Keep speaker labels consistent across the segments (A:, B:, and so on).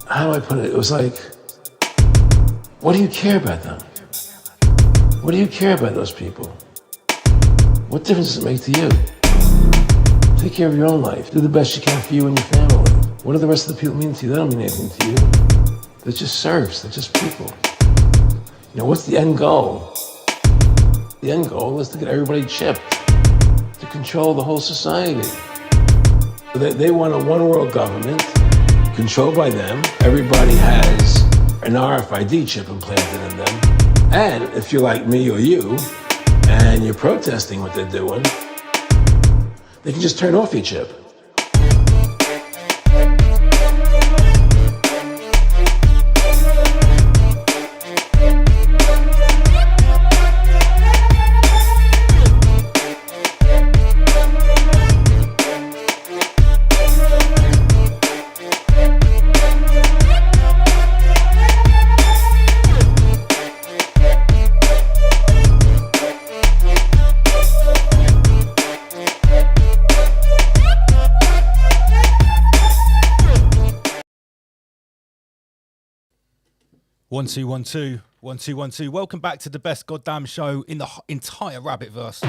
A: how do I put it? It was like, what do you care about them? What do you care about those people? What difference does it make to you? Take care of your own life. Do the best you can for you and your family. What do the rest of the people mean to you? They don't mean anything to you. They're just serfs. They're just people. You know, what's the end goal? The end goal is to get everybody chipped, to control the whole society. They want a one-world government controlled by them. Everybody has an RFID chip implanted in them. And if you're like me or you, and you're protesting what they're doing, they can just turn off your chip.
B: One, two, one, two, one, two, one, two. Welcome back to the best goddamn show in the entire Rabbitverse.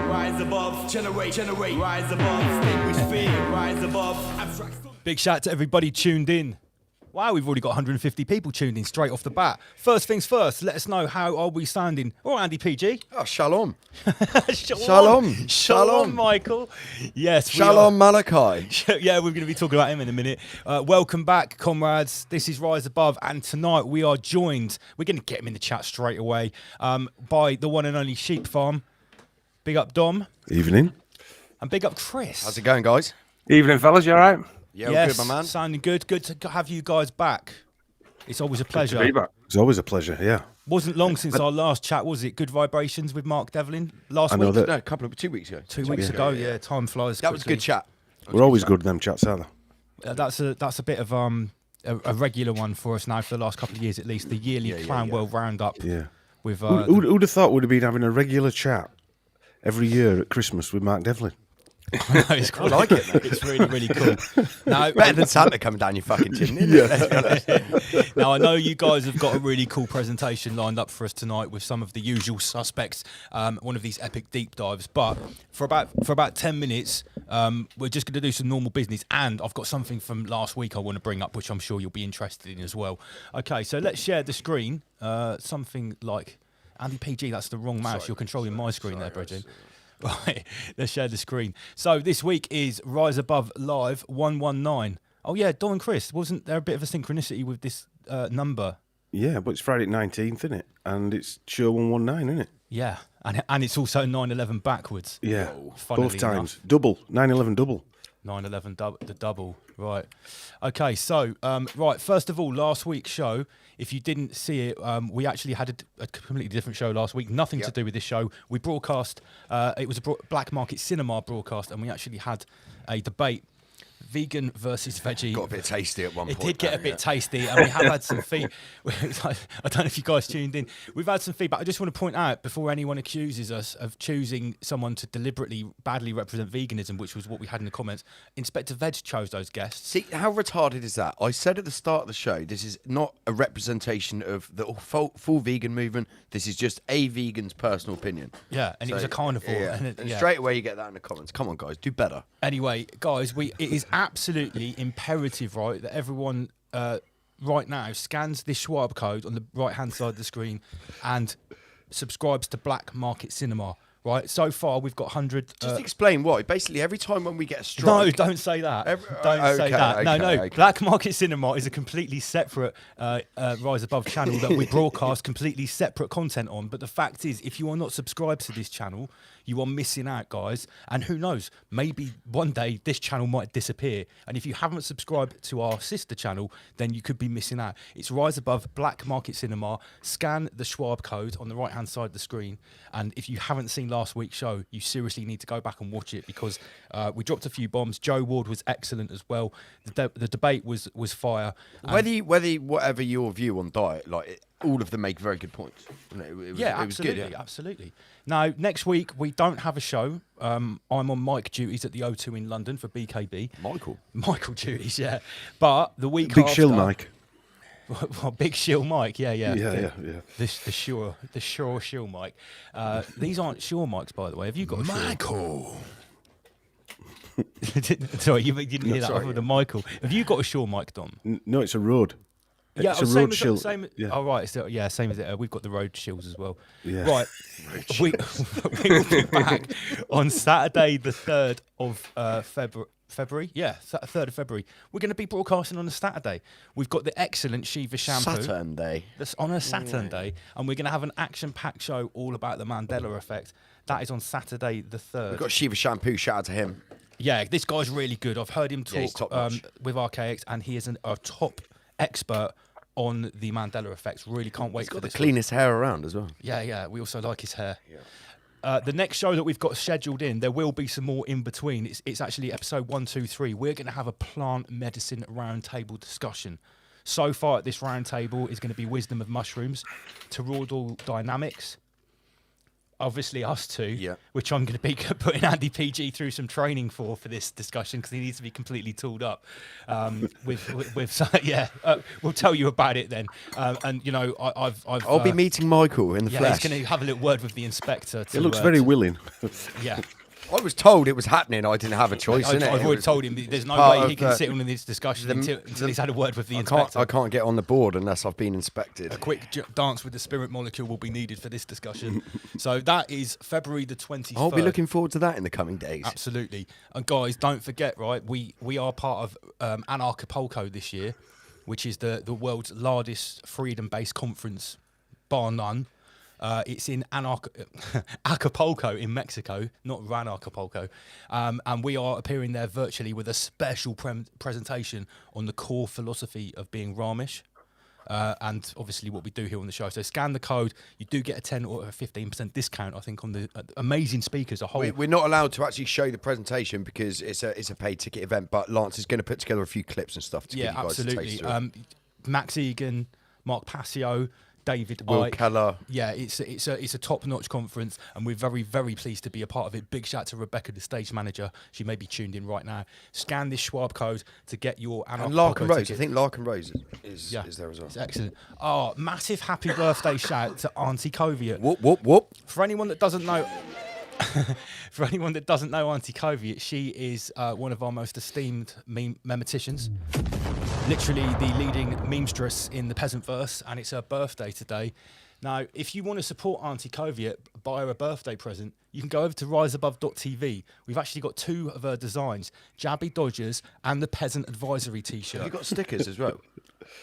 C: Rise above, generate, rise above, distinguish fear, rise above, abstract.
B: Big shout out to everybody tuned in. Wow, we've already got 150 people tuned in straight off the bat. First things first, let us know how are we sounding. Oh, Andy PG.
D: Oh, shalom.
B: Shalom.
D: Shalom,
B: Michael. Yes.
D: Shalom, Malachi.
B: Yeah, we're going to be talking about him in a minute. Welcome back, comrades. This is Rise Above, and tonight we are joined, we're going to get him in the chat straight away, by the one and only Sheep Farm. Big up Dom.
E: Evening.
B: And big up Chris.
D: How's it going, guys?
E: Evening, fellas. You all right?
D: Yeah,
B: Yes,
D: good, my man.
B: sounding good. Good to have you guys back. It's always a pleasure.
E: To be back. It's always a pleasure. Yeah.
B: Wasn't long since our last chat, was it? Good vibrations with Mark Devlin last
E: I know
B: week.
E: that.
D: No, 2 weeks ago.
B: 2 weeks ago, yeah. Time flies.
D: That was a
B: quickly.
D: good chat.
E: We're always good. Them chats, are they?
B: That's a bit of a regular one for us now for the last couple of years at least. The yearly Clownwell roundup.
E: Yeah.
B: With
E: Who'd have thought we'd have been having a regular chat every year at Christmas with Mark Devlin?
B: it's cool.
D: I like it, mate.
B: It's really, really cool. Now,
D: Better than Santa coming down your fucking chimney. Isn't
B: now I know you guys have got a really cool presentation lined up for us tonight with some of the usual suspects. One of these epic deep dives, but for about 10 minutes, we're just going to do some normal business. And I've got something from last week I want to bring up, which I'm sure you'll be interested in as well. Okay, so let's share the screen. Something like Andy PG. That's the wrong mouse. You're controlling my screen there, Bridget. Right, let's share the screen. So this week is Rise Above Live 119. Oh yeah, Don and Chris, wasn't there a bit of a synchronicity with this number?
E: Yeah, but it's Friday 19th, isn't it? And it's show 119, isn't it?
B: Yeah, and it's also 9/11 backwards.
E: Yeah,
B: Funnily
E: both times.
B: enough.
E: Double, 9/11 double.
B: 9/11 the double, right? Okay, so right. First of all, last week's show. If you didn't see it, we actually had a completely different show last week. Nothing to do with this show. We broadcast. It was a black market cinema broadcast, and we actually had a debate. Vegan versus veggie.
D: Got a bit tasty at one point.
B: It did get a bit tasty, and we have had some feedback. I don't know if you guys tuned in. We've had some feedback. I just want to point out, before anyone accuses us of choosing someone to deliberately badly represent veganism, which was what we had in the comments, Inspector Veg chose those guests.
D: See, how retarded is that? I said at the start of the show, this is not a representation of the full vegan movement. This is just a vegan's personal opinion.
B: Yeah, and it was a carnivore.
D: Yeah.
B: And
D: Straight away you get that in the comments. Come on, guys, do better.
B: Anyway, guys, it is absolutely imperative, right, that everyone right now scans this Schwab code on the right-hand side of the screen and subscribes to Black Market Cinema. Right, so far we've got 100.
D: Just explain what. Basically, every time when we get a strike.
B: No, don't say that. Don't say that. No.
D: Okay.
B: Black Market Cinema is a completely separate Rise Above channel that we broadcast completely separate content on. But the fact is, if you are not subscribed to this channel, you are missing out, guys. And who knows, maybe one day this channel might disappear. And if you haven't subscribed to our sister channel, then you could be missing out. It's Rise Above Black Market Cinema. Scan the Schwab code on the right-hand side of the screen. And if you haven't seen last week's show, you seriously need to go back and watch it because we dropped a few bombs. Joe Ward was excellent as well. The debate was fire.
D: Whatever your view on diet, all of them make very good points. It was
B: absolutely,
D: good, yeah.
B: absolutely. Now, next week we don't have a show. I'm on mic duties at the O2 in London for BKB. Michael duties, yeah. But the week
E: Big
B: after,
E: shill Mike.
B: Well, Big Shill Mike, yeah.
E: Yeah.
B: The Shure Shill mic. These aren't Shure mics, by the way. Have you got a Shure?
A: Michael.
B: Sorry, you didn't hear that
D: sorry,
B: over the Michael. Have you got a Shure mic, Dom?
E: No, it's a road.
B: Yeah,
E: It's a
B: same
E: road
B: as,
E: shill.
B: Same,
E: Yeah.
B: Oh, right. Same as it. We've got the road shills as well.
E: Yeah.
B: Right. we will be back on Saturday, the 3rd of February. Yeah, 3rd of February. We're going to be broadcasting on a Saturday. We've got the excellent Shiva shampoo.
D: Saturn Day.
B: That's on a Saturn day, and we're going to have an action-packed show all about the Mandela effect. That is on Saturday, the 3rd.
D: We've got Shiva Shampoo. Shout out to him.
B: Yeah, this guy's really good. I've heard him
D: he's
B: talk
D: top-notch.
B: with RKX, and he is a top expert on the Mandela effects. Really can't wait
D: He's
B: for
D: got the
B: this.
D: cleanest hair around as well.
B: Yeah. We also like his hair. Yeah. The next show that we've got scheduled in, there will be some more in between. It's actually episode 1, 2, 3. We're going to have a plant medicine roundtable discussion. So far at this roundtable is going to be wisdom of mushrooms, toroidal dynamics, obviously us two, which I'm going to be putting Andy PG through some training for this discussion because he needs to be completely tooled up. We'll tell you about it then. And you know,
D: I'll be meeting Michael in the flesh.
B: He's going to have a little word with the inspector.
E: It looks very willing.
B: Yeah.
D: I was told it was happening. I didn't have a choice in it.
B: I've already told him there's no way he can sit on in this discussion until he's had a word with the inspector.
D: I can't get on the board unless I've been inspected.
B: A quick dance with the spirit molecule will be needed for this discussion. So that is February the 23rd.
D: I'll be looking forward to that in the coming days.
B: Absolutely. And guys, don't forget, right, we are part of Anarchapulco this year, which is the world's largest freedom-based conference, bar none. It's in Acapulco in Mexico, not Ran Acapulco. And we are appearing there virtually with a special presentation on the core philosophy of being Ramesh. And obviously what we do here on the show. So scan the code. You do get a 10 or a 15% discount, I think, on the amazing speakers.
D: We're not allowed to actually show the presentation because it's a paid ticket event, but Lance is going to put together a few clips and stuff to give you guys a taste of it.
B: Max Egan, Mark Passio, David
D: Will
B: White.
D: Keller.
B: Yeah, it's a top-notch conference, and we're very, very pleased to be a part of it. Big shout out to Rebecca, the stage manager. She may be tuned in right now. Scan this Schwab code to get your
D: And Lark and Rose.
B: ticket.
D: I think Lark and Rose is there as well.
B: It's excellent. Oh, massive happy birthday shout to Auntie Coviat.
D: Whoop, whoop, whoop.
B: For anyone that doesn't know... For anyone that doesn't know Auntie Coviat, she is one of our most esteemed memeticians. Literally the leading memestress in the peasant verse, and it's her birthday today. Now, if you want to support Auntie Coviat, buy her a birthday present, you can go over to riseabove.tv. We've actually got 2 of her designs, Jabby Dodgers and the Peasant Advisory T-shirt.
D: Have you got stickers as well?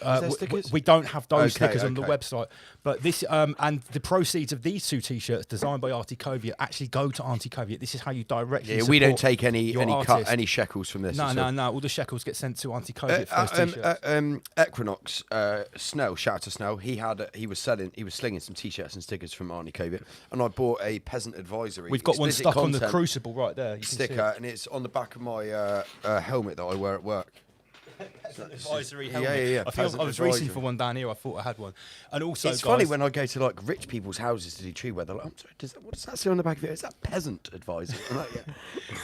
D: Is there stickers?
B: We don't have those
D: Okay,
B: stickers on the
D: okay.
B: website, but this and the proceeds of these 2 T-shirts designed by Auntie Coviat actually go to Auntie Coviat. This is how you directly
D: Yeah,
B: support
D: we don't take any
B: your
D: cut,
B: artist.
D: any shekels from this.
B: No. All the shekels get sent to Auntie Coviat for those T-shirts.
D: Equinox, Snell, shout out to Snell. He was slinging some T-shirts and stickers from Arnie Coviat, and I bought a Peasant Advisory.
B: We've got one
D: explicit
B: stuck on the
D: content
B: crucible right there. You can see
D: sticker,
B: it.
D: and it's on the back of my helmet that I wear at work.
B: Advisory
D: Yeah,
B: helmet.
D: yeah.
B: I was
D: Peasant
B: reaching
D: advisory.
B: for one down here. I thought I had one. And also,
D: It's
B: guys,
D: funny when I go to like rich people's houses to do tree wear. They're like, "I'm sorry, what does that say on the back of it? Is that Peasant Advisory?" I'm like, yeah.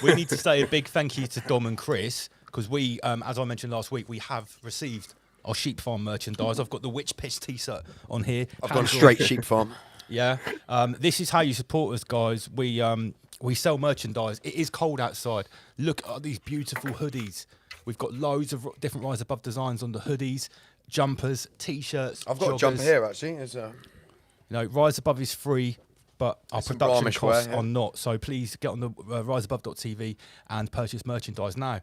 B: we need to say a big thank you to Dom and Chris because we, as I mentioned last week, we have received our sheep farm merchandise. I've got the Witch Piss T-shirt on here.
D: I've gone straight sheep farm.
B: Yeah. This is how you support us, guys. We sell merchandise. It is cold outside. Look at these beautiful hoodies. We've got loads of different Rise Above designs on the hoodies, jumpers, T-shirts.
D: I've got
B: joggers.
D: a jumper here actually. It's,
B: You know, Rise Above is free, but our
D: some
B: production
D: Brahmish
B: costs
D: wear, yeah.
B: are not. So please get on the riseabove.tv and purchase merchandise now.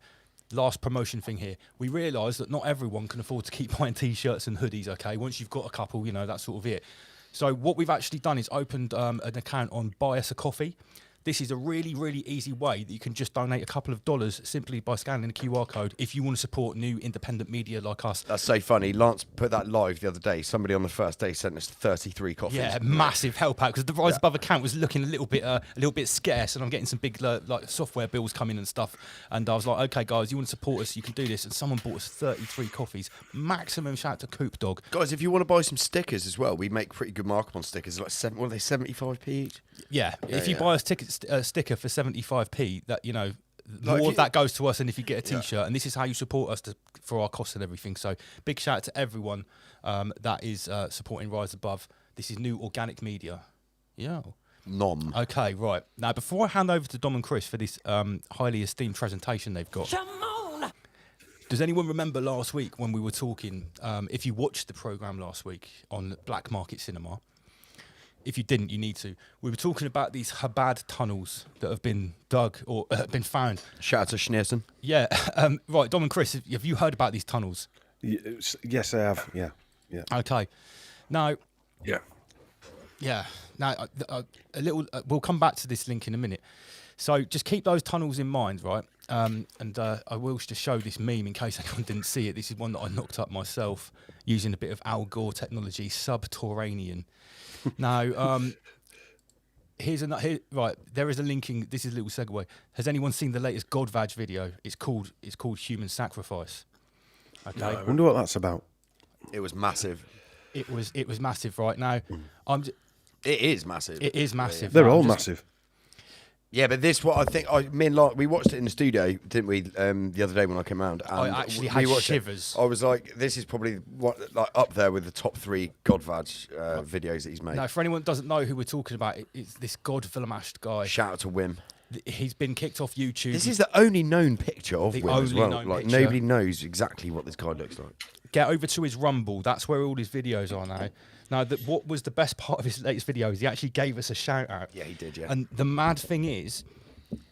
B: Last promotion thing here. We realise that not everyone can afford to keep buying T-shirts and hoodies, okay? Once you've got a couple, you know, that's sort of it. So what we've actually done is opened an account on Buy Us a Coffee. this is a really, really easy way that you can just donate a couple of dollars simply by scanning the QR code if you want to support new independent media like us.
D: That's so funny. Lance put that live the other day. Somebody on the first day sent us 33 coffees.
B: Yeah, massive help out because the Rise Above account was looking a little bit scarce, and I'm getting some big like software bills coming and stuff. And I was like, okay, guys, you want to support us? You can do this. And someone bought us 33 coffees. Maximum shout out to Coop Dog.
D: Guys, if you want to buy some stickers as well, we make pretty good markup on stickers. Like what are they, 75p each?
B: Yeah, if you buy a sticker for 75p, that more of that goes to us than if you get a T-shirt. And this is how you support us for our costs and everything. So big shout out to everyone that is supporting Rise Above. This is new organic media. Yeah.
D: Nom.
B: Okay, right. Now, before I hand over to Dom and Chris for this highly esteemed presentation they've got, does anyone remember last week when we were talking, if you watched the programme last week on Black Market Cinema, if you didn't, you need to. We were talking about these Chabad tunnels that have been dug or been found.
D: Shout out to Schneerson.
B: Yeah. Right, Dom and Chris, have you heard about these tunnels?
E: Yes, I have. Yeah.
B: Okay. Now... Yeah. Now, a little. We'll come back to this link in a minute. So just keep those tunnels in mind, right? And I will just show this meme in case anyone didn't see it. This is one that I knocked up myself using a bit of Al Gore technology, subterranean. Now, right. There is a linking. This is a little segue. Has anyone seen the latest Godvaj video? It's called Human Sacrifice. Okay.
E: I wonder what that's about.
D: It was massive.
B: It was massive. Right now,
D: It is massive.
B: It is massive.
E: They're all massive.
D: Yeah, but this what I think. Me and Lance, we watched it in the studio, didn't we? The other day when I came around, and
B: I actually had shivers.
D: I was like, this is probably up there with the top 3 Godvaj videos that he's made.
B: Now, for anyone that doesn't know who we're talking about, it's this God Vilamash guy.
D: Shout out to Wim.
B: He's been kicked off YouTube.
D: This is the only known picture of Wim as well.
B: Like
D: picture. Nobody knows exactly what this guy looks like.
B: Get over to his Rumble. That's where all his videos are now. Now, what was the best part of his latest video is he actually gave us a shout out.
D: Yeah, he did, yeah.
B: And the mad thing is,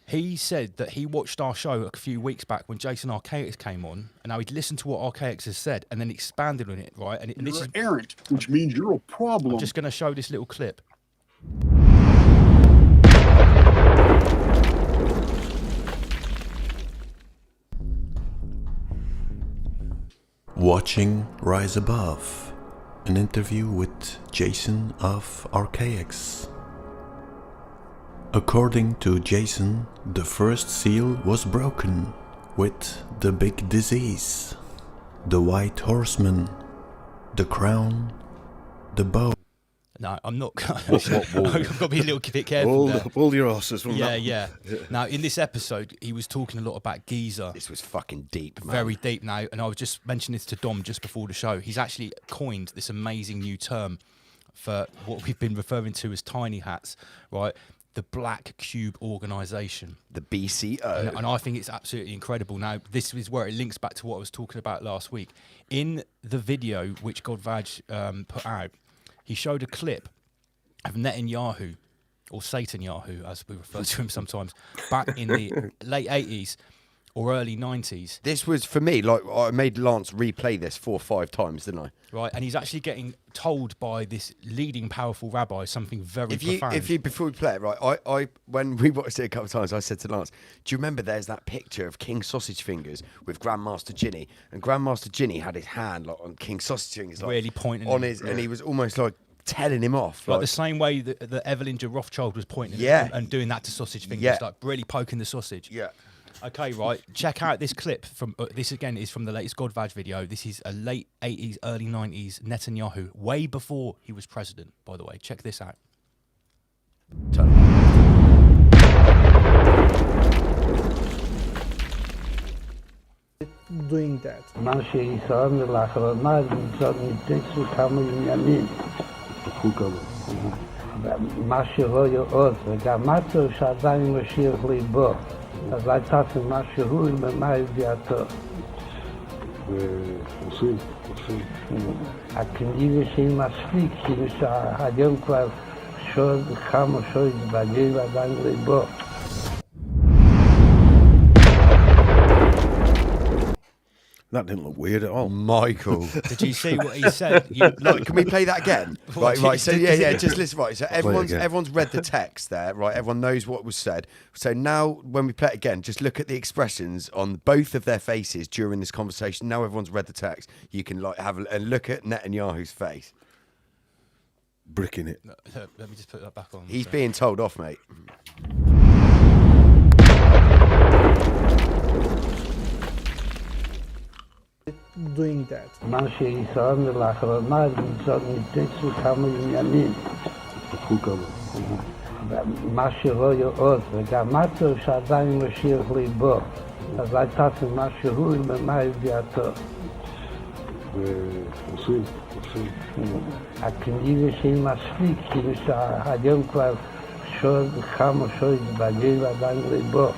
B: he said that he watched our show a few weeks back when Jason Archaix came on, and now he'd listened to what Archaix has said and then expanded on it, right? And this is
F: errant, which means you're a problem.
B: I'm just going to show this little clip.
G: Watching Rise Above, an interview with Jason of Archaix. According to Jason, the first seal was broken with the big disease, the white horseman, the crown, the bow.
B: No, I'm not. I've got to be a little bit careful.
E: Hold your horses from that.
B: Yeah. Now, in this episode, he was talking a lot about Giza.
D: This was fucking deep, man.
B: Very deep now. And I was just mentioning this to Dom just before the show. He's actually coined this amazing new term for what we've been referring to as tiny hats, right? The Black Cube Organisation.
D: The BCO.
B: And I think it's absolutely incredible. Now, this is where it links back to what I was talking about last week. In the video which Godvaj put out, he showed a clip of Netanyahu, or Satan-Yahu, as we refer to him sometimes, back in the late 80s or early 90s.
D: This was, for me, like, I made Lance replay this 4 or 5 times, didn't I?
B: Right, and he's actually getting told by this leading powerful rabbi something very profound.
D: Before we play it, right, I when we watched it a couple of times, I said to Lance, do you remember there's that picture of King Sausage Fingers with Grandmaster Ginny? And Grandmaster Ginny had his hand like on King Sausage Fingers, like,
B: really pointing
D: on
B: him.
D: his, and he was almost like telling him off.
B: Like the same way that Evelyn de Rothschild was pointing him and doing that to Sausage Fingers, like really poking the sausage.
D: Yeah.
B: Okay, right. Check out this clip from this again is from the latest Godvaj video. This is a late 80s, early 90s Netanyahu, way before he was president, by the way. Check this out.
H: Doing that. מה שישראל לאחרונה נתפסו כמה עניינים. מה שלא יאות, וגם משהו שעדיין משאיר ליבו. אז הייתה משהו עם מה ידיעתו.
F: עושים.
H: הכנראה שהיא מספיק, כאילו שהיום כבר כמה שעות בגיר עדיין ליבו.
E: That didn't look weird at all.
D: Michael.
B: Did you see what he said?
D: Look, can we play that again? Right. So yeah. Just listen. Right. So
E: play it again.
D: everyone's read the text there. Right. Everyone knows what was said. So now, when we play it again, just look at the expressions on both of their faces during this conversation. Now everyone's read the text. You can have a look at Netanyahu's face.
E: Bricking it.
B: Let me just put that back on.
D: He's being told off, mate.
I: Doing that.
H: מה שישראל לאחרונה זאת ניתצו כמה עניינים. מה שרואה עוד, וגם מצו שעדיין משאיר ליבו. אז הייתה משהו במה ידיעתו.
F: עושים.
H: הכנראה שהיא מספיק, כאילו שהיום כבר כמה שעות בגיר ועדיין ליבו.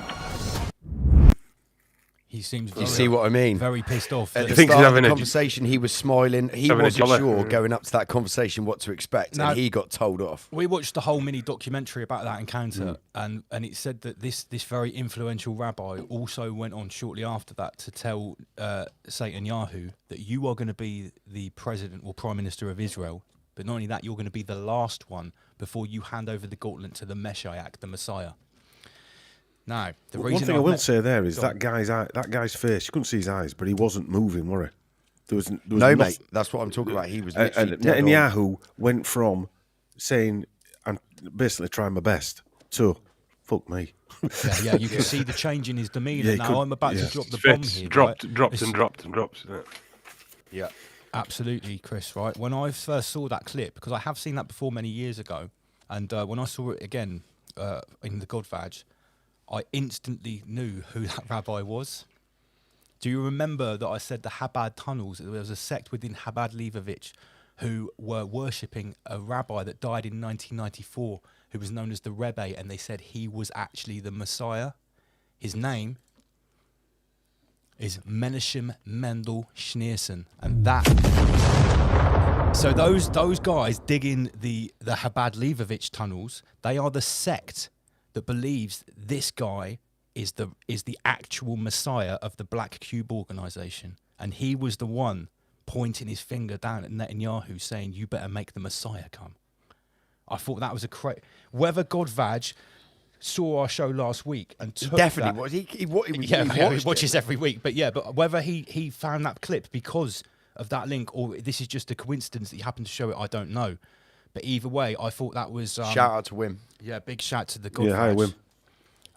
B: He seems
D: You see what I mean?
B: very pissed off.
D: At the
E: think he's
D: start of
E: having
D: the
E: a-
D: conversation, he was smiling. He
E: having a
D: wasn't
E: jolly.
D: sure going up to that conversation what to expect,
B: No.
D: and he got told off.
B: We watched the whole mini documentary about that encounter, and it said that this very influential rabbi also went on shortly after that to tell Netanyahu that you are going to be the president or prime minister of Israel, but not only that, you're going to be the last one before you hand over the gauntlet to the Messiah, the Messiah. Now, the reason
E: One thing I will say there is that guy's face. You couldn't see his eyes, but he wasn't moving, were he? There was
D: No,
E: nothing-
D: mate, that's what I'm talking about. He was
E: And
D: literally dead on.
E: Netanyahu went from saying, "I'm basically trying my best," to "fuck me."
B: Yeah, you can see the change in his demeanour.
E: Yeah, he
B: now,
E: could-
B: I'm about to
E: yeah.
B: drop the bomb
F: Fits
B: here.
F: dropped
B: right?
F: and
B: It's-
F: dropped.
D: Yeah.
B: Absolutely, Chris, right? When I first saw that clip, because I have seen that before many years ago, and when I saw it again in the God Vag, I instantly knew who that rabbi was. Do you remember that I said the Chabad tunnels, there was a sect within Chabad Leibovich who were worshipping a rabbi that died in 1994 who was known as the Rebbe, and they said he was actually the Messiah? His name is Menachem Mendel Schneerson, and that. So those guys digging the Chabad Leibovich tunnels, they are the sect that believes this guy is the actual Messiah of the Black Cube organization, and he was the one pointing his finger down at Netanyahu, saying, "You better make the Messiah come." I thought that was whether God Vag saw our show last week and took
D: Definitely
B: that,
D: was. He
B: he
D: watched
B: watches
D: it.
B: every week, but whether he found that clip because of that link or this is just a coincidence that he happened to show it, I don't know. But either way, I thought that was
D: Shout out to Wim.
B: yeah, big shout to the God.
E: Yeah, hi,
B: Vag.
E: Wim.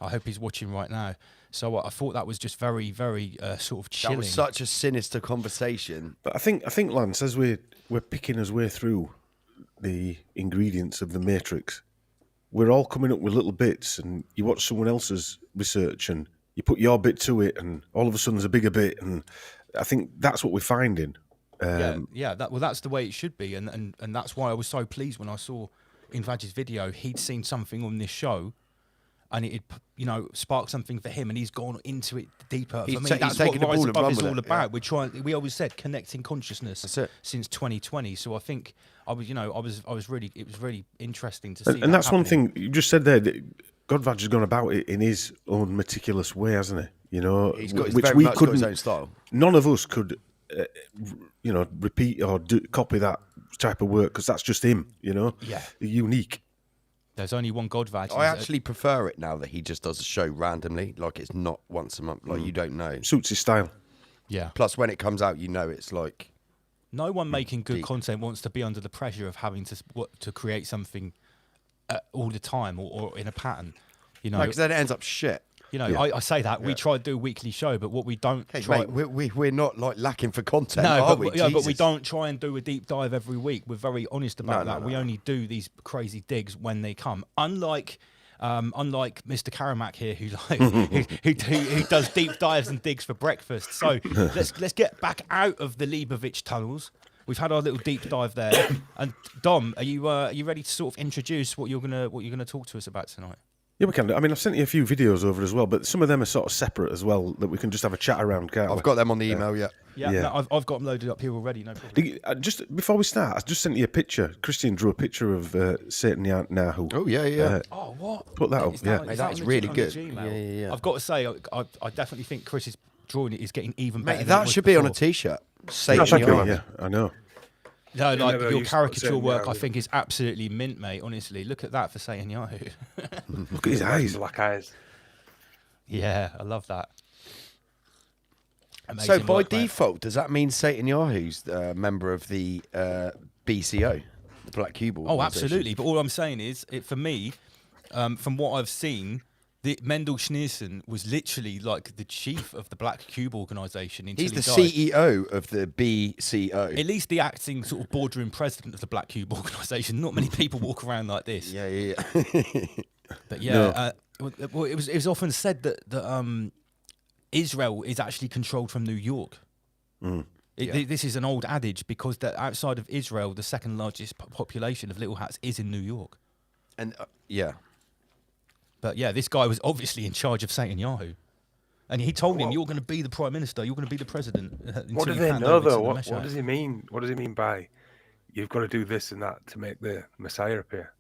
B: I hope he's watching right now. So I thought that was just very, very sort of chilling.
D: That was such a sinister conversation.
E: But I think Lance, as we're picking his way through the ingredients of the Matrix, we're all coming up with little bits, and you watch someone else's research, and you put your bit to it, and all of a sudden there's a bigger bit, and I think that's what we're finding.
B: That's the way it should be, and that's why I was so pleased when I saw in Vag's video he'd seen something on this show, and it sparked something for him, and he's gone into it deeper.
D: He's
B: for me,
D: ta-
B: that's
D: he's
B: what
D: taken the
B: Rise
D: ball and
B: Above
D: run
B: is
D: with
B: all
D: it,
B: about.
D: yeah.
B: We always said connecting consciousness
D: That's it.
B: since 2020. So I think it was really interesting to see.
E: And that's one
B: happening.
E: thing you just said there. That God Vag has gone about it in his own meticulous way, hasn't he? You know,
D: He's got,
E: which
D: very
E: we
D: much got his
E: couldn't.
D: own style.
E: None of us could, repeat or copy that type of work because that's just him.
B: Yeah.
E: Unique.
B: There's only one God Vag.
D: I actually prefer it now that he just does a show randomly, like it's not once a month, like you don't know.
E: Suits his style.
B: yeah.
D: Plus, when it comes out, it's like
B: No one making good
D: Deep.
B: content wants to be under the pressure of having to create something all the time or in a pattern.
D: because then it ends up shit.
B: I say that we try to do a weekly show, but what we don't
D: Hey,
B: try.
D: mate, we're not like lacking for content,
B: No,
D: are
B: but,
D: we?
B: but we
D: Jesus.
B: don't try and do a deep dive every week. We're very honest about
D: No,
B: that.
D: no,
B: We
D: no.
B: only do these crazy digs when they come. Unlike Mr. Karamak here, who does deep dives and digs for breakfast. So let's get back out of the Leibovich tunnels. We've had our little deep dive there. And Dom, are you ready to sort of introduce what you're gonna talk to us about tonight?
E: Yeah, we can do. I mean, I've sent you a few videos over as well, but some of them are sort of separate as well that we can just have a chat around, can't we?
D: I've got them on the email, yeah.
B: Yeah,
E: Yeah.
B: no, I've got them loaded up here already. No problem.
E: Just before we start, I just sent you a picture. Christian drew a picture of Satan Nahu.
D: Oh, yeah.
B: Oh, what?
E: Put that up,
B: Is
E: yeah.
B: is
D: Mate,
B: that
D: that's
B: on
D: really
B: on
D: good.
B: Gmail?
D: Yeah.
B: I've got to say, I definitely think Chris is drawing it is getting even better.
D: Mate,
B: than it
D: that
B: was
D: should be on a
B: before.
D: T-shirt.
E: No,
D: Satan
E: thank you.
D: Yahoo.
E: Yeah, I know.
B: No, like
J: never
B: your
J: used to say
B: caricature work, I
J: Yahoo.
B: think is absolutely mint, mate. Honestly, look at that for Satan Yahoo.
E: Look at his eyes.
J: Black eyes.
B: Yeah, I love that.
D: So
B: Amazing
D: by
B: work, mate.
D: default, does that mean Satan Yahoo's a member of the BCO, the Black Cube
B: Oh,
D: Organisation?
B: absolutely. But all I'm saying is, for me, from what I've seen, Mendel Schneerson was literally like the chief of the Black Cube organisation until
D: He's the
B: he died.
D: CEO of the BCO.
B: At least the acting sort of boardroom president of the Black Cube organisation. Not many people walk around like this.
D: Yeah.
B: But yeah, well, it was often said that Israel is actually controlled from New York. This is an old adage because that outside of Israel, the second largest population of Little Hats is in New York.
D: And yeah.
B: But yeah, this guy was obviously in charge of Satan Yahoo. And he told him, you're going to be the prime minister, you're going to be the president.
J: What do they know, though? What does he mean? What does he mean by you've got to do this and that to make the Messiah appear?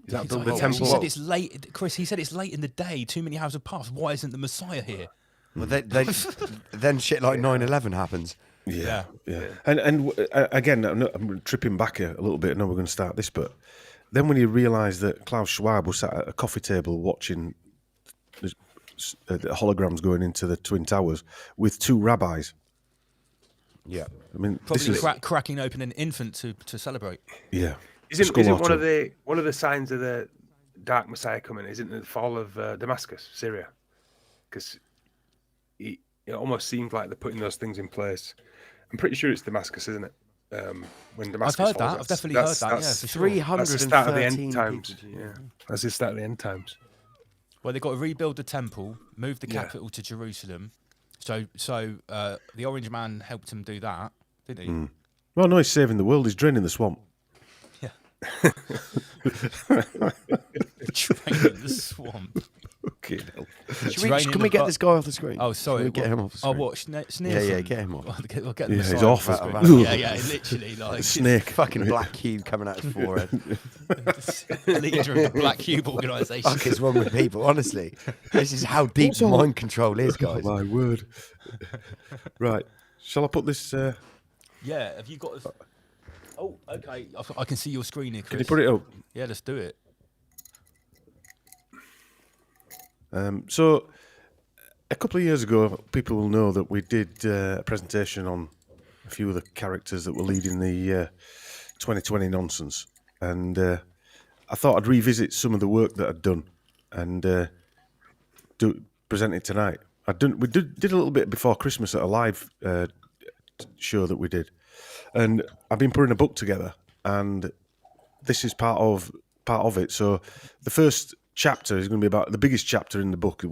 J: Is that build the
B: He
J: temple?
B: said it's late, Chris, he said it's late in the day, too many hours have passed. Why isn't the Messiah here?
D: Well, then shit like 9/11 happens.
E: Yeah. And again, I'm tripping back a little bit. I know we're going to start this, but then when you realise that Klaus Schwab was sat at a coffee table watching the holograms going into the Twin Towers with two rabbis.
D: Yeah.
E: I mean,
B: Probably
E: this is,
B: cracking open an infant to celebrate.
E: Yeah.
J: Isn't one of the signs of the Dark Messiah coming? Isn't it the fall of Damascus, Syria? Because it almost seems like they're putting those things in place. I'm pretty sure it's Damascus, isn't it? When Damascus
B: I've heard
J: falls,
B: that. I've definitely heard that. Yeah, for sure.
D: 313
J: That's the start of the end
D: people.
J: times. Yeah, that's the start of the end times.
B: Well, they've got to rebuild the temple, move the
J: Yeah.
B: capital to Jerusalem. So the Orange Man helped him do that, didn't he?
E: well, no, he's saving the world. He's draining the swamp.
B: Yeah. Draining the swamp.
E: Okay, no.
D: Can we get this guy off the screen?
B: Oh, sorry.
D: Can we get him off the screen?
B: Oh, what? Sneerson?
D: Yeah, get him off.
B: We'll get the
E: Yeah, he's
B: Messiah
E: off.
B: the screen. Yeah, literally. Like,
E: Snake.
D: Fucking black cube coming out his forehead.
B: leader of the Black Cube organisation.
D: Fuck is wrong with people, honestly. This is how deep mind control is, guys.
E: Oh, my word. Right. Shall I put this...
B: Yeah, have you got... Oh, okay. I can see your screen here, Chris.
E: Can you put it up?
B: Yeah, let's do it.
E: So, a couple of years ago, people will know that we did a presentation on a few of the characters that were leading the 2020 nonsense. And I thought I'd revisit some of the work that I'd done and present it tonight. We did a little bit before Christmas at a live show that we did. And I've been putting a book together, and this is part of it. So the first chapter is going to be about the biggest chapter in the book.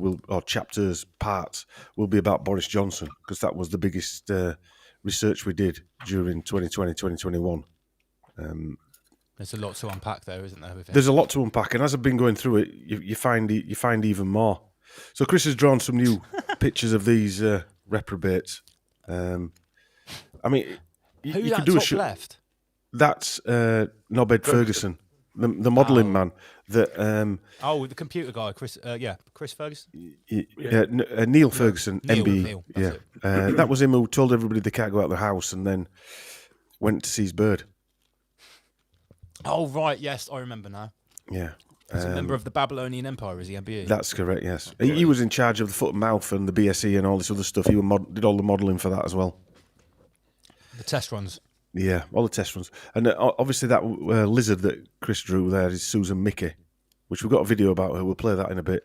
E: Chapters parts will be about Boris Johnson, because that was the biggest research we did during 2020, 2021.
B: There's a lot to unpack there, isn't there? With it?
E: There's a lot to unpack, and as I've been going through it, you find even more. So Chris has drawn some new pictures of these reprobates. I mean,
B: Who's
E: you
B: that
E: could do a
B: top left?
E: That's Nobed Ferguson, the modelling man. That
B: the computer guy, Chris. Chris Ferguson.
E: Neil Ferguson, MBE.
B: Neil, that's
E: yeah, that was him who told everybody they can't go out of the house, and then went to see his bird.
B: Oh right, yes, I remember now.
E: Yeah.
B: He's a member of the Babylonian Empire, is he, MBE?
E: That's correct, yes. He was in charge of the foot and mouth and the BSE and all this other stuff. He did all the modelling for that as well.
B: The test runs.
E: Yeah, all the test runs. And obviously that lizard that Chris drew there is Susan Mickey, which we've got a video about her. We'll play that in a bit.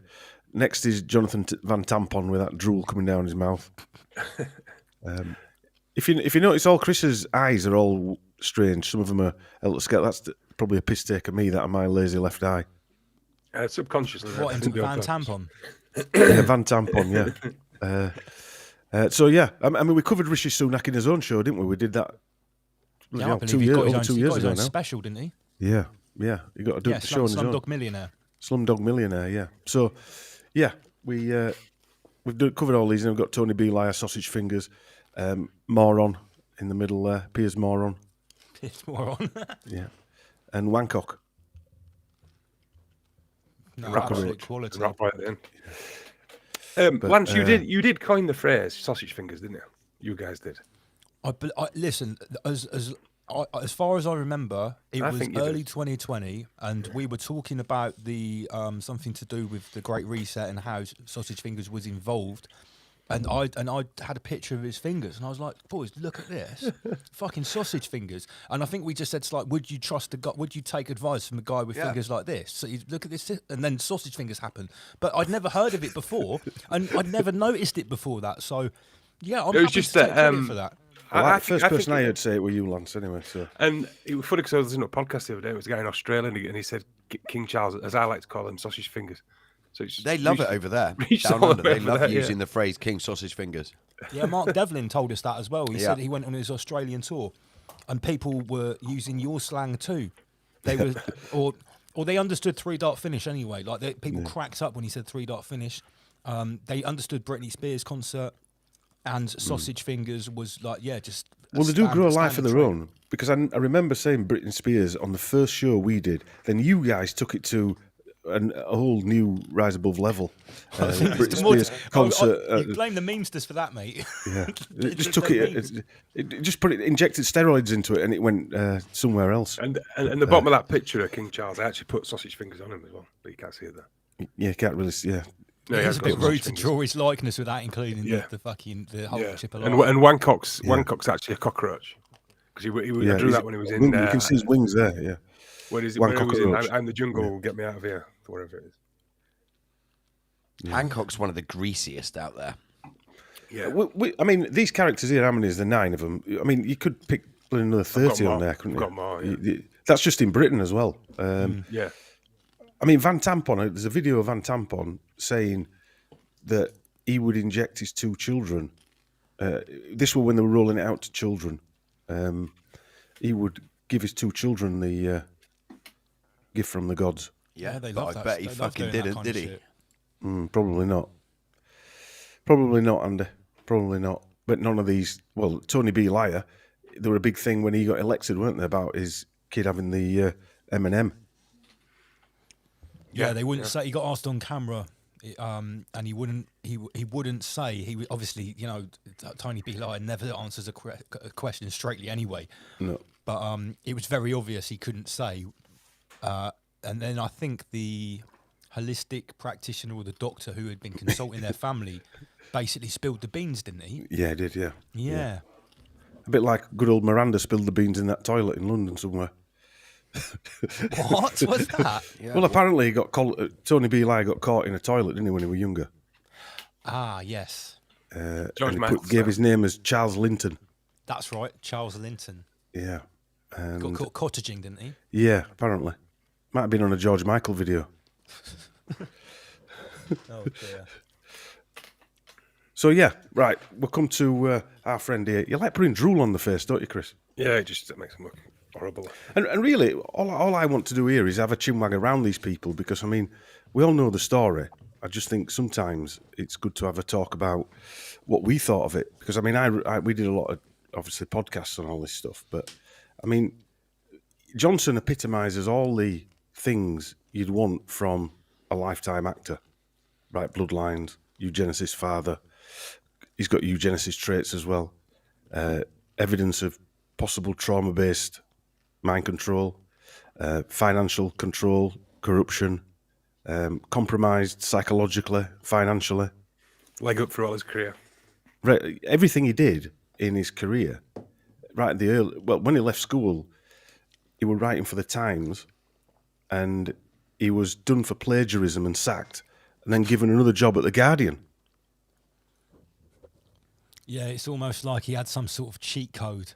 E: Next is Jonathan Van Tampon with that drool coming down his mouth. If you notice, all Chris's eyes are all strange. Some of them are a little scared. That's probably a piss take of me, that of my lazy left eye.
J: Subconsciously.
B: What, into Van Tampon?
E: Yeah, Van Tampon, yeah. So, yeah, I mean, we covered Rishi Sunak in his own show, didn't we? We did that
B: Yeah, I believe
E: 2
B: he
E: years,
B: got his
E: over
B: own,
E: 2
B: he
E: years
B: got his
E: ago
B: own
E: now.
B: special, didn't he?
E: Yeah. You got to do a show on his own.
B: Slumdog Millionaire.
E: Slumdog Millionaire, yeah. So, yeah, we've covered all these, and we've got Tony B. Liar, Sausage Fingers, Moron in the middle there, Piers Moron.
B: Piers Moron.
E: Yeah. And Wancock.
B: No,
E: Rock
B: absolute
E: Rich.
B: quality.
J: Right at the end. Lance, you did coin the phrase sausage fingers, didn't you? You guys did.
B: Listen, as far as I remember, it was early 2020, and we were talking about the something to do with the Great Reset and how sausage fingers was involved. And I had a picture of his fingers, and I was like, "Boys, look at this, fucking sausage fingers." And I think we just said, "It's like, would you trust a guy? Would you take advice from a guy with fingers like this?" So you look at this, and then sausage fingers happen. But I'd never heard of it before, and I'd never noticed it before that. So, yeah, I'm happy to take credit for that.
E: The first person I heard say it were you, Lance. Anyway, so
J: and it was funny because I was listening to a podcast the other day. It was a guy in Australia, and he said King Charles, as I like to call him, sausage fingers. So
D: they love it over there. Down under, they love using the phrase "King Sausage Fingers."
B: Yeah, Mark Devlin told us that as well. He said he went on his Australian tour, and people were using your slang too. They were, or they understood 3-dot finish anyway. Like people cracked up when he said 3-dot finish. They understood Britney Spears concert, and sausage fingers was like, just.
E: Well, they do grow a life of their own, because I remember saying Britney Spears on the first show we did. Then you guys took it to a whole new rise above level. Britney Spears concert.
B: You blame the memesters for that, mate.
E: Yeah, it just took it just injected steroids into it, and it went somewhere else.
J: And the bottom of that picture of King Charles, I actually put sausage fingers on him as well, but you can't see it there.
E: Yeah, you can't really. Yeah.
B: No, it's a bit rude to draw his likeness without including the whole chip along.
J: And Wancock's actually a cockroach, because he drew that when he was in.
E: You can see his wings there. Yeah.
J: When he was in I'm the Jungle, Get Me Out of Here, or whatever it is.
D: Yeah. Hancock's one of the greasiest out there.
E: Yeah. I mean, these characters here, how many is there? 9 of them. I mean, you could pick another 30 on there, couldn't you?
J: Got more, yeah.
E: That's just in Britain as well.
J: Yeah.
E: I mean, Van Tampon, there's a video of Van Tampon saying that he would inject his 2 children. This was when they were rolling it out to children. He would give his 2 children the gift from the gods.
B: Yeah, they
D: but
B: love
D: I
B: that.
D: bet he fucking didn't, did he?
E: Probably not. Probably not, Andy. Probably not. But none of these. Well, Tony B. Liar, they were a big thing when he got elected, weren't they? About his kid having the M&M.
B: Yeah, they wouldn't say. He got asked on camera, and he wouldn't. He wouldn't say. He obviously, Tony B. Liar never answers a question straightly anyway.
E: No.
B: But it was very obvious he couldn't say. And then I think the holistic practitioner or the doctor who had been consulting their family basically spilled the beans, didn't he?
E: Yeah, he did. Yeah.
B: Yeah.
E: A bit like good old Miranda spilled the beans in that toilet in London somewhere.
B: What was that?
E: Yeah. Well, apparently he got Tony B. Liar got caught in a toilet, didn't he, when he was younger?
B: Ah, yes.
J: George Michael
E: gave his name as Charles Linton.
B: That's right, Charles Linton.
E: Yeah. And
B: got caught cottaging, didn't he?
E: Yeah, apparently. Might have been on a George Michael video.
B: Oh dear.
E: So yeah, right. We'll come to our friend here. You like putting drool on the face, don't you, Chris?
J: Yeah, it just makes him look horrible.
E: And really, all I want to do here is have a chinwag around these people, because, I mean, we all know the story. I just think sometimes it's good to have a talk about what we thought of it. Because, I mean, we did a lot of, obviously, podcasts on all this stuff. But, I mean, Johnson epitomises all the things you'd want from a lifetime actor. Right, bloodlines, eugenicist father. He's got eugenicist traits as well. Evidence of possible trauma-based mind control, financial control, corruption, compromised psychologically, financially.
J: Leg up for all his career.
E: Right, everything he did in his career, right at the early, well, when he left school, he was writing for the Times, and he was done for plagiarism and sacked, and then given another job at the Guardian.
B: Yeah, it's almost like he had some sort of cheat code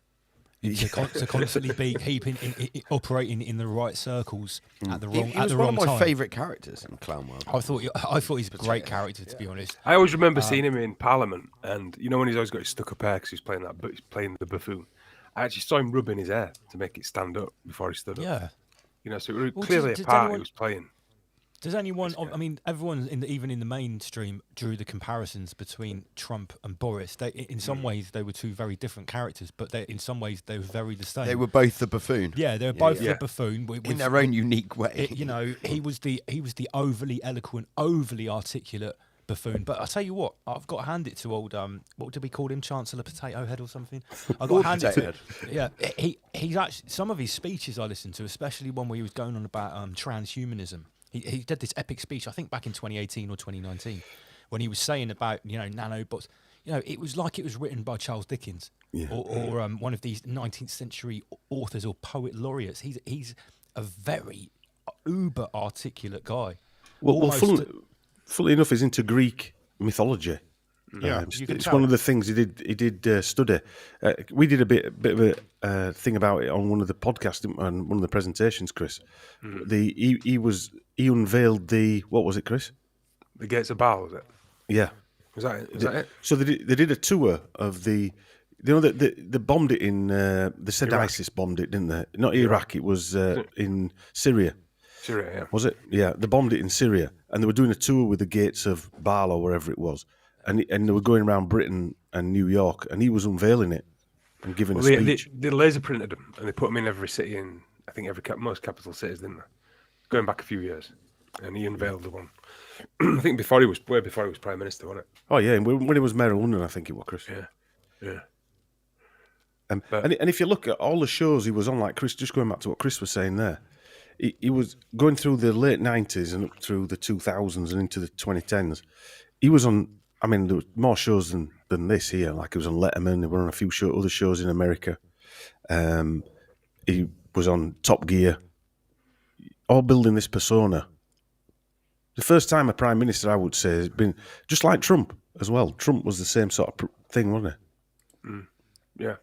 B: to constantly be operating in the right circles at the wrong time. He was one
D: of my favourite characters in Clown World.
B: I thought he's a great character, to be honest.
J: I always remember seeing him in Parliament, and when he's always got his stuck up hair because he's playing the buffoon. I actually saw him rubbing his hair to make it stand up before he stood up.
B: Yeah.
J: So it was clearly a part he was playing.
B: Does anyone? I mean, everyone even in the mainstream drew the comparisons between Trump and Boris. In some ways, they were 2 very different characters, but in some ways, they were very the same.
D: They were both the buffoon.
B: Yeah, they were both the buffoon
D: in their own unique way.
B: He was the overly eloquent, overly articulate buffoon. But I tell you what, I've got to hand it to old what did we call him, Chancellor Potato Head or something? I've got to hand it to yeah. He's actually, some of his speeches I listened to, especially one where he was going on about transhumanism. He did this epic speech, I think back in 2018 or 2019, when he was saying about nanobots. It was like it was written by Charles Dickens or one of these 19th century authors or poet laureates. He's a very uber articulate guy.
E: Well, funnily enough, he's into Greek mythology.
B: Yeah,
E: it's one of the things he did study. We did a bit of a thing about it on one of the podcasts and one of the presentations, Chris. He unveiled what was it, Chris?
J: The Gates of Baal, was it?
E: Yeah.
J: Was that it?
E: So they did a tour of the. They bombed it in. They said
J: Iraq.
E: ISIS bombed it, didn't they? Not Iraq. It was in Syria.
J: Syria, yeah.
E: Was it? Yeah, they bombed it in Syria, and they were doing a tour with the Gates of Baal or wherever it was, and they were going around Britain and New York, and he was unveiling it and giving a speech.
J: They laser printed them, and they put them in every city in, I think, most capital cities, didn't they? Going back a few years, and he unveiled the one. I think before he was Prime Minister, wasn't it?
E: Oh yeah, when he was Mayor of London, I think it was, Chris.
J: Yeah.
E: And if you look at all the shows he was on, like Chris, just going back to what Chris was saying there, he was going through the late 90s and up through the 2000s and into the 2010s. He was on, I mean, there were more shows than this here. Like he was on Letterman, he was on a few other shows in America. He was on Top Gear, all building this persona. The first time a Prime Minister, I would say, has been just like Trump as well. Trump was the same sort of thing, wasn't he?
J: Yeah.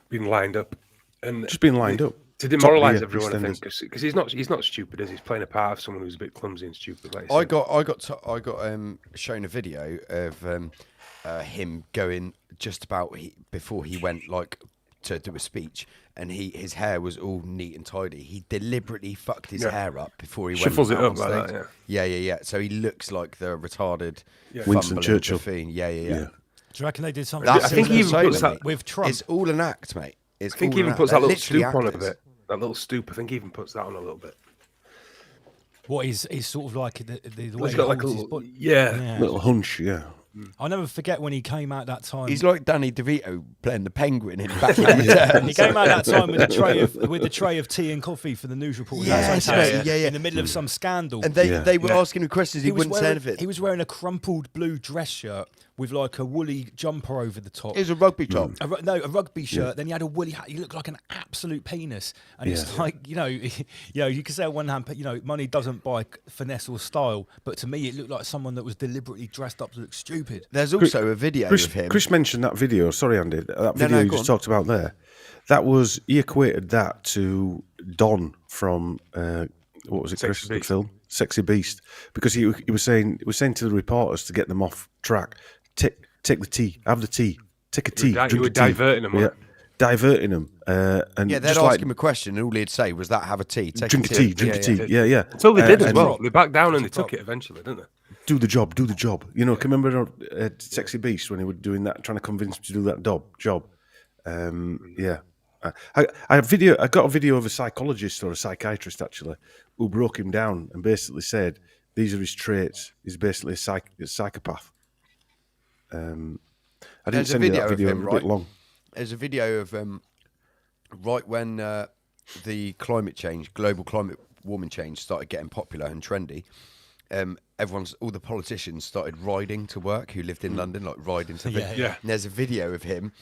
J: Being lined up. And
E: just being lined up.
J: To demoralise everyone, I think, because he's not stupid, is he? He's playing a part of someone who's a bit clumsy and stupid. Like
D: I got shown a video of him going just about before he went to do a speech, and his hair was all neat and tidy. He deliberately fucked his hair up before he
J: shuffles
D: went.
J: Shuffles it up like that.
D: Yeah. So he looks like the retarded
E: Winston Churchill.
D: Yeah.
B: Do you reckon they did something?
J: I think he even puts that
B: with Trump.
D: It's all an act, mate.
J: I think he even puts that little stoop on a bit. That little stoop, I think he even puts that on a little bit.
B: What is sort of like the way
J: He's
B: he
J: got like a
B: holds his
J: little,
B: body.
E: Little hunch, yeah.
B: I'll never forget when he came out that time.
D: He's like Danny DeVito playing the Penguin in Back in the
B: He came out that time with a tray of tea and coffee for the news reporter. In the middle of some scandal.
D: And they were asking him questions. He wouldn't say anything.
B: He was wearing a crumpled blue dress shirt with like a woolly jumper over the top.
D: It was a rugby top.
B: A rugby shirt. Then he had a woolly hat. He looked like an absolute penis. And it's like, you can say on one hand, money doesn't buy finesse or style. But to me, it looked like someone that was deliberately dressed up to look stupid.
D: There's also a video of him.
E: Chris mentioned that video. Sorry, Andy. That video you just talked about there. He equated that to Don from what was it, Chris? The film Sexy Beast, because he was saying to the reporters to get them off track. Take the tea, have the tea, take a tea.
J: You were diverting them.
E: Diverting them. And
D: they'd ask him a question, and all he'd say was that: "Have a tea,
E: drink a tea, drink a tea." Yeah.
J: So they did as well. They backed down and they took it eventually, didn't they?
E: Do the job. You know, can you remember Sexy Beast when he was doing that, trying to convince him to do that job? I got a video of a psychologist or a psychiatrist actually who broke him down and basically said these are his traits. He's basically a psychopath. I didn't send you that video. It was a bit long.
D: There's a video of right when the global climate warming change started getting popular and trendy. All the politicians started riding to work who lived in London, like riding to
J: yeah.
D: And there's a video of him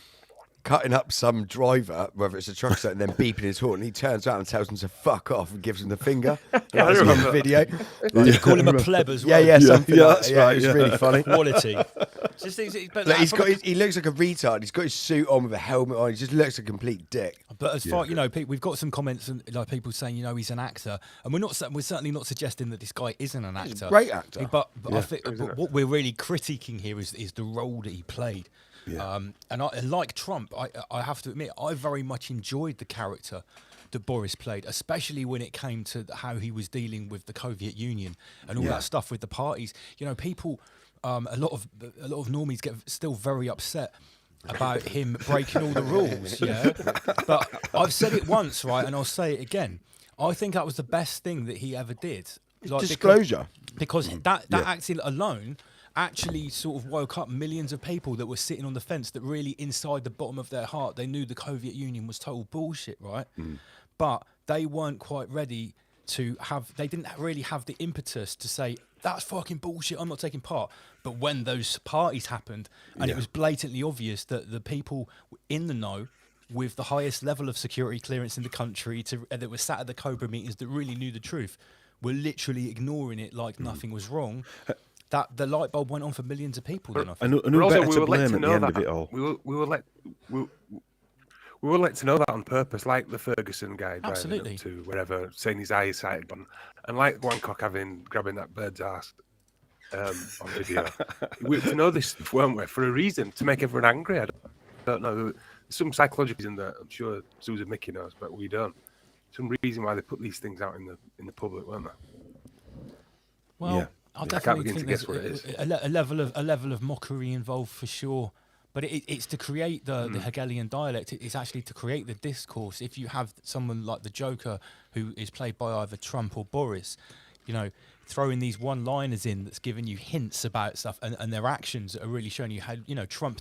D: cutting up some driver, whether it's a truck or something, and then beeping his horn. And he turns out and tells him to fuck off and gives him the finger.
J: I remember
D: the video.
B: Did you call him a pleb as well?
D: Yeah, something like
E: that's
D: that.
E: right.
D: It was really funny.
B: Quality.
D: He looks like a retard. He's got his suit on with a helmet on. He just looks like a complete dick.
B: But as far we've got some comments and like people saying he's an actor, and we're certainly not suggesting that this guy isn't an actor.
D: He's a great actor.
B: But I think what we're really critiquing here is the role that he played.
E: Yeah.
B: And like Trump, I have to admit, I very much enjoyed the character that Boris played, especially when it came to how he was dealing with the Soviet Union and all that stuff with the parties. People, a lot of normies get still very upset about him breaking all the rules. Yeah, but I've said it once, right, and I'll say it again. I think that was the best thing that he ever did. Like,
D: disclosure.
B: because that acting alone actually sort of woke up millions of people that were sitting on the fence that really inside the bottom of their heart they knew the Soviet Union was total bullshit, right? But they weren't quite ready to have, they didn't really have the impetus to say, that's fucking bullshit, I'm not taking part. But when those parties happened, and it was blatantly obvious that the people in the know with the highest level of security clearance in the country that were sat at the Cobra meetings that really knew the truth were literally ignoring it like nothing was wrong. That the light bulb went on for millions of people. Then I think.
E: And who better to blame at the end of it all?
J: We were let to know that on purpose, like the Ferguson guy driving
B: Absolutely.
J: up to wherever, saying his eyesight had gone, and like Wancock grabbing that bird's ass on video. We to know this, weren't we, for a reason, to make everyone angry. I don't know. There's some psychological reason that I'm sure Susan Mickey knows, but we don't. Some reason why they put these things out in the public, weren't there?
B: Well, I
J: can't
B: definitely
J: begin to
B: think
J: guess
B: there's
J: what it is.
B: a level of mockery involved for sure. But it's to create the Hegelian dialect. It's actually to create the discourse. If you have someone like the Joker, who is played by either Trump or Boris, you know, throwing these one-liners in that's giving you hints about stuff, and their actions are really showing you how, you know, Trump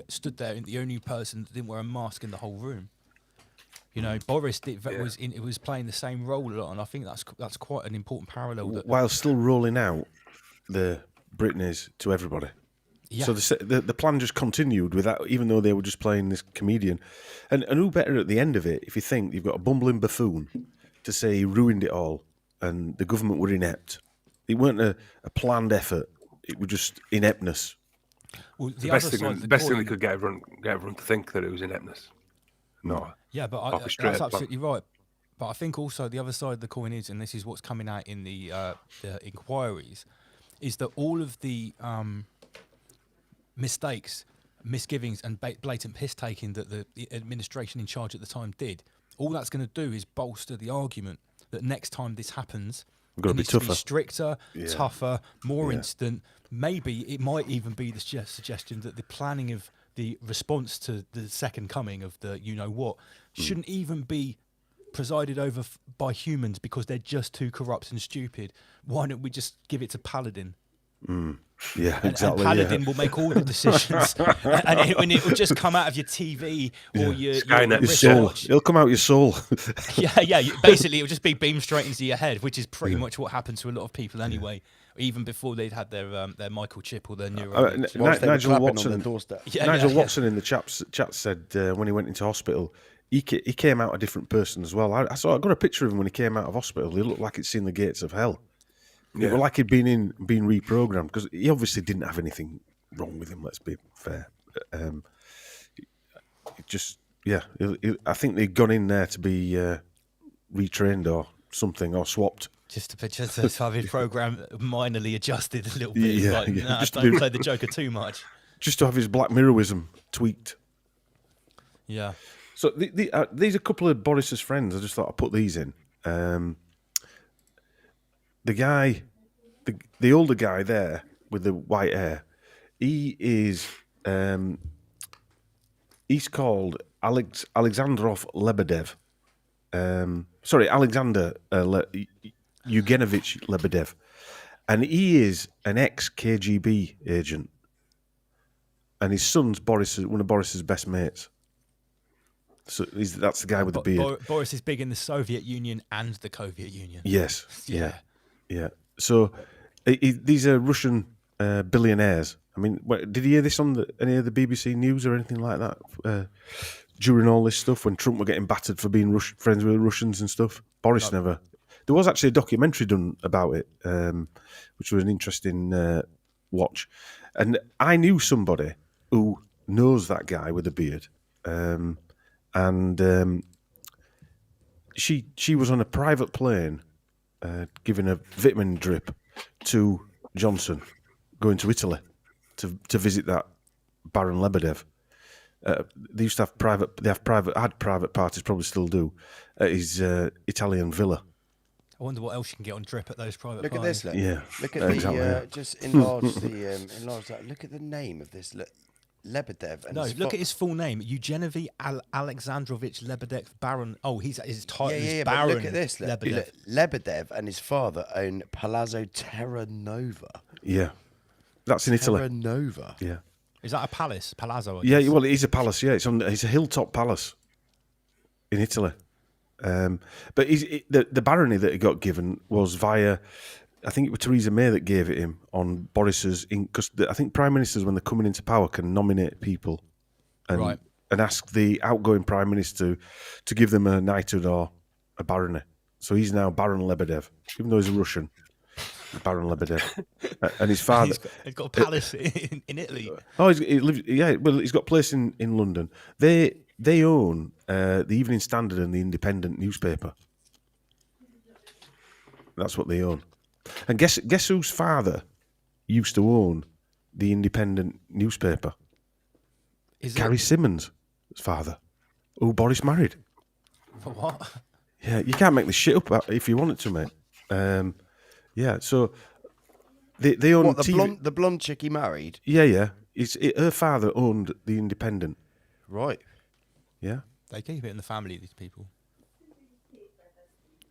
B: stood there and the only person that didn't wear a mask in the whole room. You know, Boris was playing the same role a lot, and I think that's quite an important parallel.
E: While still rolling out the Britneys to everybody.
B: Yeah.
E: So the plan just continued with that, even though they were just playing this comedian. And who better at the end of it, if you think you've got a bumbling buffoon to say he ruined it all and the government were inept. It weren't a planned effort. It was just ineptness.
B: Well,
J: the best thing they could get everyone to think that it was ineptness. No.
B: Yeah, but that's absolutely right. But I think also the other side of the coin is, and this is what's coming out in the inquiries, is that all of the mistakes, misgivings, and blatant piss-taking that the administration in charge at the time did, all that's going to do is bolster the argument that next time this happens, it needs to be stricter, tougher, more instant. Maybe it might even be the suggestion that the planning of the response to the second coming of the you-know-what shouldn't even be presided over by humans because they're just too corrupt and stupid. Why don't we just give it to Paladin?
E: Yeah, exactly.
B: And Paladin will make all the decisions, and it will just come out of your TV or your
E: soul. It'll come out your soul.
B: yeah. Basically, it'll just be beamed straight into your head, which is pretty much what happened to a lot of people anyway. Even before they'd had their microchip or their neuro.
E: Nigel Watson. Nigel Watson in the chat said when he went into hospital, he came out a different person as well. I got a picture of him when he came out of hospital. He looked like he'd seen the gates of hell. Yeah. It was like he'd been reprogrammed because he obviously didn't have anything wrong with him. Let's be fair. I think they'd gone in there to be retrained or something or swapped.
B: Just to have his program minorly adjusted a little bit. Don't play the Joker too much.
E: Just to have his Black Mirrorism tweaked.
B: Yeah.
E: So these are a couple of Boris's friends. I just thought I'd put these in. The guy, the older guy there with the white hair, he is, he's called Alexandrov Lebedev. Alexander Eugenovich Lebedev. And he is an ex-KGB agent. And his son's one of Boris's best mates. So that's the guy with the beard.
B: Boris is big in the Soviet Union and the Soviet Union.
E: Yes. Yeah. So these are Russian billionaires. I mean, did you hear this on any of the BBC News or anything like that during all this stuff when Trump were getting battered for being friends with Russians and stuff? Boris never. There was actually a documentary done about it, which was an interesting watch. And I knew somebody who knows that guy with the beard. She was on a private plane giving a vitamin drip to Johnson, going to Italy to visit that Baron Lebedev. They used to have had private parties, probably still do, at his Italian villa.
B: I wonder what else you can get on drip at those private parties.
D: Look at this, look.
E: Yeah.
D: Look at exactly. Just enlarge that. Look at the name of this. Look. Lebedev. And
B: No, look at his full name: Eugenovi Alexandrovich Lebedev, Baron. Oh, his title is
D: but
B: Baron
D: look at this.
B: Lebedev.
D: Lebedev and his father own Palazzo Terra Nova.
E: Yeah, that's in Italy.
D: Terra Nova.
E: Yeah.
B: Is that a palace? Palazzo? I
E: Yeah,
B: guess.
E: well, it is a palace. Yeah, it's a hilltop palace in Italy. But the barony that he got given was via, I think it was Theresa May that gave it him on Boris's. Because I think prime ministers, when they're coming into power, can nominate people and ask the outgoing prime minister to give them a knighthood or a barony. So he's now Baron Lebedev, even though he's a Russian. Baron Lebedev, and his father.
B: He's got a palace in Italy.
E: Oh, he lives. Yeah, well, he's got a place in London. They own the Evening Standard and the Independent newspaper. That's what they own. And guess whose father used to own the Independent newspaper? Gary Simmons' father, who Boris married.
B: For what?
E: Yeah, you can't make this shit up if you wanted to, mate. Yeah, so they own
D: the blonde chick he married?
E: Yeah. Her father owned the Independent.
D: Right.
E: Yeah.
B: They keep it in the family, these people.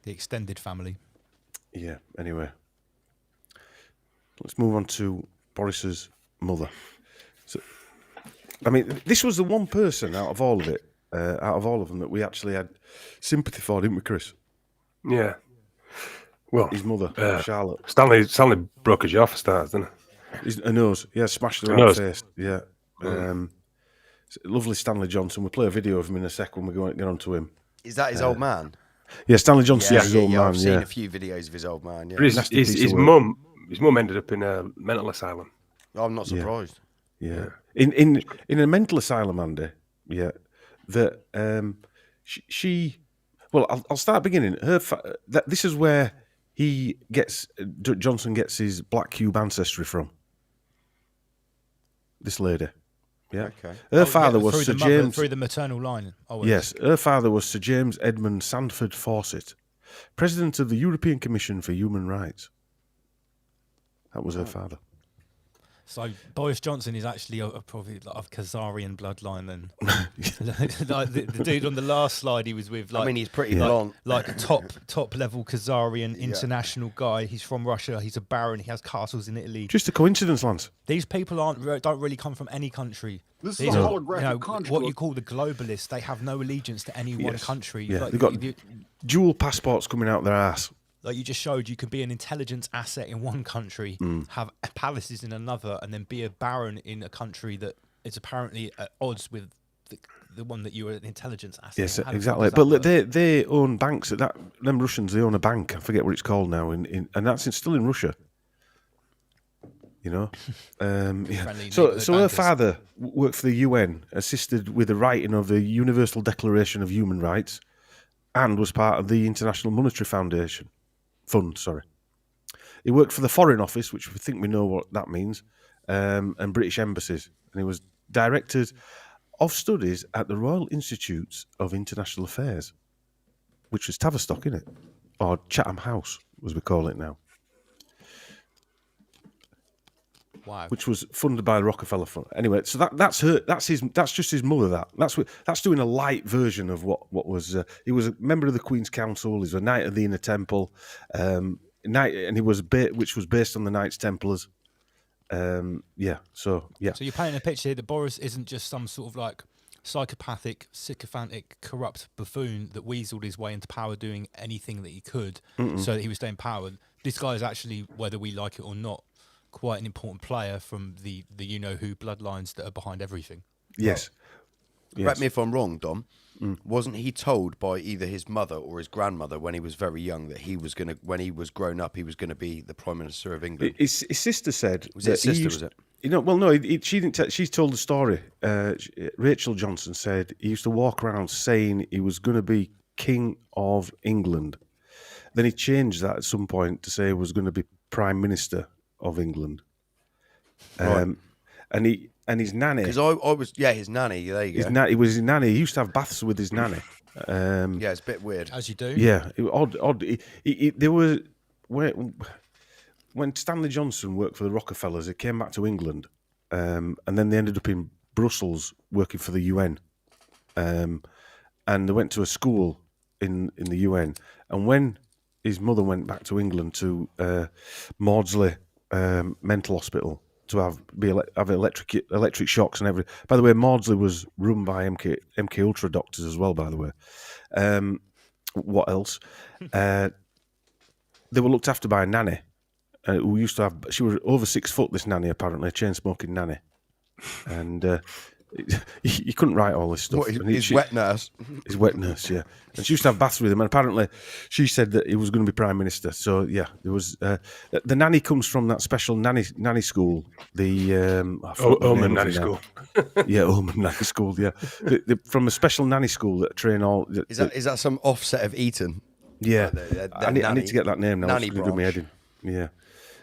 B: The extended family.
E: Yeah, anyway. Let's move on to Boris's mother. So, I mean, this was the one person out of all of it, out of all of them, that we actually had sympathy for, didn't we, Chris?
J: Yeah. Well,
E: his mother, Charlotte.
J: Stanley broke his jaw for starters, didn't he?
E: Her nose, yeah, smashed her right face. Yeah. Lovely Stanley Johnson. We'll play a video of him in a sec when we get on to him.
D: Is that his old man?
E: Yeah, Stanley Johnson is his old man.
D: I've seen a few videos of his old man. Yeah.
J: His mum ended up in a mental asylum.
D: I'm not surprised.
E: Yeah. In a mental asylum, Andy. Yeah. That she. Well, I'll start beginning. This is where Johnson gets his black cube ancestry from. This lady. Yeah.
D: Okay.
E: Her father was Sir James.
B: Through the maternal line.
E: Yes. Her father was Sir James Edmund Sandford Fawcett, President of the European Commission for Human Rights. That was her father.
B: So Boris Johnson is actually probably of Khazarian bloodline. Then, like the dude on the last slide, he was with.
D: I mean, he's pretty blonde.
B: Like a top level Khazarian international guy. He's from Russia. He's a baron. He has castles in Italy.
E: Just a coincidence, Lance.
B: These people don't really come from any country.
F: This is a holographic construct.
B: What you call the globalists. They have no allegiance to any one country.
E: Yeah, they've got dual passports coming out their ass.
B: Like you just showed, you can be an intelligence asset in one country, have palaces in another, and then be a baron in a country that is apparently at odds with the one that you were an intelligence asset.
E: Yes, exactly. But they own banks. Them Russians, they own a bank. I forget what it's called now, and that's still in Russia. You know, yeah. So her father worked for the UN, assisted with the writing of the Universal Declaration of Human Rights, and was part of the International Monetary Fund. He worked for the Foreign Office, which we think we know what that means, and British embassies. And he was director of studies at the Royal Institutes of International Affairs, which was Tavistock, isn't it? Or Chatham House, as we call it now.
B: Wow.
E: Which was funded by the Rockefeller Fund. Anyway, so that's her. That's just his mother. That's doing a light version of what was. He was a member of the Queen's Council. He's a Knight of the Inner Temple, and he was which was based on the Knights Templars. So
B: you're painting a picture here that Boris isn't just some sort of like psychopathic, sycophantic, corrupt buffoon that weaseled his way into power, doing anything that he could so that he would stay in power. This guy is actually, whether we like it or not, quite an important player from the you-know-who bloodlines that are behind everything.
E: Yes.
D: Correct me if I'm wrong, Dom. Wasn't he told by either his mother or his grandmother when he was very young that when he was grown up, he was going to be the Prime Minister of England?
E: His sister said...
D: Was it his sister, was it?
E: She didn't tell... She's told the story. Rachel Johnson said he used to walk around saying he was going to be King of England. Then he changed that at some point to say he was going to be Prime Minister of England,
D: Right.
E: and his nanny.
D: Because I was his nanny. There you go.
E: He was his nanny. He used to have baths with his nanny.
D: Yeah, it's a bit weird.
B: As you do.
E: Yeah, odd. There were when Stanley Johnson worked for the Rockefellers, he came back to England, and then they ended up in Brussels working for the UN, and they went to a school in the UN. And when his mother went back to England to Maudsley Mental Hospital to have electric shocks and everything. By the way, Maudsley was run by MK Ultra doctors as well. By the way, what else? They were looked after by a nanny who used to have. She was over 6 foot. This nanny, apparently, a chain smoking nanny, and you couldn't write all this stuff.
D: What, his wet nurse?
E: His wet nurse, yeah. And she used to have baths with him, and apparently she said that he was going to be Prime Minister. So, yeah, there was... the nanny comes from that special nanny school, the...
J: Oman Nanny School.
E: Yeah, Oman Nanny School, yeah. From a special nanny school that train all...
D: Is that some offset of Eton?
E: Yeah. I need to get that name now.
D: Nanny
E: it's going to do my
D: branch.
E: head in. Yeah.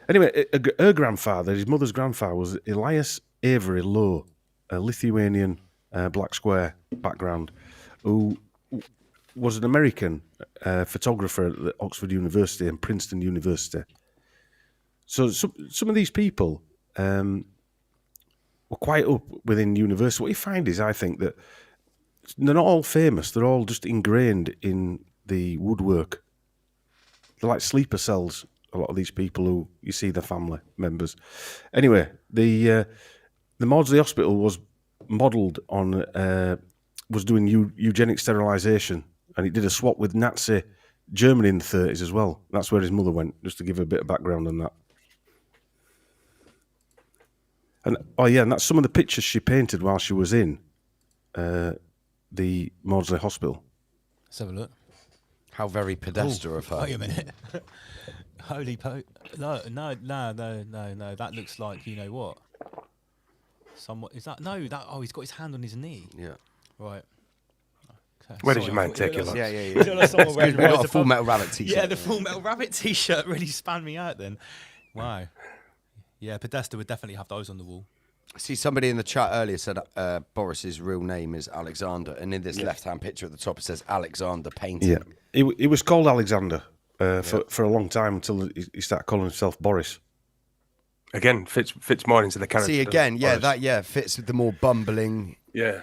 E: Anyway, her grandfather, his mother's grandfather, was Elias Avery Lowe, a Lithuanian black square background, who was an American photographer at Oxford University and Princeton University. So some of these people were quite up within university. What you find is, I think, that they're not all famous. They're all just ingrained in the woodwork. They're like sleeper cells, a lot of these people who you see their family members. Anyway, the Maudsley Hospital was modelled on, was doing eugenic sterilisation, and it did a swap with Nazi Germany in the 30s as well. That's where his mother went, just to give a bit of background on that. And and that's some of the pictures she painted while she was in the Maudsley Hospital.
B: Let's have a look.
D: How very pedestre of her.
B: Wait a minute. Holy no. That looks like, you know what? Somewhat is that he's got his hand on his knee.
D: Yeah.
B: Right. Okay.
J: Where does your mind take you?
D: Yeah.
B: You know, like someone wearing
D: We got
B: Rise
D: a Full
B: Above-
D: Metal Rabbit t-shirt.
B: Yeah, the Full Metal Rabbit t-shirt really spanned me out then. Wow. Yeah, Podesta would definitely have those on the wall.
D: See, somebody in the chat earlier said Boris's real name is Alexander, and in this left-hand picture at the top it says Alexander Painting.
E: Yeah, he was called Alexander for a long time until he started calling himself Boris.
J: Again, fits more into the character.
D: See, again,
J: Boris.
D: fits with the more bumbling.
J: Yeah.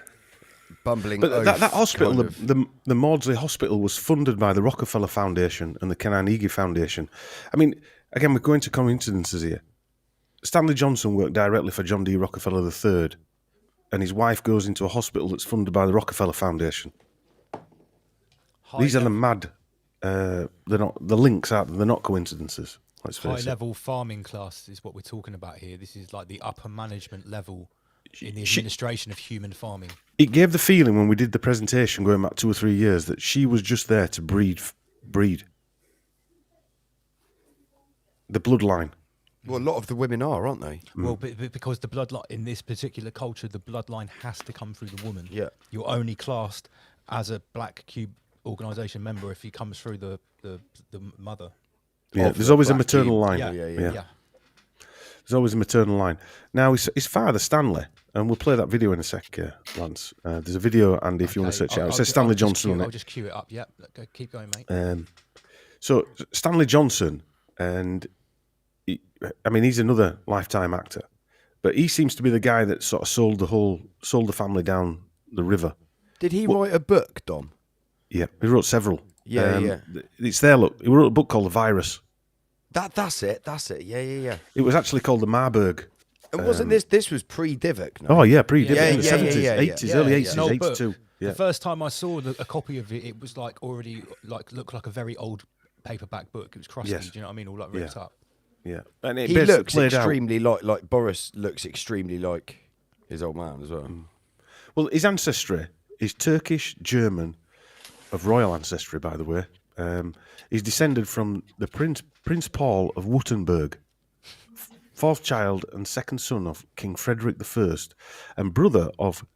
D: Bumbling.
E: But that hospital,
D: kind of.
E: the Maudsley Hospital, was funded by the Rockefeller Foundation and the Carnegie Foundation. I mean, again, we're going to coincidences here. Stanley Johnson worked directly for John D. Rockefeller III, and his wife goes into a hospital that's funded by the Rockefeller Foundation. These are the mad. They're not the links, aren't they? They're not coincidences. Let's face it.
B: High-level farming class is what we're talking about here. This is like the upper management level in the administration of human farming.
E: It gave the feeling when we did the presentation going back 2 or 3 years that she was just there to breed the bloodline.
D: Well, a lot of the women are, aren't they?
B: Well, because the bloodline in this particular culture, the bloodline has to come through the woman.
D: Yeah.
B: You're only classed as a Black Cube organisation member if he comes through the mother.
E: Yeah, there's always a maternal line.
B: Yeah.
E: There's always a maternal line. Now, his father, Stanley, and we'll play that video in a sec, Lance. There's a video, Andy, if you want to search it out. It says Stanley Johnson on it.
B: I'll just cue it up. Yep. Keep going, mate.
E: So, Stanley Johnson, and he's another lifetime actor, but he seems to be the guy that sort of sold the family down the river.
D: Did he write a book, Dom?
E: Yeah, he wrote several.
D: Yeah.
E: It's there, look. He wrote a book called The Virus.
D: That's it. Yeah.
E: It was actually called The Marburg.
D: And wasn't this was pre-Divock? No?
E: Oh, yeah, pre-Divock.
D: Yeah,
E: 70s, 80s, early 80s,
B: No,
E: 82. Yeah.
B: The first time I saw a copy of it, it was like already looked like a very old paperback book. It was crusty,
E: Yes.
B: do you know what I mean? All like ripped up.
E: Yeah. And it
D: He
E: basically
D: looks
E: played out.
D: extremely like Boris looks extremely like his old man as well.
E: Well, his ancestry is Turkish, German, of royal ancestry, by the way. He's descended from the Prince Paul of Württemberg, fourth child and second son of King Frederick I, and brother of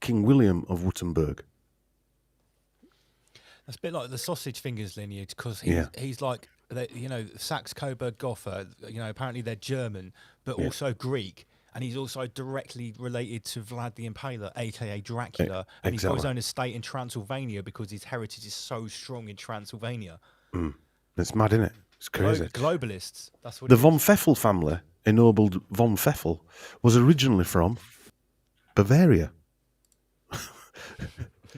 E: King William of Württemberg.
B: That's a bit like the sausage fingers lineage, because he's like, Saxe Coburg Gotha, apparently they're German, but also Greek. And he's also directly related to Vlad the Impaler, a.k.a. Dracula. And he's got his own estate in Transylvania because his heritage is so strong in Transylvania.
E: It's mad, isn't it? It's crazy.
B: Globalists. That's what
E: The von Pfeffel family, ennobled von Pfeffel, was originally from Bavaria.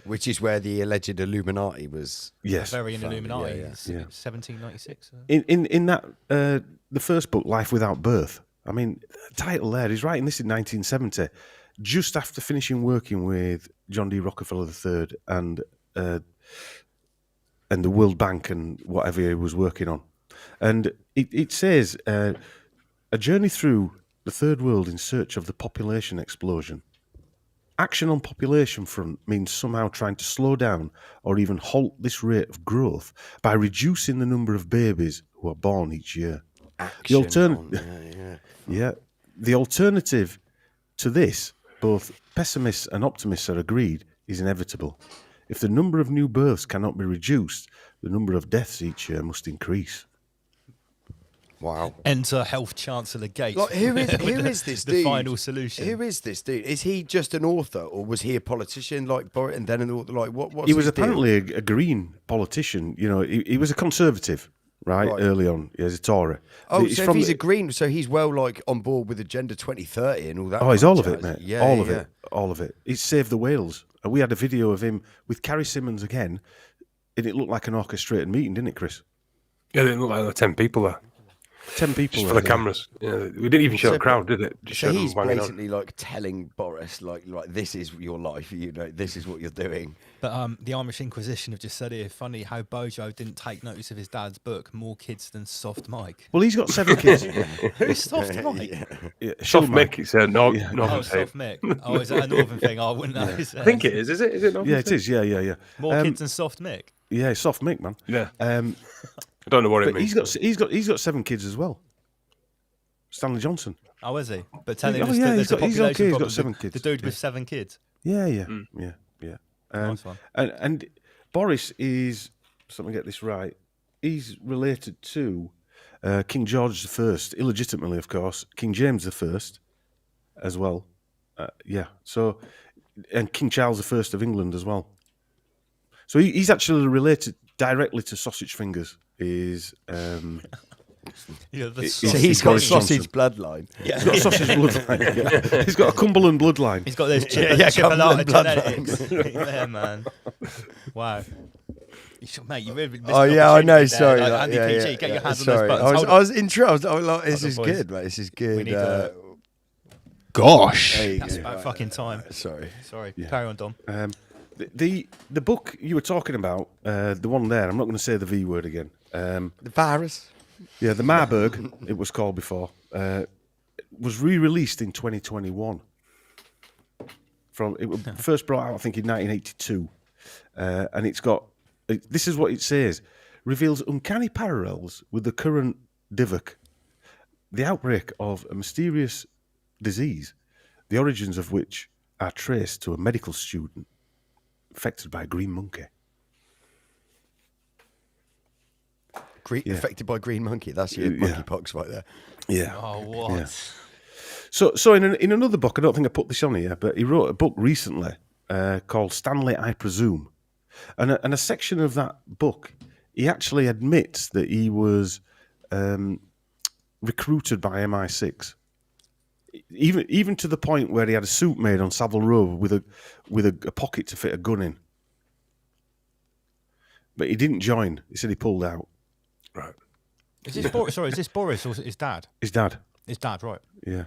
D: Which is where the alleged Illuminati was.
E: Yes.
B: Bavarian Illuminati.
D: yeah.
B: 1796.
E: In that the first book, Life Without Birth. I mean, the title there. He's writing this in 1970, just after finishing working with John D. Rockefeller III and the World Bank and whatever he was working on. And it says a journey through the third world in search of the population explosion. Action on population front means somehow trying to slow down or even halt this rate of growth by reducing the number of babies who are born each year.
D: Action
E: The alternative to this, both pessimists and optimists are agreed, is inevitable. If the number of new births cannot be reduced, the number of deaths each year must increase.
D: Wow.
B: Enter Health Chancellor Gates.
D: Like, who is this dude?
B: The final solution.
D: Who is this dude? Is he just an author, or was he a politician like Boris? And then an author, like what?
E: He was apparently a Green politician. You know, he was a Conservative, right? Early on, he was a Tory.
D: Oh, so if he's a Green, so he's well like on board with Agenda 2030 and all that.
E: Oh, he's all of it,
D: jazz.
E: mate.
D: Yeah,
E: all of it. He's saved the whales. And we had a video of him with Carrie Simmons again, and it looked like an orchestrated meeting, didn't it, Chris?
J: Yeah, they looked like there were 10 people there.
E: 10 people
J: just for the cameras. Yeah, we didn't even show a crowd, did it? Just
D: so
J: showed
D: he's
J: them banging
D: basically like telling Boris, like this is your life. You know, this is what you're doing.
B: But the Irish Inquisition have just said here, funny how Bojo didn't take notice of his dad's book, More Kids Than Soft Mike.
E: Well, he's got 7 kids.
B: Who's Soft Mike?
J: Soft Mick, he said. No,
B: oh, Soft Mick. Oh, is that a Northern thing? I wouldn't know.
J: I think it is. Is it? Is it Northern?
E: Yeah, it is. Yeah.
B: More Kids Than Soft Mick.
E: Yeah, Soft Mick, man.
J: Yeah. I don't know what it means.
E: He's got 7 kids as well. Stanley Johnson.
B: Oh, is he? But telling
E: he's
B: the population
E: okay. He's
B: problem,
E: got 7 kids.
B: The dude with 7 kids.
E: Yeah.
B: Nice one.
E: And Boris is, so let me get this right, he's related to King George I, illegitimately, of course, King James I as well. So, and King Charles I of England as well. So he's actually related directly to Sausage Fingers.
D: So he's got sausage bloodline.
B: Yeah.
E: He's got a sausage bloodline. Yeah. He's got a Cumberland bloodline.
B: He's got those
D: Cumberland
B: genetics. Yeah, man. Wow. Mate, you really missed
D: I know.
B: there.
D: Sorry,
B: Andy PG, get your hands on those buttons.
D: I was intrigued. I was like, this is good, mate. This is good.
B: We need
D: Gosh,
B: that's about fucking time.
D: Sorry.
B: Carry on, Dom.
E: The book you were talking about, the one there. I'm not going to say the V word again.
D: The virus.
E: Yeah, the Marburg, it was called before, was re-released in 2021. It was first brought out, I think, in 1982, and it's got. This is what it says: reveals uncanny parallels with the current DIVOC, the outbreak of a mysterious disease, the origins of which are traced to a medical student affected by a green monkey.
D: Affected by green monkey. That's your monkeypox right there.
E: Yeah.
B: Oh, what?
E: Yeah. So in another book, I don't think I put this on here, but he wrote a book recently called Stanley, I Presume. And a section of that book, he actually admits that he was recruited by MI6. Even to the point where he had a suit made on Savile Row with a pocket to fit a gun in. But he didn't join. He said he pulled out.
J: Right.
B: Is this Boris? Sorry, is this Boris or his dad?
E: His dad.
B: His dad, right?
E: Yeah.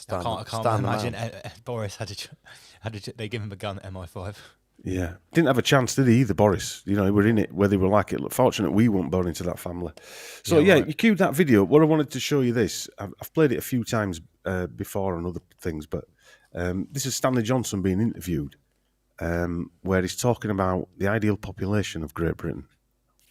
B: I can't imagine Boris they give him a gun at MI5.
E: Yeah. Didn't have a chance, did he, either, Boris? You know, we were in it where they were like it. Fortunate we weren't born into that family. So, right. You cued that video. What I wanted to show you this, I've played it a few times before on other things, but this is Stanley Johnson being interviewed, where he's talking about the ideal population of Great Britain.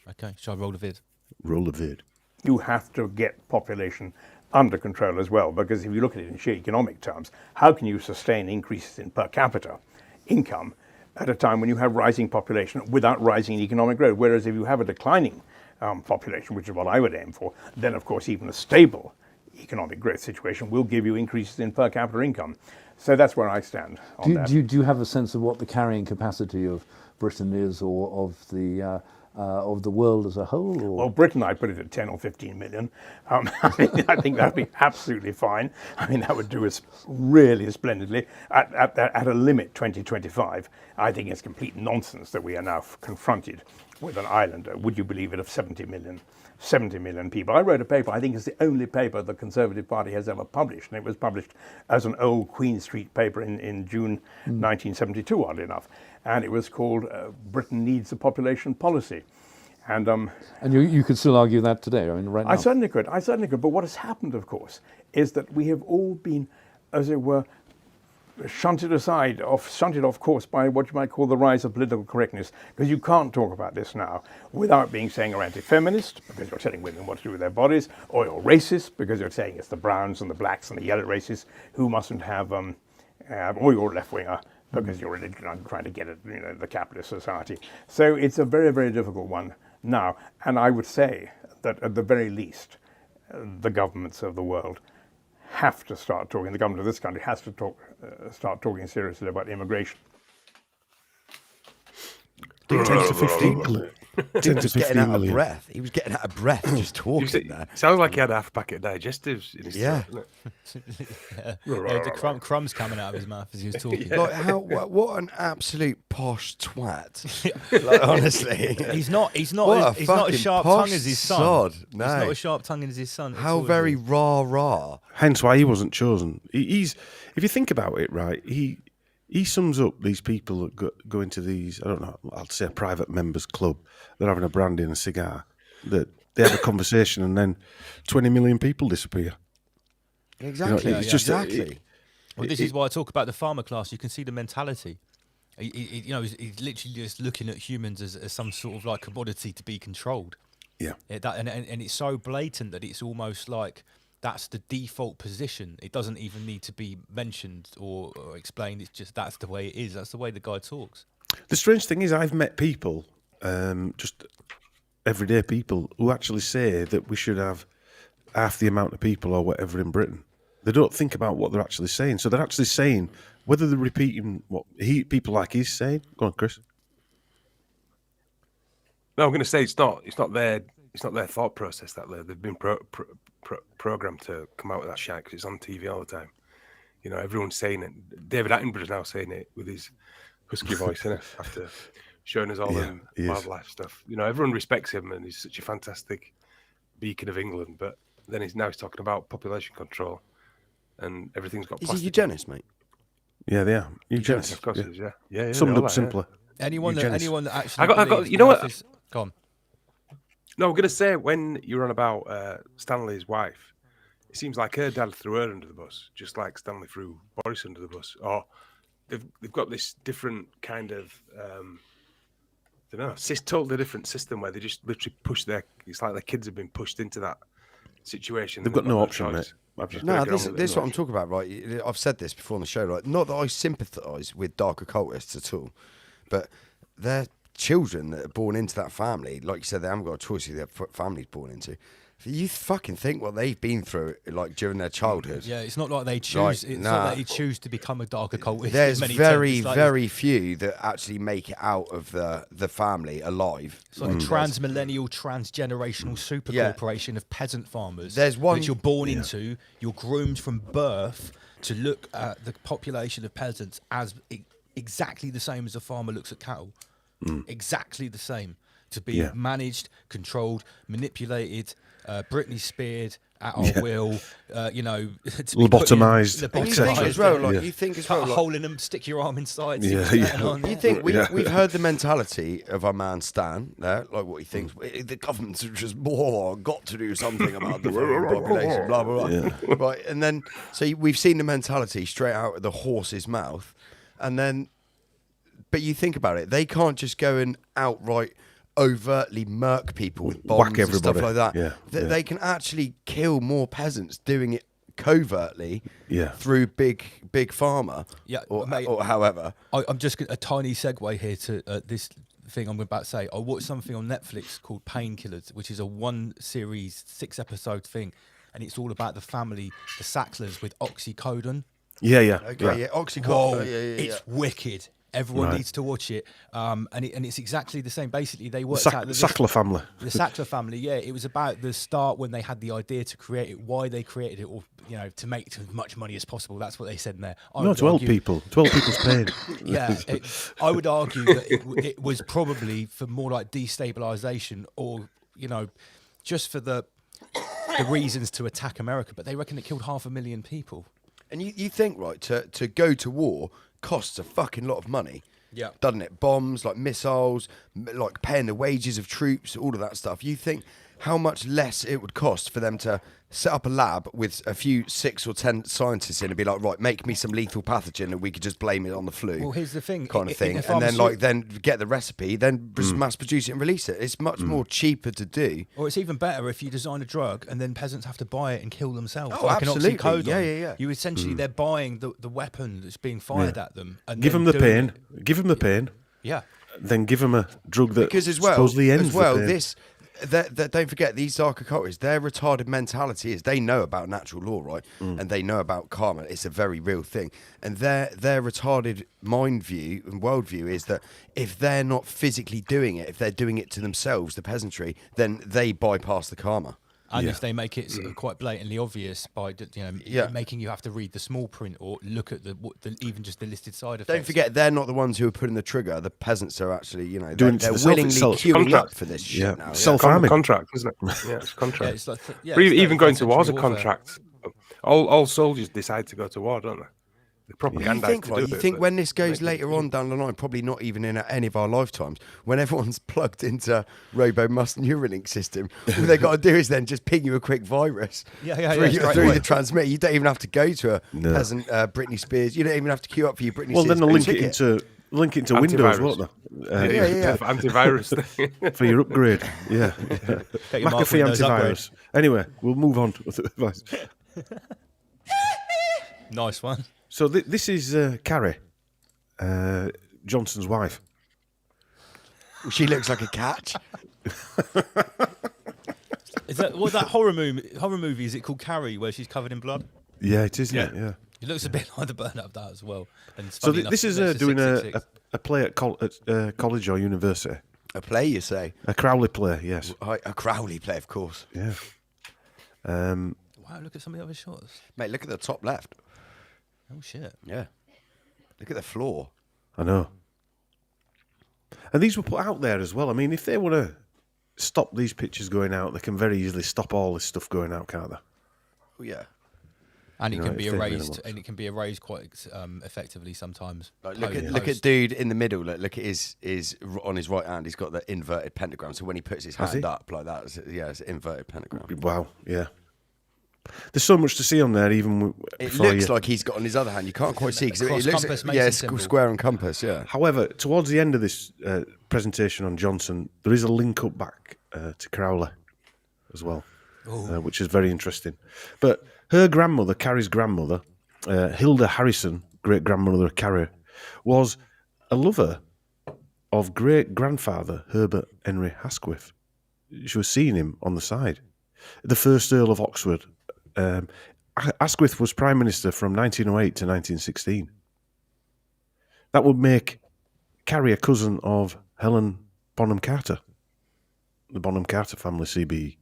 B: Okay, shall I roll the vid?
E: Roll the vid.
F: You have to get population under control as well, because if you look at it in sheer economic terms, how can you sustain increases in per capita income at a time when you have rising population without rising economic growth? Whereas if you have a declining population, which is what I would aim for, then of course even a stable economic growth situation will give you increases in per capita income. So that's where I stand on that.
K: Do you have a sense of what the carrying capacity of Britain is, or of the of the world as a whole? Or?
F: Well, Britain, I put it at 10 or 15 million. I think that'd be absolutely fine. I mean, that would do us really splendidly. At a limit, 2025, I think it's complete nonsense that we are now confronted with an island, would you believe it, of 70 million people. I wrote a paper, I think it's the only paper the Conservative Party has ever published, and it was published as an old Queen Street paper in June 1972, oddly enough. And it was called Britain Needs a Population Policy. And
K: you could still argue that today, I mean, right now.
F: I certainly could. But what has happened, of course, is that we have all been, as it were, shunted off course by what you might call the rise of political correctness, because you can't talk about this now without being saying you're anti-feminist, because you're telling women what to do with their bodies, or you're racist, because you're saying it's the browns and the blacks and the yellow races who mustn't have, or you're a left-winger, because you're trying to get at the capitalist society. So it's a very, very difficult one now. And I would say that at the very least, the governments of the world have to start talking, the government of this country has to start talking seriously about immigration.
E: 10 to 15
D: He was getting out of breath. He was getting out of breath just talking there.
J: Sounds like he had half a packet of digestives in his
D: Yeah.
J: throat,
B: The crumbs coming out of his mouth as he was talking.
D: Like what an absolute posh twat. Like, honestly.
B: He's not as sharp tongue as his son.
D: Sod.
B: No. He's not as sharp tongue as his son.
D: How very rah.
E: Hence why he wasn't chosen. He's, if you think about it, right, he sums up these people that go into these, I don't know, I'll say a private members club. They're having a brandy and a cigar. That they have a conversation and then 20 million people disappear.
D: Exactly.
E: It's just
D: exactly.
B: Well, this is why I talk about the farmer class. You can see the mentality. He's literally just looking at humans as some sort of like commodity to be controlled.
E: Yeah.
B: And it's so blatant that it's almost like that's the default position. It doesn't even need to be mentioned or explained. It's just that's the way it is. That's the way the guy talks.
E: The strange thing is I've met people, just everyday people, who actually say that we should have half the amount of people or whatever in Britain. They don't think about what they're actually saying. So they're actually saying, whether they're repeating what people like he's saying. Go on, Chris.
J: No, I'm going to say it's not their thought process that they've been programmed to come out with that shit because it's on TV all the time. Everyone's saying it. David Attenborough's now saying it with his husky voice, isn't it? After showing us all the wildlife stuff. Everyone respects him and he's such a fantastic beacon of England. But then he's talking about population control and everything's got plastic.
D: Is he eugenist, mate?
E: Yeah, they are. Eugenist.
J: Of course, he is, yeah.
E: Summed up simpler.
B: Anyone that actually.
J: I got. You know what?
B: Go on.
J: No, I'm going to say when you're on about Stanley's wife, it seems like her dad threw her under the bus, just like Stanley threw Boris under the bus. Or they've got this different kind of, totally different system where they just literally push it's like their kids have been pushed into that situation.
E: They've got no option, mate.
D: This is what I'm talking about, right? I've said this before on the show, right? Not that I sympathise with dark occultists at all, but they're children that are born into that family. Like you said, they haven't got a choice who their family's born into. You fucking think what they've been through, like during their childhood.
B: Yeah, it's not like they choose. It's not that they choose to become a dark occultist.
D: There's very few that actually make it out of the family alive.
B: It's like a transmillennial, transgenerational super corporation of peasant farmers.
D: There's one
B: which you're born into. You're groomed from birth to look at the population of peasants as exactly the same as a farmer looks at cattle. Exactly the same. To be managed, controlled, manipulated, Britney speared at our will,
E: lobotomized,
D: etc. You think as well,
B: cut a hole in them, stick your arm inside.
D: You think we've heard the mentality of our man Stan there, like what he thinks. The government's just got to do something about the population, blah blah blah. Yeah. Right, and then so we've seen the mentality straight out of the horse's mouth, and then, but you think about it, they can't just go and outright overtly murk people with bombs and stuff like that. They can actually kill more peasants doing it covertly through big pharma or however.
B: I'm just a tiny segue here to this thing I'm about to say. I watched something on Netflix called Painkillers, which is a 1-series 6-episode thing, and it's all about the family, the Sacklers, with oxycodone.
E: Okay,
D: oxycodone.
B: It's wicked. Everyone
E: Right.
B: needs to watch it. And it's exactly the same. Basically, they worked out that this-
E: Sackler family.
B: the Sackler family, yeah, it was about the start when they had the idea to create it, why they created it, or to make as much money as possible. That's what they said in there. I
E: No,
B: would
E: to help
B: argue-
E: people. To help people's pain.
B: Yeah, I would argue that it was probably for more like destabilization, or just for the reasons to attack America. But they reckon it killed 500,000 people.
D: And you think, right, to go to war costs a fucking lot of money.
B: Yeah.
D: Doesn't it? Bombs, like missiles, like paying the wages of troops, all of that stuff. You think how much less it would cost for them to set up a lab with a few 6 or 10 scientists in and be like, right, make me some lethal pathogen and we could just blame it on the flu.
B: Well, here's the thing,
D: kind of thing.
B: if
D: And then
B: pharmaceut-
D: then get the recipe, then just mass produce it and release it. It's much more cheaper to do.
B: Or it's even better if you design a drug and then peasants have to buy it and kill themselves.
D: Oh,
B: like
D: absolutely.
B: an oxycodone.
D: Yeah.
B: You essentially they're buying the weapon that's being fired at them. And
E: Give
B: then
E: them the
B: doing
E: pain.
B: it.
E: Give them the pain.
B: Yeah.
E: Then give them a drug that
D: Because as well,
E: supposedly ends the pain.
D: this. That don't forget, these dark occultists, their retarded mentality is they know about natural law, right? And they know about karma. It's a very real thing. And their retarded mind view and worldview is that if they're not physically doing it, if they're doing it to themselves, the peasantry, then they bypass the karma.
B: And if they make it sort of quite blatantly obvious by making you have to read the small print or look at the even just the listed side effects.
D: Don't forget, they're not the ones who are putting the trigger. The peasants are actually,
E: Doing
D: they're
E: the
D: willingly
E: self-
D: queuing up
J: contract.
D: for this
E: Yeah.
D: shit now.
E: Self-harming.
J: Contract, isn't it? Yeah, it's
B: Yeah,
J: contract.
B: it's like
J: But even going to
B: war
J: war's a contract. All soldiers decide to go to war, don't they? The propaganda.
D: You think, right? You think when this goes later on down the line, probably not even in any of our lifetimes, when everyone's plugged into RoboMust Neuralink system, all they got to do is then just ping you a quick virus
B: Yeah,
D: through
B: straight
D: the
B: away.
D: transmitter. You don't even have to go to a peasant Britney Spears. You don't even have to queue up for your Britney
E: Well,
D: Spears.
E: then they'll link it
D: ticket.
E: into Windows,
J: Antivirus.
E: won't they?
D: Yeah.
J: Antivirus thing.
E: For your upgrade. Yeah.
B: Get your Mark
E: McAfee
B: Windows
E: antivirus. Anyway, we'll move on with the advice.
B: Nice one.
E: So this is Carrie, Johnson's wife.
D: She looks like a catch.
B: Is that horror movie? Is it called Carrie, where she's covered in blood?
E: Yeah, it is. Yeah.
B: It looks a bit like the burn of that as well. And it's
E: So
B: funny enough,
E: this is
B: it's
E: doing
B: 666.
E: a play at college or university.
D: A play, you say?
E: A Crowley play, yes.
D: A Crowley play, of course.
E: Yeah.
B: Wow, look at some of the other shots.
D: Mate, look at the top left.
B: Oh shit.
D: Yeah. Look at the floor.
E: I know. And these were put out there as well. I mean, if they want to stop these pictures going out, they can very easily stop all this stuff going out, can't they?
D: Oh, yeah.
B: And it
E: You
B: can
E: know,
B: be
E: if they really
B: erased,
E: want.
B: and it can be erased quite effectively sometimes.
D: Like,
B: Post-
D: look at dude in the middle. Look at his on his right hand. He's got the inverted pentagram. So when he puts his
E: Has
D: hand
E: he?
D: up like that, it's an inverted pentagram.
E: Wow, yeah. There's so much to see on there, even
D: It
E: before
D: looks
E: you-
D: like he's got on his other hand. You can't quite see because it
B: Cross
D: looks
B: compass,
D: yeah,
B: Mason
D: it's
B: symbol.
D: square and compass. Yeah.
E: However, towards the end of this presentation on Johnson, there is a link up back to Crowley as well, which is very interesting. But her grandmother, Carrie's grandmother, Hilda Harrison, great-grandmother of Carrie, was a lover of great-grandfather Herbert Henry Asquith. She was seeing him on the side. The first Earl of Oxford. Asquith was Prime Minister from 1908 to 1916. That would make Carrie a cousin of Helen Bonham Carter, the Bonham Carter family, CBE.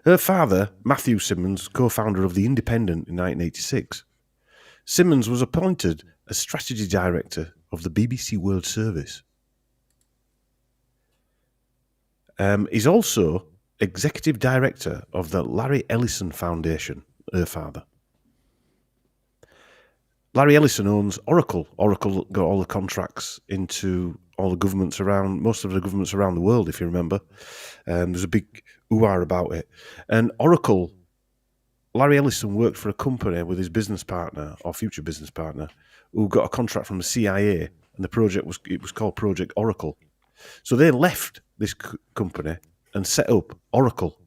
E: Her father, Matthew Simmons, co-founder of The Independent in 1986. Simmons was appointed as strategy director of the BBC World Service. He's also executive director of the Larry Ellison Foundation, her father. Larry Ellison owns Oracle. Oracle got all the contracts into all the governments around, most of the governments around the world, if you remember. There's a big ooh-ah about it. And Oracle, Larry Ellison worked for a company with his business partner, or future business partner, who got a contract from the CIA, and the project was called Project Oracle. So they left this company and set up Oracle.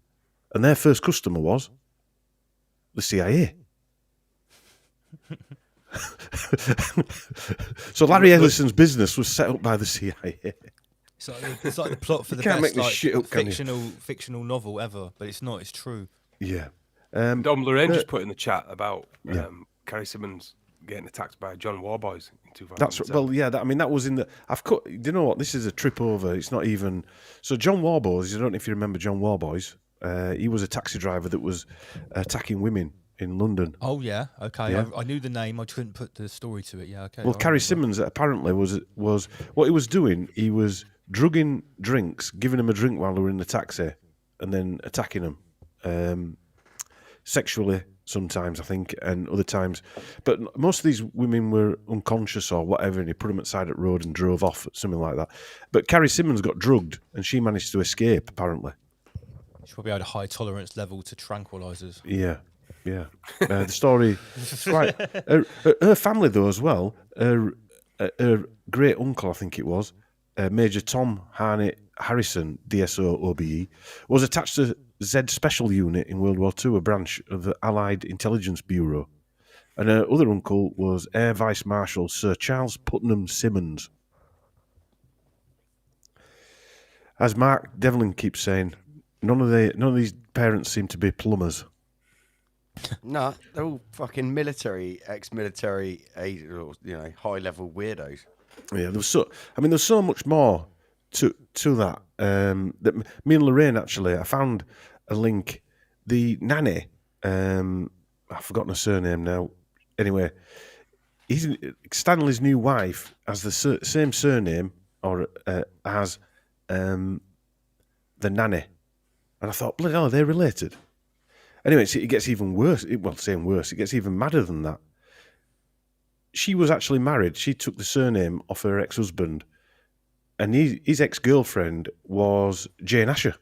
E: And their first customer was the CIA. So Larry Ellison's business was set up by the CIA.
B: It's like the plot for the
E: can't
B: best
E: make this shit up, can you?
B: fictional novel ever, but it's not. It's true.
E: Yeah.
J: Dom Lorraine just put in the chat about Carrie Simmons getting attacked by John Warboys in 2007.
E: That's well, yeah. That was in the. I've cut. Do you know what? This is a trip over. It's not even. So John Warboys. I don't know if you remember John Warboys. He was a taxi driver that was attacking women in London.
B: Oh yeah, okay.
E: Yeah.
B: I knew the name. I couldn't put the story to it. Yeah, okay.
E: Well,
B: I
E: Carrie
B: remember.
E: Simmons apparently was what he was doing. He was drugging drinks, giving them a drink while they were in the taxi, and then attacking them sexually sometimes, I think, and other times. But most of these women were unconscious or whatever, and he put them outside at road and drove off, something like that. But Carrie Simmons got drugged, and she managed to escape apparently.
B: She probably had a high tolerance level to tranquilizers.
E: Yeah. The story, right? Her family, though, as well. Her great uncle, I think it was, Major Tom Harrison, DSO OBE, was attached to Z Special Unit in World War II, a branch of the Allied Intelligence Bureau. And her other uncle was Air Vice Marshal Sir Charles Putnam Simmons. As Mark Devlin keeps saying, none of these parents seem to be plumbers.
D: No, they're all fucking military, ex-military, high-level weirdos.
E: Yeah, there's so much more to that. That me and Lorraine actually, I found a link. The nanny, I've forgotten her surname now. Anyway, Stanley's new wife has the same surname or as the nanny, and I thought, bloody hell, are they related? Anyway, it gets even worse. It gets even madder than that. She was actually married. She took the surname off her ex-husband, and his ex-girlfriend was Jane Asher,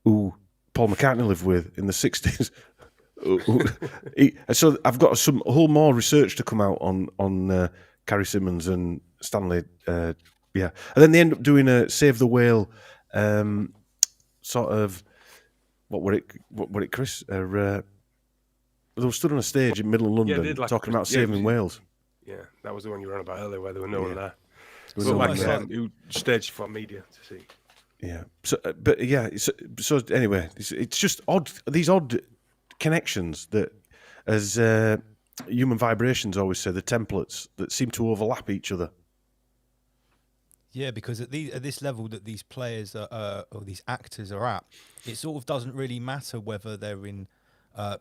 E: who Paul McCartney lived with in the 60s. So I've got a whole more research to come out on Carrie Simmons and Stanley. And then they end up doing a Save the Whale sort of. What were it, Chris? They were stood on a stage in the middle of London talking about saving whales.
J: Yeah, that was the one you were on about earlier, where there were no one there. Who staged for media to see.
E: Yeah. So, So anyway, it's just odd. These odd connections that, as Human Vibrations always say, the templates that seem to overlap each other.
B: Yeah, because at this level that these players or these actors are at, it sort of doesn't really matter whether they're in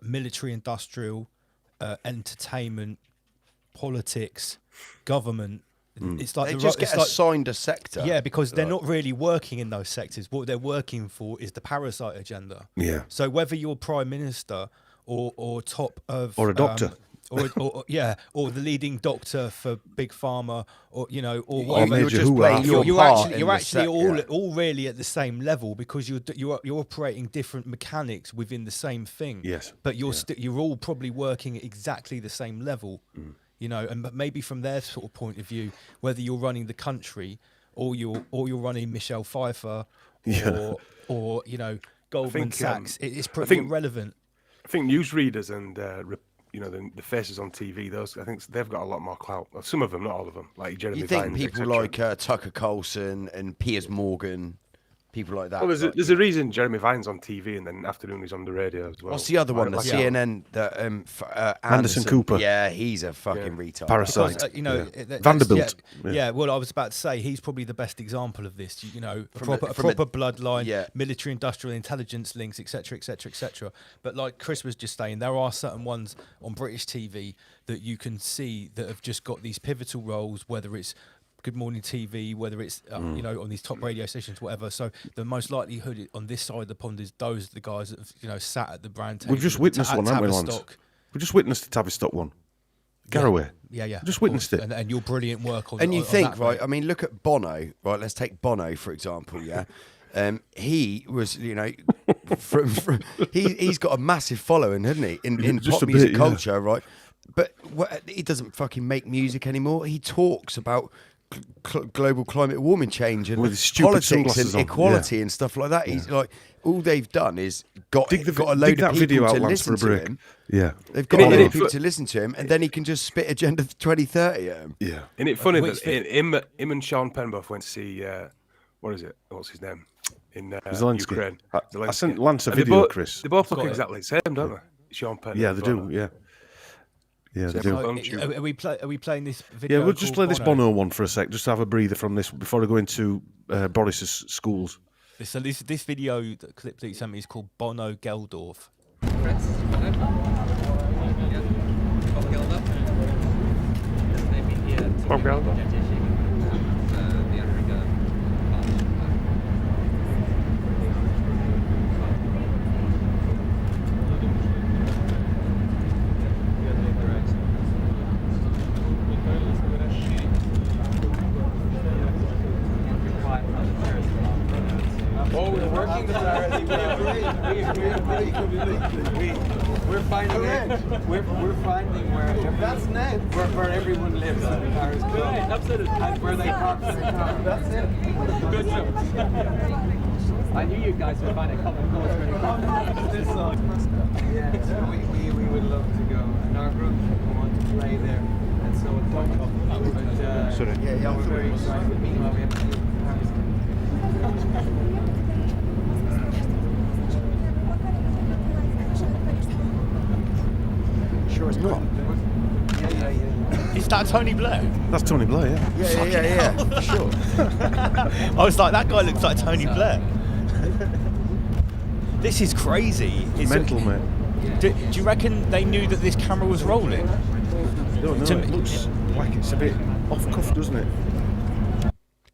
B: military, industrial, entertainment, politics, government. It's like
D: they just get assigned a sector.
B: Yeah, because they're not really working in those sectors. What they're working for is the parasite agenda.
E: Yeah.
B: So whether you're prime minister or top of
E: or a doctor.
B: Or the leading doctor for Big Pharma, or whatever.
D: You're
B: actually all really at the same level, because you're operating different mechanics within the same thing.
E: Yes,
B: but you're all probably working at exactly the same level. And maybe from their sort of point of view, whether you're running the country or you're running Michelle Pfeiffer or Goldman Sachs, it's pretty irrelevant.
J: I think newsreaders and the faces on TV, I think they've got a lot more clout. Some of them, not all of them. Like Jeremy
D: You think
J: Vines,
D: people like Tucker Carlson and Piers Morgan, people like that.
J: Well, there's a reason Jeremy Vines on TV and then afternoon he's on the radio as well.
D: What's the other one? The CNN,
E: Anderson Cooper.
D: Yeah, he's a fucking retard.
E: Parasite.
B: Because,
E: Vanderbilt.
B: Well, I was about to say he's probably the best example of this. A proper bloodline, military, industrial intelligence links, etc., etc., etc. But like Chris was just saying, there are certain ones on British TV that you can see that have just got these pivotal roles, whether it's Good Morning TV, whether it's on these top radio stations, whatever. So the most likelihood on this side of the pond is those are the guys that have sat at the brand table.
E: We've just witnessed one, haven't we, Lance? We just witnessed the Tavistock one. Garraway.
B: Yeah.
E: Just witnessed it.
B: And your brilliant work on.
D: And you think,
B: that,
D: right? I mean, look at Bono. Right, let's take Bono for example. Yeah. He was, he's got a massive following, hasn't he, in pop music culture, right? But he doesn't fucking make music anymore. He talks about global climate warming change and politics and equality and stuff like that. He's like, all they've done is got a load of people to listen to him.
E: Yeah,
D: they've got a load of people to listen to him, and then he can just spit Agenda 2030 at him.
E: Yeah,
J: isn't it funny that him and Sean Penn both went to see what's his name in Ukraine?
E: I sent Lance a video, Chris.
J: They both look exactly the same, don't they? Sean Penn.
E: Yeah, they do. Yeah. Yeah, they
J: So
E: do.
B: Are we playing this video?
E: Yeah, we'll just play
B: called
E: this Bono one for a sec, just to have a breather from this before I go into Boris's schools.
B: So this video, the clip that you sent me, is called Bono Geldorf.
J: Bob Geldof.
L: Oh, we're working with our. We're finding it. We're finding where everyone lives. Paris Club. Absolutely. And where they park their car. That's it. Good job. I knew you guys would find a couple of goals very quickly. Yeah, so we would love to go, and our group want to play there, and so it's but we're very excited. Meanwhile, we have to do Paris.
D: Sure it's not.
B: Is that Tony Blair?
E: That's Tony Blair, yeah.
D: Yeah, sure.
B: I was like, that guy looks like Tony Blair. This is crazy. It's
E: Mental, mate.
B: Do you reckon they knew that this camera was rolling?
E: I don't know. It looks like it's a bit off cuff, doesn't it?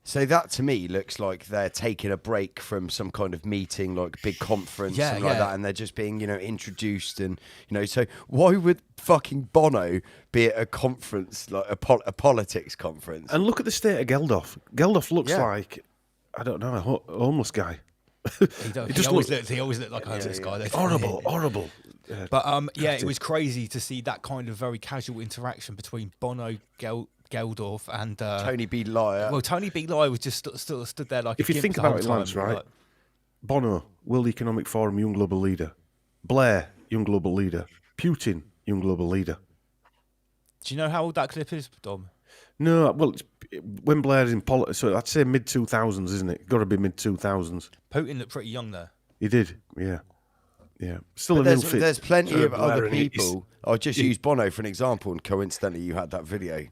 D: So that to me looks like they're taking a break from some kind of meeting, like big conference and like that, and they're just being, introduced and, so why would fucking Bono be at a conference, like a politics conference?
E: And look at the state of Geldof. Geldof looks like, I don't know, a homeless guy.
B: He always looked like a homeless guy.
E: Horrible.
B: But it was crazy to see that kind of very casual interaction between Bono, Geldorf and
D: Tony B. Lyle.
B: Well, Tony B. Lyle was just stood there like.
E: If you think about it, Lance, right? Like, Bono, World Economic Forum, young global leader. Blair, young global leader. Putin, young global leader.
B: Do you know how old that clip is, Dom?
E: No, well, when Blair is in politics, so I'd say mid 2000s, isn't it? Got to be mid 2000s.
B: Putin looked pretty young there.
E: He did, yeah. Still a little fit.
D: There's plenty of other people. I'll just use Bono for an example, and coincidentally, you had that video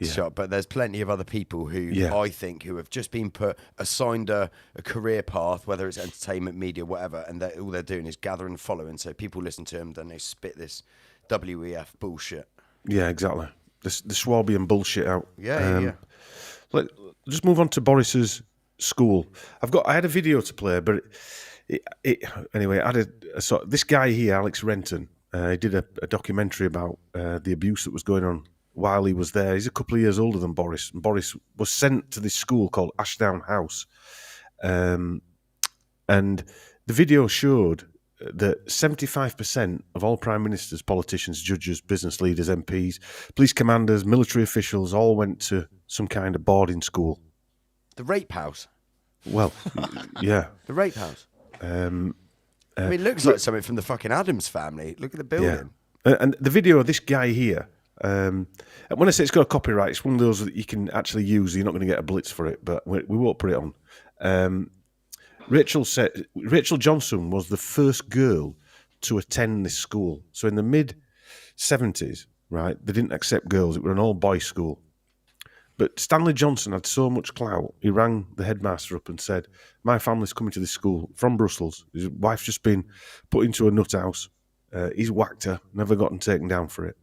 D: shot. But there's plenty of other people who I think who have just been assigned a career path, whether it's entertainment, media, whatever, and all they're doing is gathering following. So people listen to them, then they spit this WEF bullshit.
E: Yeah, exactly. The Swabian bullshit out.
D: Yeah.
E: Just move on to Boris's school. I had a video to play, but anyway, I had this guy here, Alex Renton. He did a documentary about the abuse that was going on while he was there. He's a couple of years older than Boris. And Boris was sent to this school called Ashdown House. And the video showed that 75% of all prime ministers, politicians, judges, business leaders, MPs, police commanders, military officials all went to some kind of boarding school.
D: The rape house?
E: Well, yeah.
D: The rape house? it looks like something from the fucking Addams Family. Look at the building.
E: Yeah. And the video of this guy here, and when I say it's got a copyright, it's one of those that you can actually use. You're not going to get a blitz for it, but we won't put it on. Rachel Johnson was the first girl to attend this school. So in the mid-70s, right, they didn't accept girls. It was an all-boys school. But Stanley Johnson had so much clout, he rang the headmaster up and said, my family's coming to this school from Brussels. His wife's just been put into a nut house. He's whacked her, never gotten taken down for it.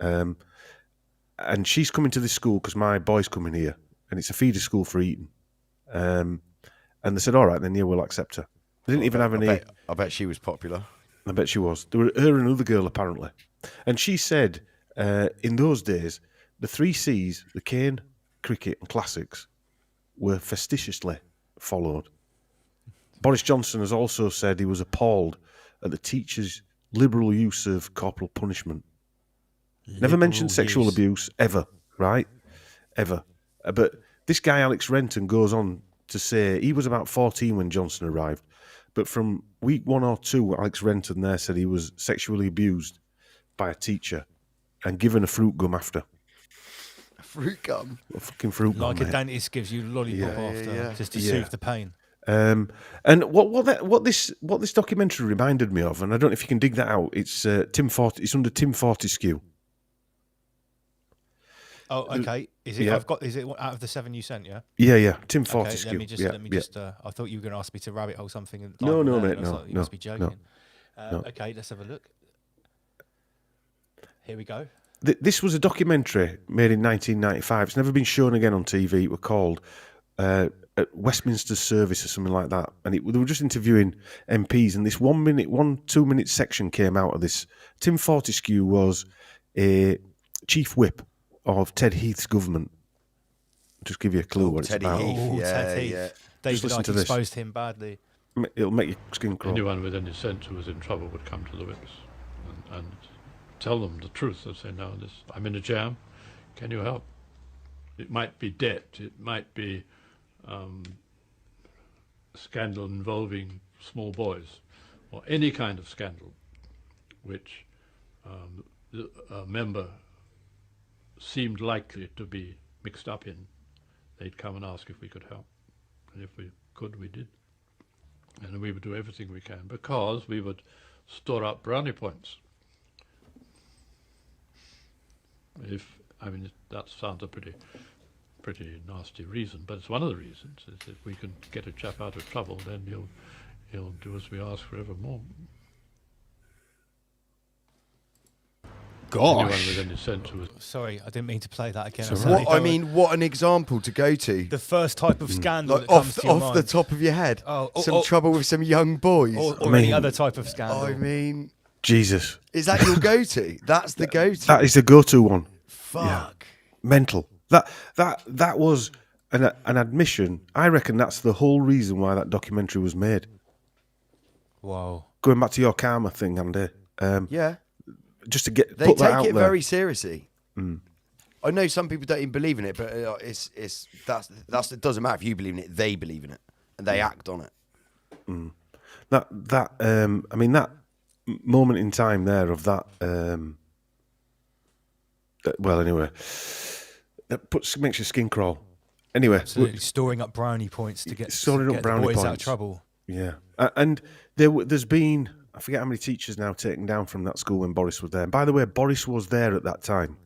E: And she's coming to this school because my boy's coming here. And it's a feeder school for Eton. And they said, all right, then, yeah, we'll accept her. They didn't even have any...
D: I bet she was popular.
E: I bet she was. There were her and another girl, apparently. And she said, in those days, the 3 Cs, the cane, cricket and classics, were fastidiously followed. Boris Johnson has also said he was appalled at the teachers' liberal use of corporal punishment. Never mentioned sexual abuse, ever, right? Ever. But this guy, Alex Renton, goes on to say he was about 14 when Johnson arrived. But from week 1 or 2, Alex Renton there said he was sexually abused by a teacher and given a fruit gum after.
D: A fruit gum?
E: A fucking fruit gum,
B: like a dentist gives you a lollipop after, just to soothe the pain.
E: And what this documentary reminded me of, and I don't know if you can dig that out. It's Tim Fortescue.
B: Oh, okay. Is it?
E: Yeah.
B: Is it out of the 7 you sent? Yeah.
E: Yeah. Tim
B: Okay.
E: Fortescue.
B: Let me just.
E: yeah.
B: I thought you were going to ask me to rabbit hole something. And
E: No,
B: dive on
E: mate,
B: there, and I was
E: no,
B: like, you
E: no,
B: must be joking.
E: no.
B: Okay, let's have a look. Here we go.
E: This was a documentary made in 1995. It's never been shown again on TV. It was called at Westminster Service or something like that. And they were just interviewing MPs. And this 2 minute section came out of this. Tim Fortescue was a chief whip of Ted Heath's government. Just give you a clue what
D: Teddy
E: it's about.
D: Heath.
B: Ted Heath.
D: Yeah.
B: David
E: listen
B: Icke
E: to this.
B: exposed him badly.
E: It'll make your skin crawl.
M: Anyone with any sense who was in trouble would come to the whips and tell them the truth. They'd say, no, I'm in a jam. Can you help? It might be debt. It might be scandal involving small boys or any kind of scandal which a member seemed likely to be mixed up in. They'd come and ask if we could help. And if we could, we did. And we would do everything we can because we would store up brownie points. That sounds a pretty nasty reason, but it's one of the reasons. Is if we can get a chap out of trouble, then he'll do as we ask forevermore. Anyone with any sense who was
B: Sorry, I didn't mean to play that again.
D: What an example to go to.
B: The first type of scandal
D: Like
B: that comes to your
D: off the
B: mind.
D: top of your head. Some
B: or-
D: trouble with some young boys.
B: or any other type of scandal.
D: I mean,
E: Jesus.
D: is that your go-to? That's the go-to.
E: That is the go-to one.
D: Fuck.
E: Yeah. Mental. That was an admission. I reckon that's the whole reason why that documentary was made.
B: Wow.
E: Going back to your karma thing, Andy.
D: Yeah.
E: Just to
D: They
E: put that out
D: take it
E: there.
D: very seriously. I know some people don't even believe in it, but it doesn't matter if you believe in it. They believe in it and they act on it.
E: That moment in time there of that. Well, anyway, that makes your skin crawl. Anyway,
B: Absolutely. Storing up brownie points to get
E: storing up brownie
B: the boys
E: points
B: out of trouble.
E: Yeah, and there's been, I forget how many teachers now taken down from that school when Boris was there. And by the way, Boris was there at that time.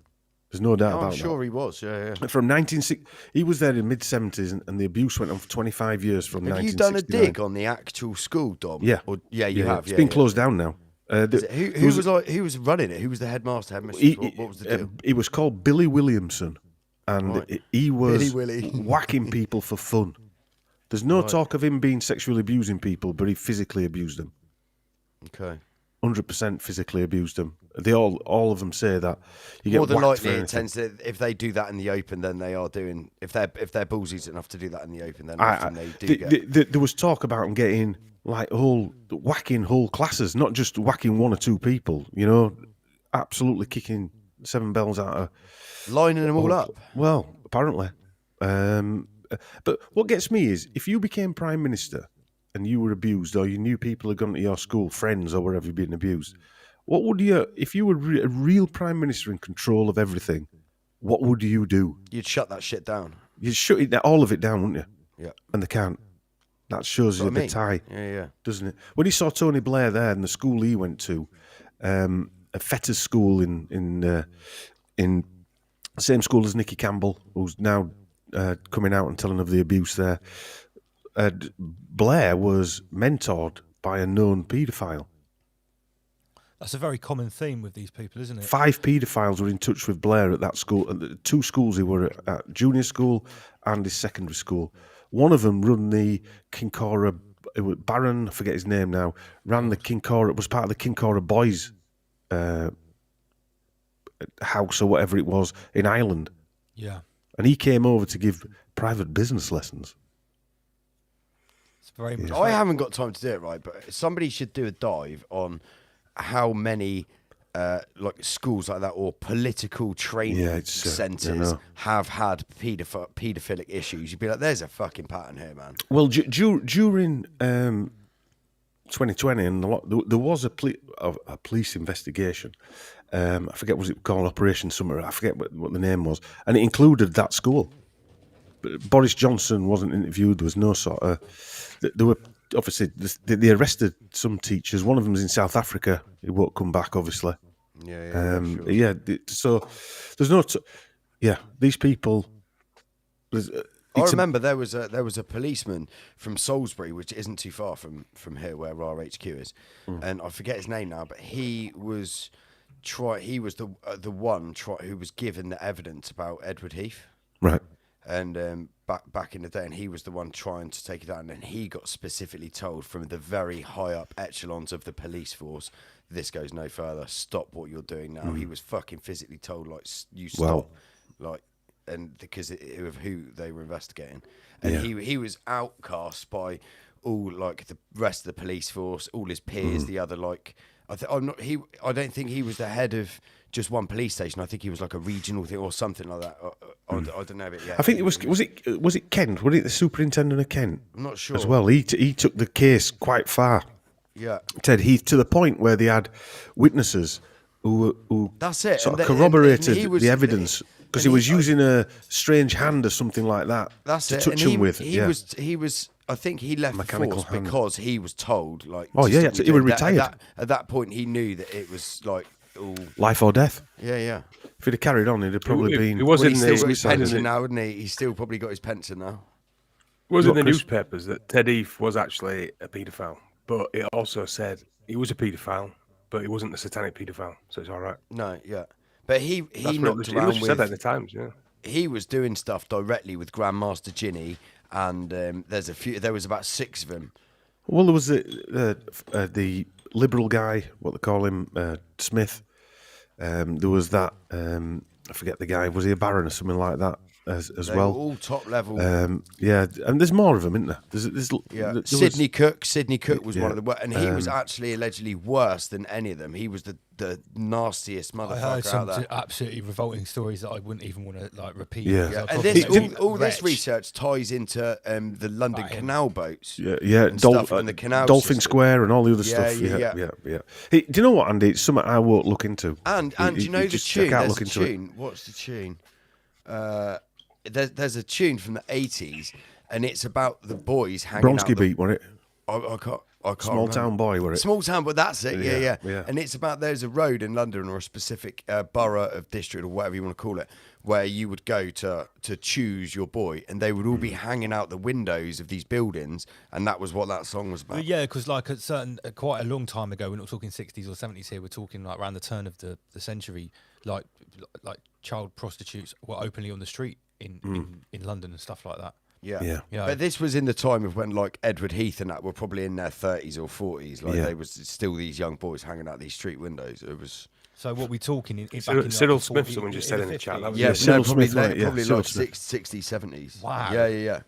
E: There's no doubt about
D: I'm sure he was. Yeah.
E: From 1960, he was there in the mid-70s, and the abuse went on for 25 years from
D: Have you
E: 1969.
D: done a dig on the actual school, Dom?
E: Yeah,
D: you have.
E: It's been closed down now.
D: Who was running it? Who was the headmaster? What was the deal?
E: He was called Billy Williamson, and he was
D: Billy Willie.
E: whacking people for fun. There's no talk of him being sexually abusing people, but he physically abused them.
D: Okay.
E: 100% physically abused them. They all of them say that. You get
D: More than
E: whacked for
D: likely, it
E: anything.
D: tends to, if they do that in the open, then they are doing. If they're ballsy enough to do that in the open, then often they do get.
E: There was talk about him getting whacking whole classes, not just whacking one or two people. You know, absolutely kicking seven bells out of
D: lining them all up.
E: Well, apparently. But what gets me is if you became prime minister and you were abused, or you knew people had gone to your school, friends or wherever you'd been abused, what would you, if you were a real prime minister in control of everything, what would you do?
D: You'd shut that shit down.
E: You'd shut all of it down, wouldn't you?
D: Yeah.
E: And they can't. That shows you the tie, doesn't it? When you saw Tony Blair there and the school he went to, a Fetters school in the same school as Nicky Campbell, who's now coming out and telling of the abuse there. Blair was mentored by a known paedophile.
B: That's a very common theme with these people, isn't it? 5
E: paedophiles were in touch with Blair at that school. At the 2 schools he were at, junior school and his secondary school. One of them run the Kincora, Baron, I forget his name now, ran the Kincora, was part of the Kincora Boys house or whatever it was in Ireland.
B: Yeah.
E: And he came over to give private business lessons.
B: It's very much.
D: I haven't got time to do it, right? But somebody should do a dive on how many schools like that or political training centres have had paedophilic issues. You'd be like, there's a fucking pattern here, man.
E: Well, during 2020, and there was a police investigation. I forget, was it called Operation Summer? I forget what the name was, and it included that school. But Boris Johnson wasn't interviewed. There was no sort of. There were obviously they arrested some teachers. One of them was in South Africa. He won't come back, obviously.
D: Yeah.
E: So there's no. Yeah, these people.
D: I remember there was a policeman from Salisbury, which isn't too far from here where our HQ is, and I forget his name now, but he was the one who was given the evidence about Edward Heath,
E: right?
D: And back in the day, and he was the one trying to take it down, and he got specifically told from the very high up echelons of the police force, this goes no further. Stop what you're doing now. He was fucking physically told, like, you stop, like. And because of who they were investigating, and he was outcast by all, like, the rest of the police force, all his peers, the other, like, I don't think he was the head of just one police station. I think he was like a regional thing or something like that. I don't know, but yeah.
E: I think it was it Kent? Was it the superintendent of Kent?
D: I'm not sure.
E: As well, he took the case quite far.
D: Yeah,
E: Ted Heath, to the point where they had witnesses who
D: that's it,
E: sort of corroborated the evidence. Because he was using a strange hand or something like that to touch him with.
D: He was. I think he left
E: Mechanical
D: the force
E: hand.
D: because he was told, like.
E: Oh yeah, he was retired.
D: At that point, he knew that it was like all
E: life or death.
D: Yeah.
E: If he'd have carried on, he'd have probably been.
J: It was
D: Well,
J: in
D: he's still got
J: the
D: his pension now, wouldn't he? He's still probably got his pension now.
J: It was in the
E: Chris?
J: newspapers that Ted Heath was actually a paedophile, but it also said he was a paedophile, but he wasn't a satanic paedophile, so it's all right.
D: No, yeah, but he
J: That's
D: knocked
J: what
D: around
J: said
D: with.
J: that in the Times, yeah.
D: He was doing stuff directly with Grandmaster Ginny, and there was about 6 of them.
E: Well, there was the liberal guy, what they call him, Smith. There was that. I forget the guy. Was he a baron or something like that as
D: They
E: well?
D: were all top level.
E: Yeah, and there's more of them, isn't there? There's
D: Sidney Cook was one of the, and he was actually allegedly worse than any of them. He was the nastiest
B: I heard
D: motherfucker out
B: some
D: there.
B: absolutely revolting stories that I wouldn't even want to like repeat.
E: Yeah.
B: because I'll
D: And
B: probably
D: all this
B: wretch.
D: research ties into the London canal boats.
E: Yeah,
D: and stuff and the canal
E: Dolphin
D: system.
E: Square and all the other
D: Yeah,
E: stuff.
D: yeah.
E: Hey, do you know what, Andy? It's something I won't look into.
D: And you know the
E: just
D: tune?
E: check out,
D: There's
E: look
D: a
E: into it.
D: tune. What's the tune? There's a tune from the 80s, and it's about the boys hanging out.
E: Bronski beat, wasn't it?
D: I can't
E: Small
D: remember.
E: town boy, were it?
D: Small town, but that's it.
E: Yeah.
D: Yeah. And it's about there's a road in London or a specific borough of district or whatever you want to call it, where you would go to choose your boy, and they would all be hanging out the windows of these buildings, and that was what that song was about.
B: Well, yeah, because like quite a long time ago, we're not talking 60s or 70s here. We're talking like around the turn of the century, like child prostitutes were openly on the street in London and stuff like that.
D: Yeah. But this was in the time of when, like, Edward Heath and that were probably in their 30s or 40s. Like, they was still these young boys hanging out these street windows. It was.
B: So what we talking in
J: Cyril Smith, someone just said in the chat. That was
E: Cyril
D: probably
E: Smith, right,
D: probably
E: Cyril
D: like
E: Smith.
D: 60s, 70s.
B: Wow.
D: Yeah.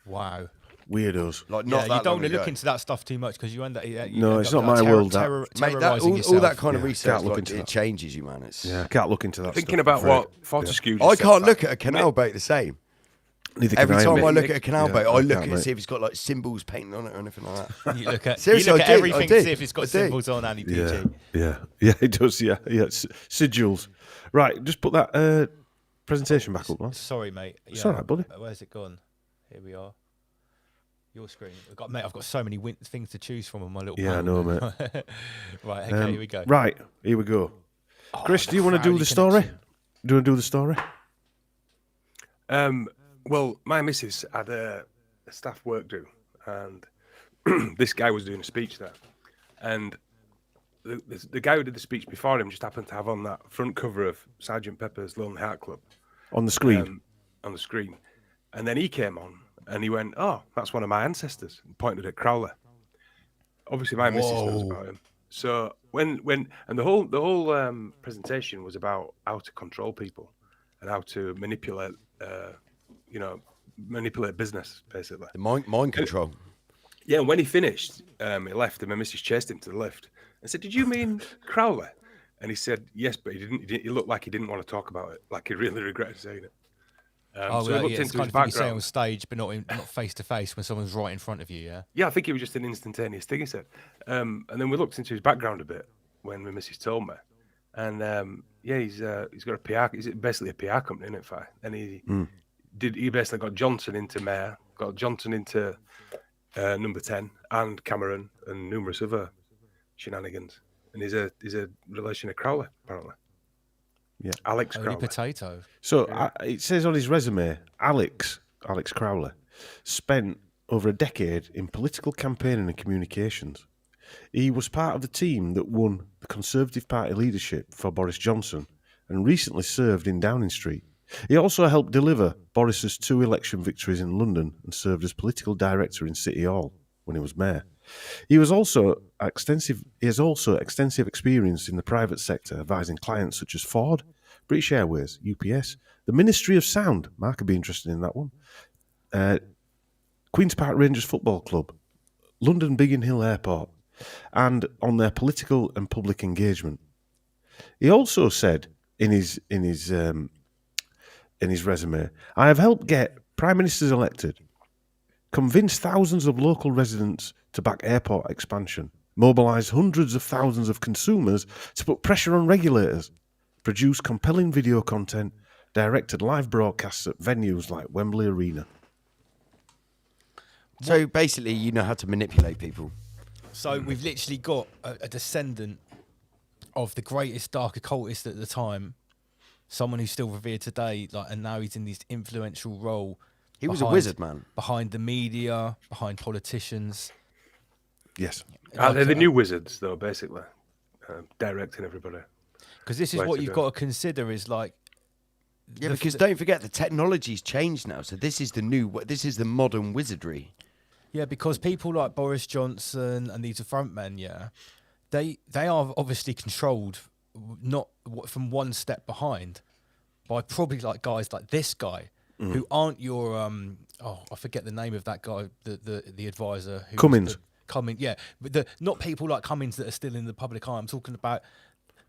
B: Wow.
E: Weirdos.
D: Like,
B: Yeah,
D: not
B: you
D: that
B: don't
D: long
B: want to look
D: ago.
B: into that stuff too much because you end up.
E: No, it's not my world, that.
D: Mate,
B: terrorising
D: all that
B: yourself.
D: kind of
E: Yeah,
D: research,
E: can't look
D: like,
E: into
D: it
E: that.
D: changes you, man. It's.
E: Yeah, I can't look into that.
J: Thinking
E: stuff,
J: about
E: I'm
J: what
E: afraid.
J: Fortescue
D: I
J: just said
D: can't
J: back-
D: look at a canal boat the same.
E: Neither
D: Every
E: can
D: time I
E: mate.
D: look at a canal
E: Yeah,
D: boat, I
E: I
D: look
E: can't,
D: at it,
E: mate.
D: see if it's got like symbols painted on it or anything like that.
B: You look at
D: Seriously,
B: you look
D: I
B: at
D: do,
B: everything
D: I
B: to
D: do.
B: see if it's got
D: I do.
B: symbols on Andy PG.
E: Yeah, it does. Yeah, sigils. Right, just put that presentation back up, lads.
B: Sorry, mate. Yeah.
E: It's all right, buddy.
B: Where's it gone? Here we are. Your screen. I've got so many things to choose from on my little.
E: Yeah, I know, mate.
B: Right. Okay. Here we go.
E: Right, here we go. Chris, do you want to do
B: Crowley
E: the story?
B: connection.
E: Do you want to do the story?
J: Well, my missus had a staff work do, and this guy was doing a speech there, and the guy who did the speech before him just happened to have on that front cover of Sergeant Pepper's Lonely Heart Club
E: On the screen.
J: on the screen, and then he came on and he went, "Oh, that's one of my ancestors," and pointed at Crowley. Obviously, my missus knows about him. So when and the whole presentation was about how to control people and how to manipulate, manipulate business, basically.
D: The mind control.
J: Yeah, and when he finished, he left, and my missus chased him to the lift and said, "Did you mean Crowley?" And he said, "Yes, but he didn't. He looked like he didn't want to talk about it, like he really regretted saying it." So we looked
B: it's
J: into
B: kind
J: his
B: of thing you say on
J: background.
B: stage, but not face to face when someone's right in front of you. Yeah.
J: Yeah, I think it was just an instantaneous thing, he said. And then we looked into his background a bit when my missus told me. And he's got a PR, he's basically a PR company, isn't it, Fi? And he basically got Johnson into mayor, got Johnson into number 10, and Cameron, and numerous other shenanigans. And he's a relation of Crowley, apparently.
E: Yeah.
J: Alex
B: Holy
J: Crowley.
B: potato.
E: So it says on his resume, Alex Crowley, spent over a decade in political campaigning and communications. He was part of the team that won the Conservative Party leadership for Boris Johnson and recently served in Downing Street. He also helped deliver Boris's 2 election victories in London and served as political director in City Hall when he was mayor. He has also extensive experience in the private sector, advising clients such as Ford, British Airways, UPS, the Ministry of Sound, Mark would be interested in that one, Queen's Park Rangers Football Club, London Biggin Hill Airport, and on their political and public engagement. He also said in his resume, I have helped get prime ministers elected, convinced thousands of local residents to back airport expansion, mobilised hundreds of thousands of consumers to put pressure on regulators, produced compelling video content, directed live broadcasts at venues like Wembley Arena.
D: So basically, you know how to manipulate people.
B: So we've literally got a descendant of the greatest dark occultist at the time, someone who's still revered today, and now he's in this influential role.
D: He was a wizard, man.
B: Behind the media, behind politicians.
E: Yes.
J: They're the new wizards, though, basically, directing everybody.
B: Because this is what you've got to consider is like...
D: Yeah, because don't forget, the technology's changed now, so this is the modern wizardry.
B: Yeah, because people like Boris Johnson and these frontmen, they are obviously controlled not from one step behind by probably like guys like this guy who aren't your I forget the name of that guy, the advisor who
E: Cummins.
B: Cummins, yeah, but not people like Cummins that are still in the public eye. I'm talking about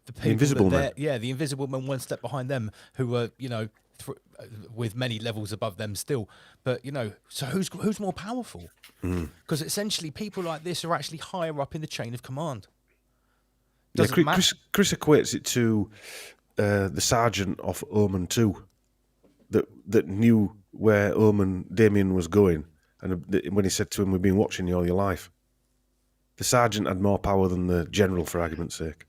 B: the people
E: Invisible Men.
B: Yeah, the invisible men, one step behind them, who are with many levels above them still. But so who's more powerful? Because essentially, people like this are actually higher up in the chain of command.
E: Yeah, Chris equates it to the sergeant of Omen 2 that knew where Damien was going, and when he said to him, "We've been watching you all your life." The sergeant had more power than the general, for argument's sake.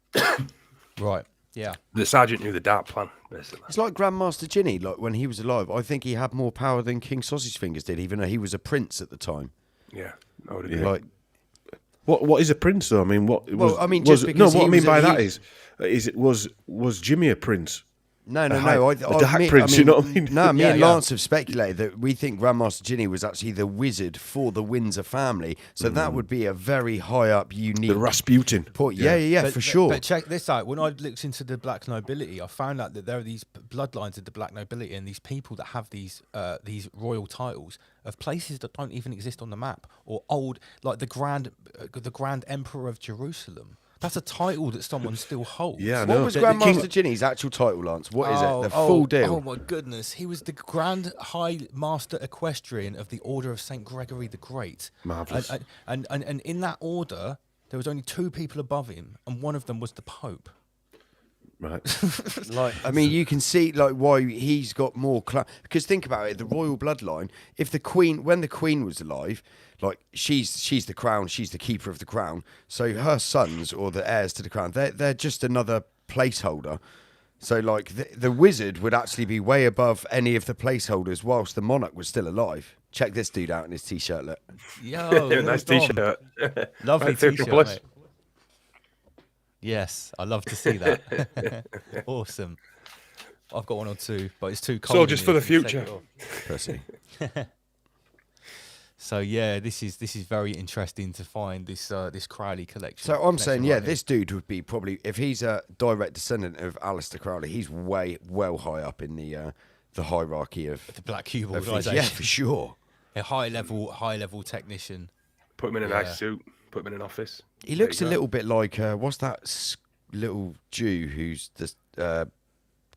B: Right. Yeah.
J: The sergeant knew the dark plan, basically.
D: It's like Grandmaster Ginny. Like when he was alive, I think he had more power than King Sausage Fingers did, even though he was a prince at the time.
J: Yeah.
D: Like,
E: what is a prince though? I mean, what?
D: Well, I mean, just because
E: what I mean by that was Jimmy a prince?
D: No.
E: The Dark Prince, you know what I mean?
D: No, me and Lance have speculated that we think Grandmaster Ginny was actually the wizard for the Windsor family. So that would be a very high up, unique...
E: The Rasputin.
D: Point. Yeah, for sure.
B: But check this out. When I looked into the black nobility, I found out that there are these bloodlines of the black nobility and these people that have these royal titles of places that don't even exist on the map, or old, like the Grand Emperor of Jerusalem. That's a title that someone still holds.
E: Yeah, I
D: What
E: know.
D: was Grandmaster Ginny's actual title, Lance? What is it? The full deal?
B: Oh my goodness. He was the Grand High Master Equestrian of the Order of St. Gregory the Great.
E: Marvellous.
B: And in that order, there was only 2 people above him, and one of them was the Pope.
E: Right.
D: I mean, you can see why he's got more because think about it, the royal bloodline. If when the Queen was alive, she's the crown, she's the keeper of the crown. So her sons or the heirs to the crown, they're just another placeholder. So the wizard would actually be way above any of the placeholders whilst the monarch was still alive. Check this dude out in his t-shirt. Look.
B: Yo,
J: nice t-shirt.
B: Lovely t-shirt. Mate. Yes, I love to see that. Awesome. I've got one or two, but it's too cold.
J: So just for the future.
D: Pussy.
B: So yeah, this is very interesting to find this Crowley collection.
D: So I'm saying, this dude would be probably, if he's a direct descendant of Aleister Crowley, he's well high up in the hierarchy of
B: the Black Cube organisation.
D: Yeah, for sure.
B: A high level technician.
J: Put him in a nice suit. Put him in an office.
D: He looks a little bit like what's that little Jew who's the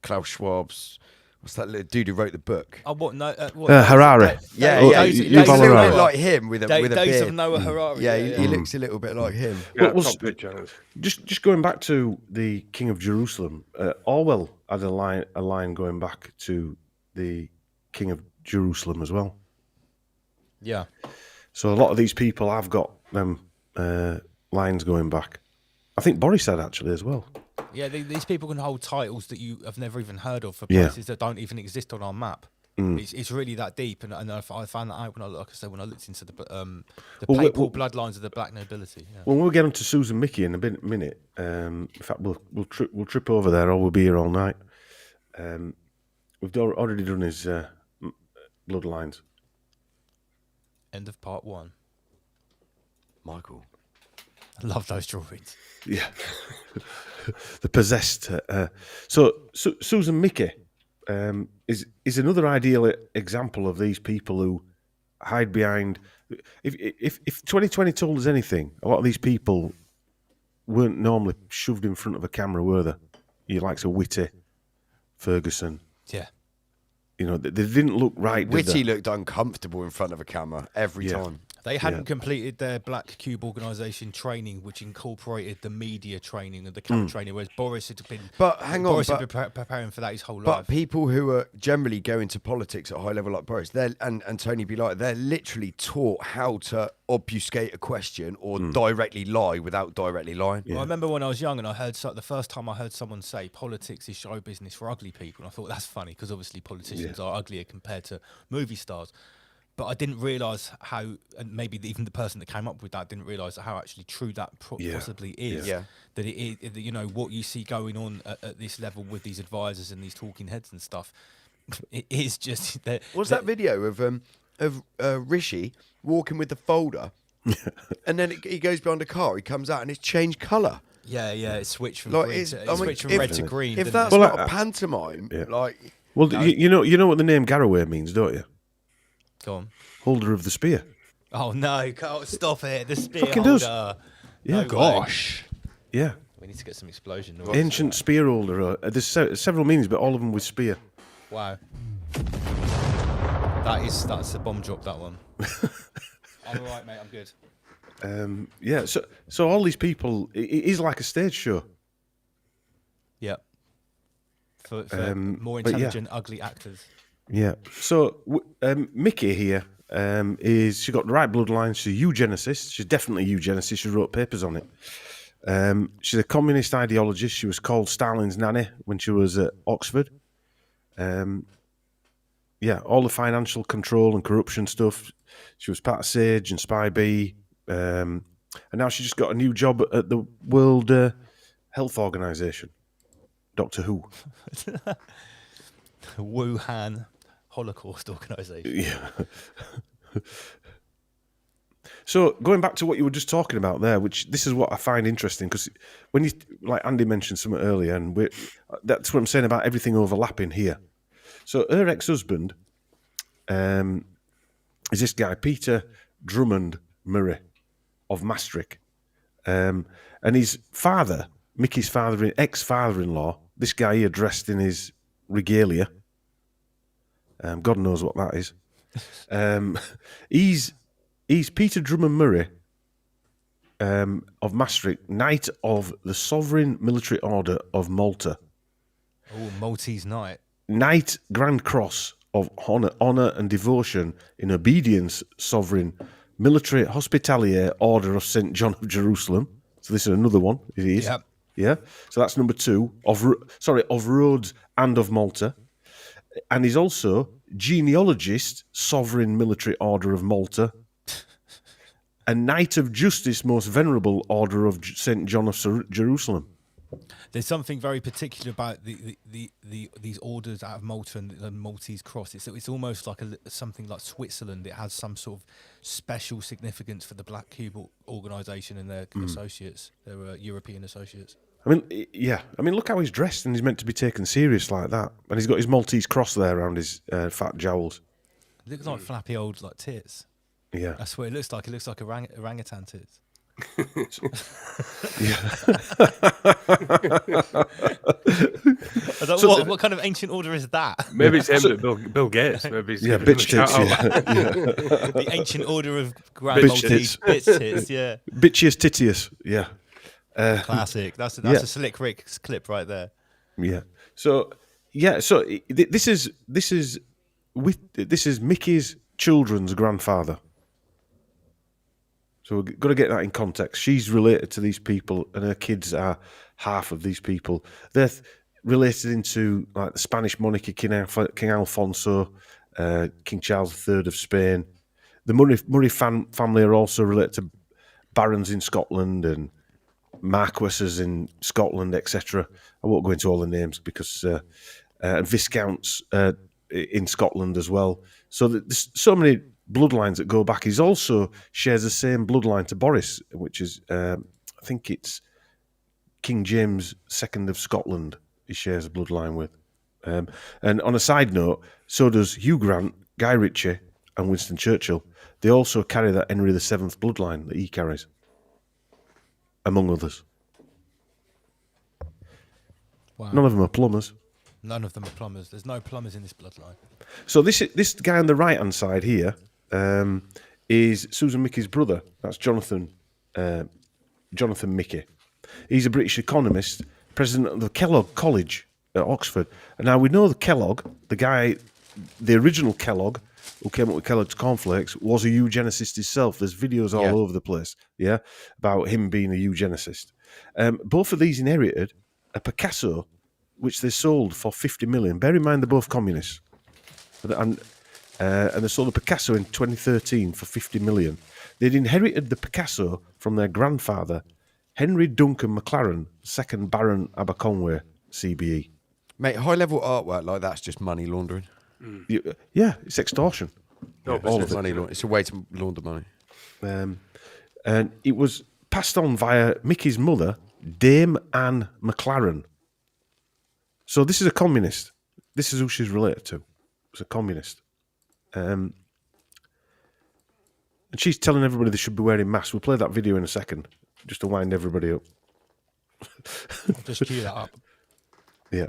D: Klaus Schwab's? What's that little dude who wrote the book?
B: Oh, what? No,
E: Harari.
D: Yeah. He's a little bit like him with a beard.
B: Days of Noah Harari.
D: Yeah, he looks a little bit like him.
J: Yeah,
E: just going back to the King of Jerusalem, Orwell had a line going back to the King of Jerusalem as well.
B: Yeah.
E: So a lot of these people have got them lines going back. I think Boris had actually as well.
B: Yeah, these people can hold titles that you have never even heard of for
E: Yeah.
B: places that don't even exist on our map. It's really that deep, and I found that out when I looked into the papal bloodlines of the black nobility. Yeah.
E: Well, we'll get on to Susan Mickey in a minute. In fact, we'll trip over there, or we'll be here all night. We've already done his bloodlines.
B: End of part 1.
D: Michael.
B: I love those drawings.
E: Yeah, the possessed. So Susan Mickey is another ideal example of these people who hide behind. If 2020 told us anything, a lot of these people weren't normally shoved in front of a camera, were they? You likes of Whitty, Ferguson.
B: Yeah.
E: You know, they didn't look right.
D: Whitty looked uncomfortable in front of a camera every time.
B: They hadn't completed their Black Cube organisation training, which incorporated the media training and the camera training, whereas Boris had been.
D: But hang on,
B: Boris had been preparing for that his whole life.
D: But people who are generally go into politics at a high level like Boris, and Tony Blair, they're literally taught how to obfuscate a question or directly lie without directly lying.
B: Well, I remember when I was young and I heard the first time I heard someone say politics is show business for ugly people, and I thought that's funny because obviously politicians are uglier compared to movie stars. But I didn't realise how, and maybe even the person that came up with that didn't realise how actually true that possibly is.
D: Yeah.
B: That you know, what you see going on at this level with these advisors and these talking heads and stuff, it is just.
D: What's that video of Rishi walking with the folder, and then he goes behind a car, he comes out and it's changed colour.
B: Yeah, it switched from
D: Like,
B: green switched from red to green.
D: If that's
B: it?
D: not a pantomime, like.
E: Well, you know what the name Garraway means, don't you?
B: Go on.
E: Holder of the spear.
B: Oh no! Can't stop it. The spear
E: Fucking
B: holder.
E: does. Yeah.
B: No gosh.
E: Yeah.
B: We need to get some explosion.
E: Ancient spear holder. There's several meanings, but all of them with spear.
B: Wow. That's a bomb drop. That one. I'm alright, mate. I'm good.
E: Yeah. So all these people, it is like a stage show.
B: Yeah. For more intelligent, ugly actors.
E: Yeah. So Mickey here she got the right bloodline. She's a eugenicist. She's definitely a eugenicist. She wrote papers on it. She's a communist ideologist. She was called Stalin's nanny when she was at Oxford. Yeah, all the financial control and corruption stuff. She was part of SAGE and Spy B. And now she just got a new job at the World Health Organization. Doctor Who.
B: Wuhan Holocaust Organization.
E: Yeah. So going back to what you were just talking about there, which this is what I find interesting, because when you, like Andy mentioned something earlier, and that's what I'm saying about everything overlapping here. So her ex-husband is this guy, Peter Drummond Murray of Maastricht. And his father, Mickey's father, ex-father-in-law, this guy here dressed in his regalia. God knows what that is. He's Peter Drummond Murray of Maastricht, Knight of the Sovereign Military Order of Malta.
B: Oh, Maltese Knight.
E: Knight Grand Cross of Honour and Devotion in Obedience Sovereign Military Hospitalier Order of St. John of Jerusalem. So this is another one. It is.
B: Yep.
E: Yeah. So that's number 2 of Rhodes and of Malta. And he's also genealogist, Sovereign Military Order of Malta, a Knight of Justice, Most Venerable Order of St. John of Jerusalem.
B: There's something very particular about these orders out of Malta and the Maltese Cross. It's almost like something like Switzerland. It has some sort of special significance for the Black Cube organisation and their associates, their European associates.
E: I mean, yeah. I mean, look how he's dressed, and he's meant to be taken serious like that. And he's got his Maltese cross there around his fat jowls.
B: It looks like flappy old tits.
E: Yeah,
B: that's what it looks like. It looks like orangutan tits. What kind of ancient order is that?
J: Maybe it's aimed at Bill Gates. Maybe it's
E: bitch tits.
B: The ancient order of grand Maltese bitch tits. Yeah,
E: bitchius titius. Yeah.
B: Classic. That's a Slick Rick clip right there.
E: Yeah. So this is Mickey's children's grandfather. So we've got to get that in context. She's related to these people, and her kids are half of these people. They're related into like the Spanish monarchy, King Alfonso, King Charles III of Spain. The Murray family are also related to barons in Scotland and marquesses in Scotland, etc. I won't go into all the names because and viscounts in Scotland as well. So there's so many bloodlines that go back. He also shares the same bloodline to Boris, which is I think it's King James II of Scotland. He shares a bloodline with. And on a side note, so does Hugh Grant, Guy Ritchie, and Winston Churchill. They also carry that Henry VII bloodline that he carries, among others.
B: Wow.
E: None of them are plumbers.
B: None of them are plumbers. There's no plumbers in this bloodline.
E: So this guy on the right-hand side here is Susan Mickey's brother. That's Jonathan Mickey. He's a British economist, president of the Kellogg College at Oxford. And now we know the Kellogg, the original Kellogg, who came up with Kellogg's cornflakes, was a eugenicist himself. There's videos all over the place, about him being a eugenicist. Both of these inherited a Picasso, which they sold for 50 million. Bear in mind they're both communists. And they sold a Picasso in 2013 for 50 million. They'd inherited the Picasso from their grandfather, Henry Duncan McLaren, 2nd Baron Aberconwy, CBE.
D: Mate, high-level artwork like that's just money laundering.
E: Yeah, it's extortion.
D: All of money laundering. It's a way to launder money.
E: And it was passed on via Mickey's mother, Dame Anne McLaren. So this is a communist. This is who she's related to. It's a communist. And she's telling everybody they should be wearing masks. We'll play that video in a second, just to wind everybody up.
B: Just cue that up.
E: Yeah.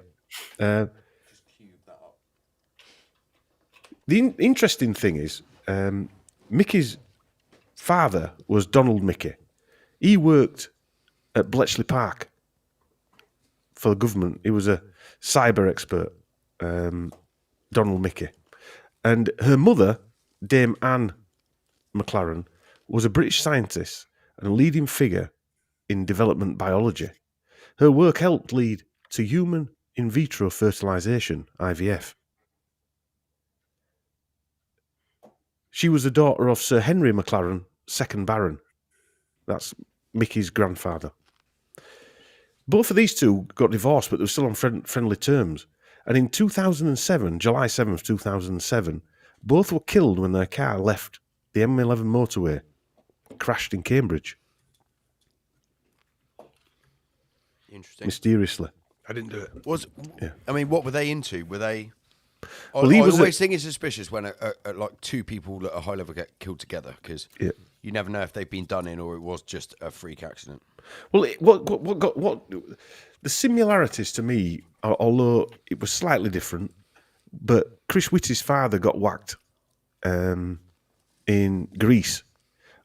E: The interesting thing is, Mickey's father was Donald Mickey. He worked at Bletchley Park for the government. He was a cyber expert, Donald Mickey. And her mother, Dame Anne McLaren, was a British scientist and a leading figure in development biology. Her work helped lead to human in vitro fertilization, IVF. She was the daughter of Sir Henry McLaren, 2nd Baron. That's Mickey's grandfather. Both of these two got divorced, but they were still on friendly terms. And in 2007, July 7th, 2007, both were killed when their car left the M11 motorway, crashed in Cambridge.
D: Interesting.
E: Mysteriously.
J: I didn't do it.
D: I mean, what were they into? Were they...
E: Well,
D: I always think it's suspicious when like two people at a high level get killed together, because you never know if they've been done in or it was just a freak accident.
E: Well, what the similarities to me, although it was slightly different, but Chris Whitty's father got whacked in Greece.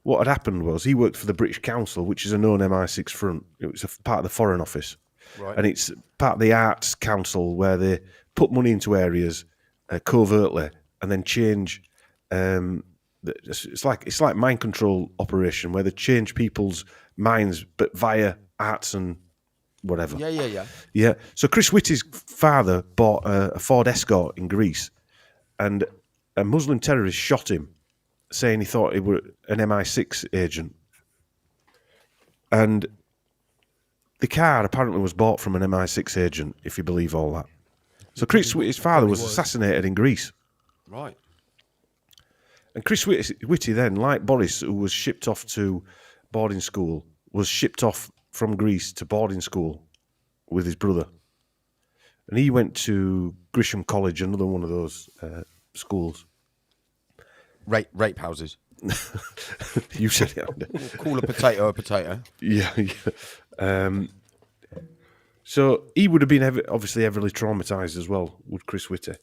E: What had happened was he worked for the British Council, which is a known MI6 front. It was a part of the Foreign Office.
D: Right.
E: And it's part of the Arts Council, where they put money into areas covertly and then change. It's like mind control operation, where they change people's minds, but via arts and whatever. Yeah. So Chris Whitty's father bought a Ford Escort in Greece, and a Muslim terrorist shot him, saying he thought he were an MI6 agent. And the car apparently was bought from an MI6 agent, if you believe all that. So Chris Whitty's father was assassinated in Greece.
D: Right.
E: And Chris Whitty then, like Boris, who was shipped off to boarding school, was shipped off from Greece to boarding school with his brother. And he went to Grisham College, another one of those schools.
D: Rape houses.
E: You said it.
D: Call a potato a potato.
E: Yeah. So he would have been obviously heavily traumatised as well, would Chris Whitty.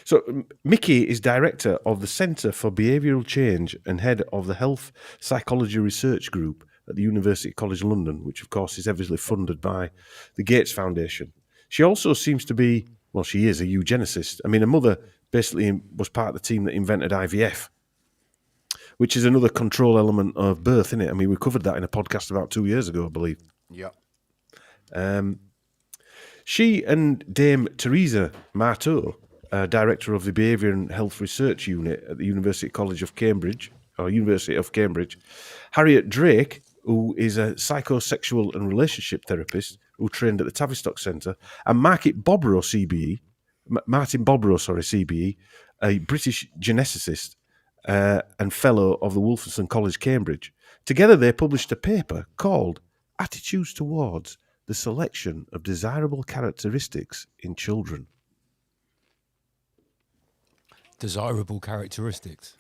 E: So Mickey is director of the Centre for Behavioural Change and head of the Health Psychology Research Group at the University College London, which of course is heavily funded by the Gates Foundation. She also seems to be, well, she is a eugenicist. I mean, her mother basically was part of the team that invented IVF. which is another control element of birth, isn't it? I mean, we covered that in a podcast about 2 years ago, I believe.
D: Yeah.
E: She and Dame Teresa Marteau, director of the Behaviour and Health Research Unit at the University of Cambridge, Harriet Drake, who is a psychosexual and relationship therapist who trained at the Tavistock Centre, and Martin Bobrow, CBE, a British geneticist and fellow of the Wolfson College, Cambridge. Together they published a paper called Attitudes Towards the Selection of Desirable Characteristics in Children.
B: Desirable characteristics.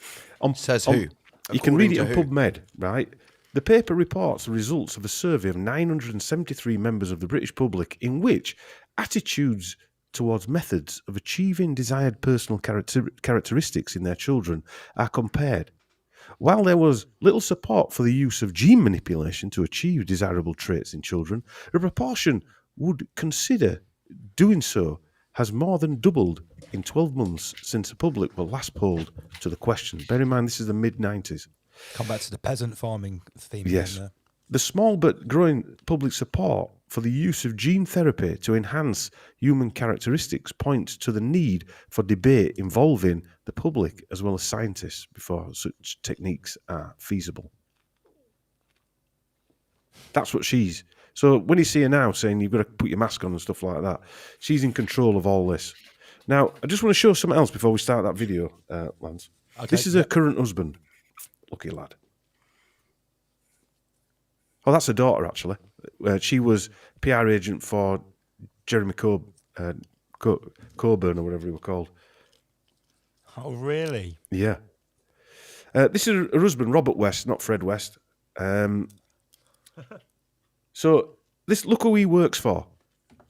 D: Says who?
E: You can read it on
D: According to who?
E: PubMed, right? The paper reports the results of a survey of 973 members of the British public in which attitudes towards methods of achieving desired personal characteristics in their children are compared. While there was little support for the use of gene manipulation to achieve desirable traits in children, a proportion would consider doing so has more than doubled in 12 months since the public were last polled to the question. Bear in mind, this is the mid-90s.
B: Come back to the peasant farming theme.
E: Yes.
B: There.
E: The small but growing public support for the use of gene therapy to enhance human characteristics points to the need for debate involving the public as well as scientists before such techniques are feasible. That's what she's... So when you see her now saying you've got to put your mask on and stuff like that, she's in control of all this. Now, I just want to show something else before we start that video, Lance.
B: Okay,
E: This is her current husband. Lucky lad. Oh, that's her daughter, actually. She was PR agent for Jeremy Coburn or whatever he was called.
B: Oh, really?
E: Yeah. This is her husband, Robert West, not Fred West. So, look who he works for.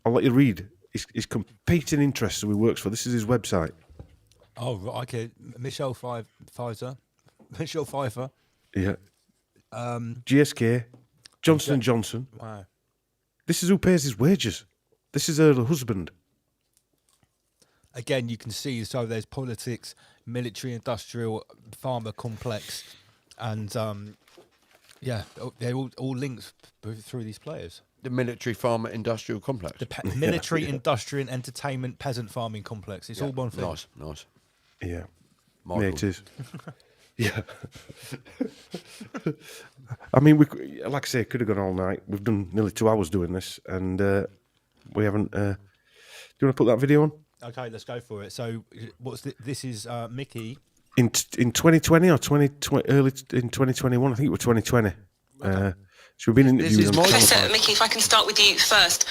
E: I'll let you read his competing interests who he works for. This is his website.
B: Oh, right, okay. Michelle Pfizer.
E: Yeah. GSK, Johnson & Johnson.
B: Wow.
E: This is who pays his wages. This is her husband.
B: Again, you can see, so there's politics, military, industrial, pharma complex, and yeah, they're all linked through these players.
D: The military farmer industrial complex.
B: The military, industrial, and entertainment, peasant farming complex. It's all one thing.
D: Nice.
E: Yeah.
D: Michael.
E: Yeah, it is. Yeah. I mean, like I say, could have gone all night. We've done nearly 2 hours doing this, and we haven't... do you want to put that video on?
B: Okay, let's go for it. So, this is Mickey.
E: In 2020 or 2020, early in 2021, I think it was 2020. So we've been interviewed.
N: Professor Mickey, if I can start with you first.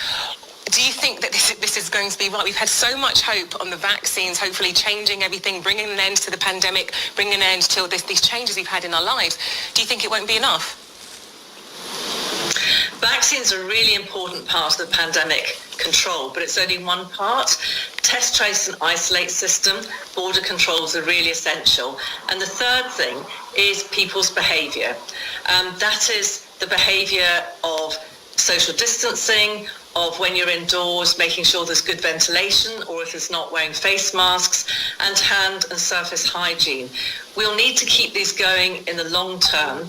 N: Do you think that this is going to be right? We've had so much hope on the vaccines, hopefully changing everything, bringing an end to the pandemic, bringing an end to these changes we've had in our lives. Do you think it won't be enough?
O: Vaccines are a really important part of the pandemic control, but it's only one part. Test, trace and isolate system, border controls are really essential. And the third thing is people's behaviour. That is the behaviour of social distancing, of when you're indoors, making sure there's good ventilation, or if it's not, wearing face masks, and hand and surface hygiene. We'll need to keep these going in the long term,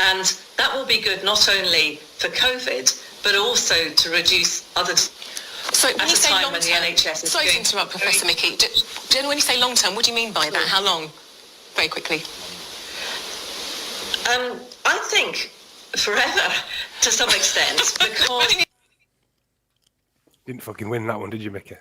O: and that will be good not only for COVID, but also to reduce other...
N: So when you say long term, sorry to
O: going
N: interrupt, Professor Mickey. Jen, when you say long term, what do you mean by that? How long? Very quickly.
O: I think forever, to some extent, because...
J: Didn't fucking win that one, did you, Mickey?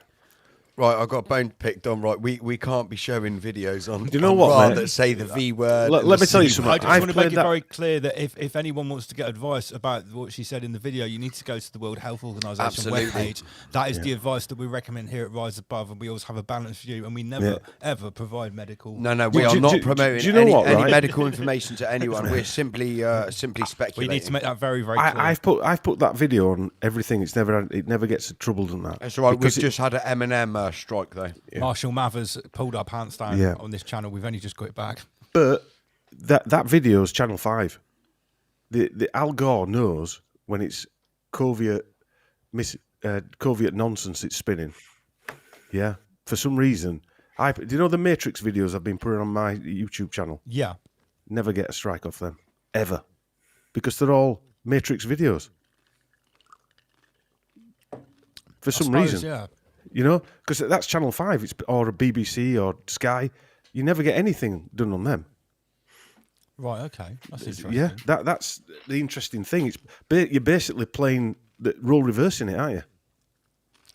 D: Right, I got a bone picked on. Right, we can't be showing videos on.
E: Do you know what,
D: Ra
E: mate?
D: that say the V word.
E: Let me tell you something.
B: I just want to make it very clear that if anyone wants to get advice about what she said in the video, you need to go to the World Health Organization
D: Absolutely.
B: webpage. That is the advice that we recommend here at Rise Above, and we always have a balanced view, and we never ever provide medical.
D: No, we are not promoting any medical information to anyone. We're simply speculating.
B: We need to make that very, very clear.
E: I've put that video on everything. It never gets troubled on that.
D: That's right. We've just had an Eminem strike though.
E: Yeah.
B: Marshall Mathers pulled our pants down on this channel. We've only just got it back.
E: But that video is Channel 5. The Al Gore knows when it's covert nonsense it's spinning. Yeah. For some reason. Do you know the Matrix videos I've been putting on my YouTube channel?
B: Yeah.
E: never get a strike off them, ever. Because they're all Matrix videos. For some reason.
B: Yeah.
E: You know, because that's Channel 5 or a BBC or Sky. You never get anything done on them.
B: Right, okay. That's interesting.
E: Yeah, that's the interesting thing. You're basically playing the role reversing it, aren't you?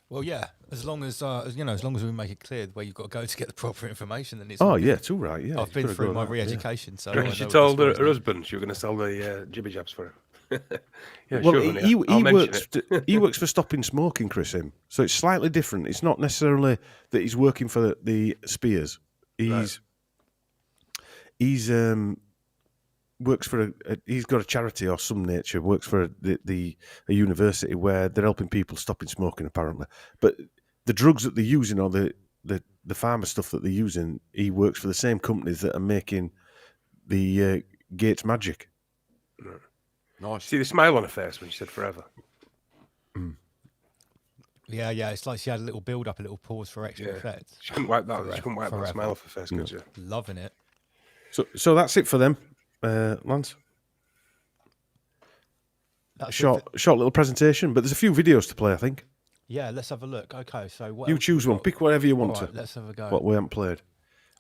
B: Well, yeah. As long as as long as we make it clear where you've got to go to get the proper information, then it's.
E: Oh yeah, too right. Yeah,
B: I've been through my re-education, so. I
J: She
B: know
J: told
B: what
J: her husband she was going to sell the jibby jabs for him. Yeah,
E: well,
J: sure,
E: he
J: I'll mention
E: works.
J: it.
E: He works for stopping smoking, Chris. So it's slightly different. It's not necessarily that he's working for the Spears. He's works for he's got a charity or some nature. Works for a university where they're helping people stopping smoking, apparently. But the drugs that they're using or the pharma stuff that they're using, he works for the same companies that are making the Gates Magic.
J: Nice. See the smile on her face when she said forever.
B: Yeah, it's like she had a little build up, a little pause for extra effect.
J: She couldn't wipe that. She couldn't wipe that smile off her face, could she?
B: Loving it.
E: So that's it for them, Lance. Short little presentation, but there's a few videos to play, I think.
B: Yeah, let's have a look. Okay, so what
E: You
B: else
E: choose
B: we
E: one.
B: got?
E: Pick whatever you want
B: All right,
E: to.
B: let's have a go.
E: What we haven't played.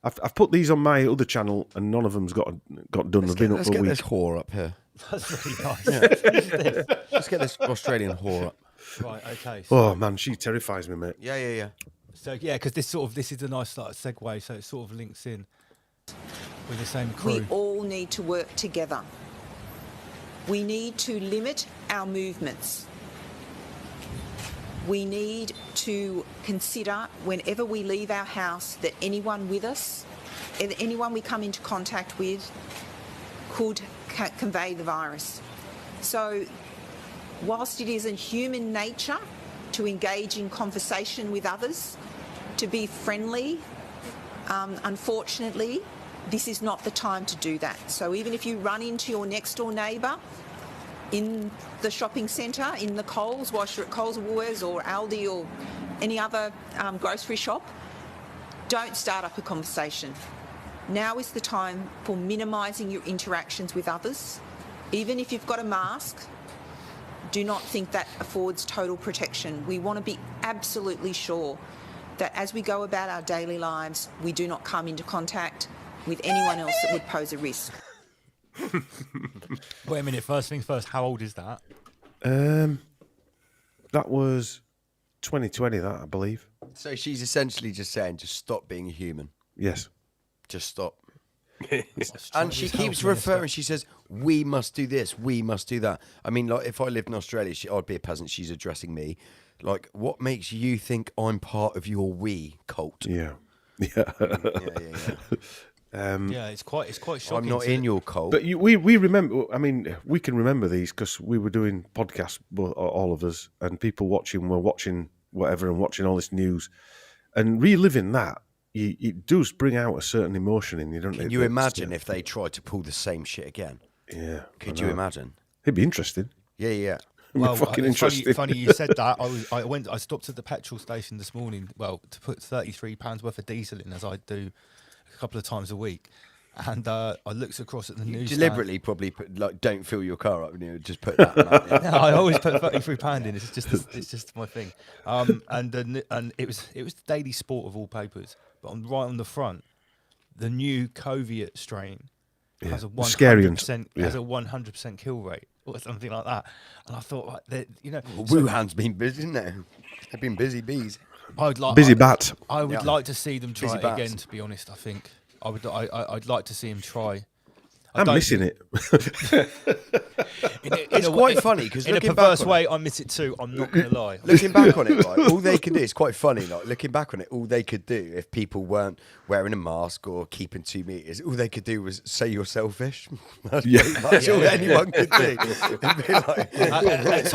E: I've put these on my other channel, and none of them's got done. They've been up
D: Let's
E: for a
D: get
E: week.
D: this whore up here.
B: That's really nice.
D: Yeah. Let's get this Australian whore up.
B: Right, okay. So,
E: Oh man, she terrifies me, mate.
D: Yeah.
B: So yeah, because this is a nice like segue, so it sort of links in with the same crew.
P: We all need to work together. We need to limit our movements. We need to consider whenever we leave our house that anyone with us, anyone we come into contact with, could convey the virus. So whilst it is in human nature to engage in conversation with others, to be friendly, unfortunately, this is not the time to do that. So even if you run into your next door neighbour in the shopping centre, in the Coles, whilst you're at Coles or Woolworths or Aldi or any other grocery shop, don't start up a conversation. Now is the time for minimising your interactions with others. Even if you've got a mask, do not think that affords total protection. We want to be absolutely sure that as we go about our daily lives, we do not come into contact with anyone else that would pose a risk.
B: Wait a minute, first things first, how old is that?
E: That was 2020, that I believe.
D: So she's essentially just saying, just stop being a human.
E: Yes.
D: Just stop. And she keeps referring, she says, we must do this, we must do that. I mean, like, if I lived in Australia, I'd be a peasant, she's addressing me. Like, what makes you think I'm part of your we cult?
E: Yeah.
B: Yeah, it's quite shocking.
D: I'm not in your cult.
E: But we remember, I mean, we can remember these because we were doing podcasts, all of us, and people were watching whatever and watching all this news. And reliving that, it does bring out a certain emotion in you, don't it?
D: Can you imagine if they tried to pull the same shit again?
E: Yeah.
D: Could you imagine?
E: It'd be interesting.
D: Yeah.
B: Well,
E: fucking interesting.
B: Funny you said that. I stopped at the petrol station this morning. Well, to put £33 worth of diesel in, as I do a couple of times a week, and I looked across at the news.
D: Deliberately, probably don't fill your car up. You know, just put that.
B: No, I always put £33 in. It's just my thing. And it was the Daily Sport of all papers, but right on the front, the new COVID strain has a 100% kill rate or something like that. And I thought,
D: Wuhan's been busy, isn't it? They've been busy bees.
E: Busy bat.
B: I would like to see them try
D: Busy
B: it
D: bats.
B: again. To be honest, I think I'd like to see him try.
E: I'm missing it.
D: It's quite funny because
B: in a perverse way, I miss it too. I'm not going to lie.
D: Looking back on it, right, all they could do, it's quite funny, like looking back on it, all they could do if people weren't wearing a mask or keeping 2 meters, all they could do was say you're selfish. That's pretty much all anyone could do. And be like,
B: At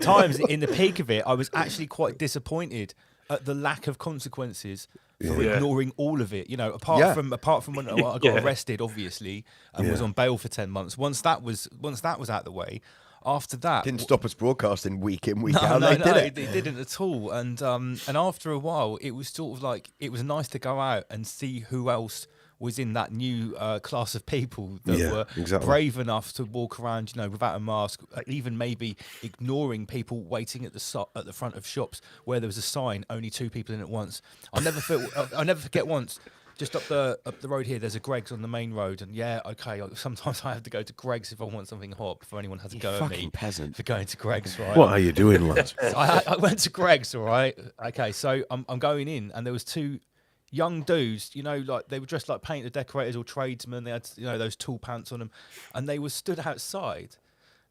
B: times, in the peak of it, I was actually quite disappointed at the lack of consequences for ignoring all of it. You know, apart from when I got arrested, obviously, and was on bail for 10 months. Once that was out the way, after that
D: didn't stop us broadcasting week in, week out. It
B: didn't at all. And after a while, it was sort of like it was nice to go out and see who else was in that new class of people that
E: Yeah,
B: were
E: exactly.
B: brave enough to walk around, without a mask, even maybe ignoring people waiting at the front of shops where there was a sign, only 2 people in at once. I'll never forget once. Just up the road here, there's a Greggs on the main road, and sometimes I have to go to Greggs if I want something hot before anyone has to go at me
D: peasant
B: for going to Greggs, right?
E: What are you doing, lads?
B: I went to Greggs, all right. Okay, so I'm going in, and there was 2 young dudes, like they were dressed like painter decorators or tradesmen. They had, those tall pants on them, and they were stood outside,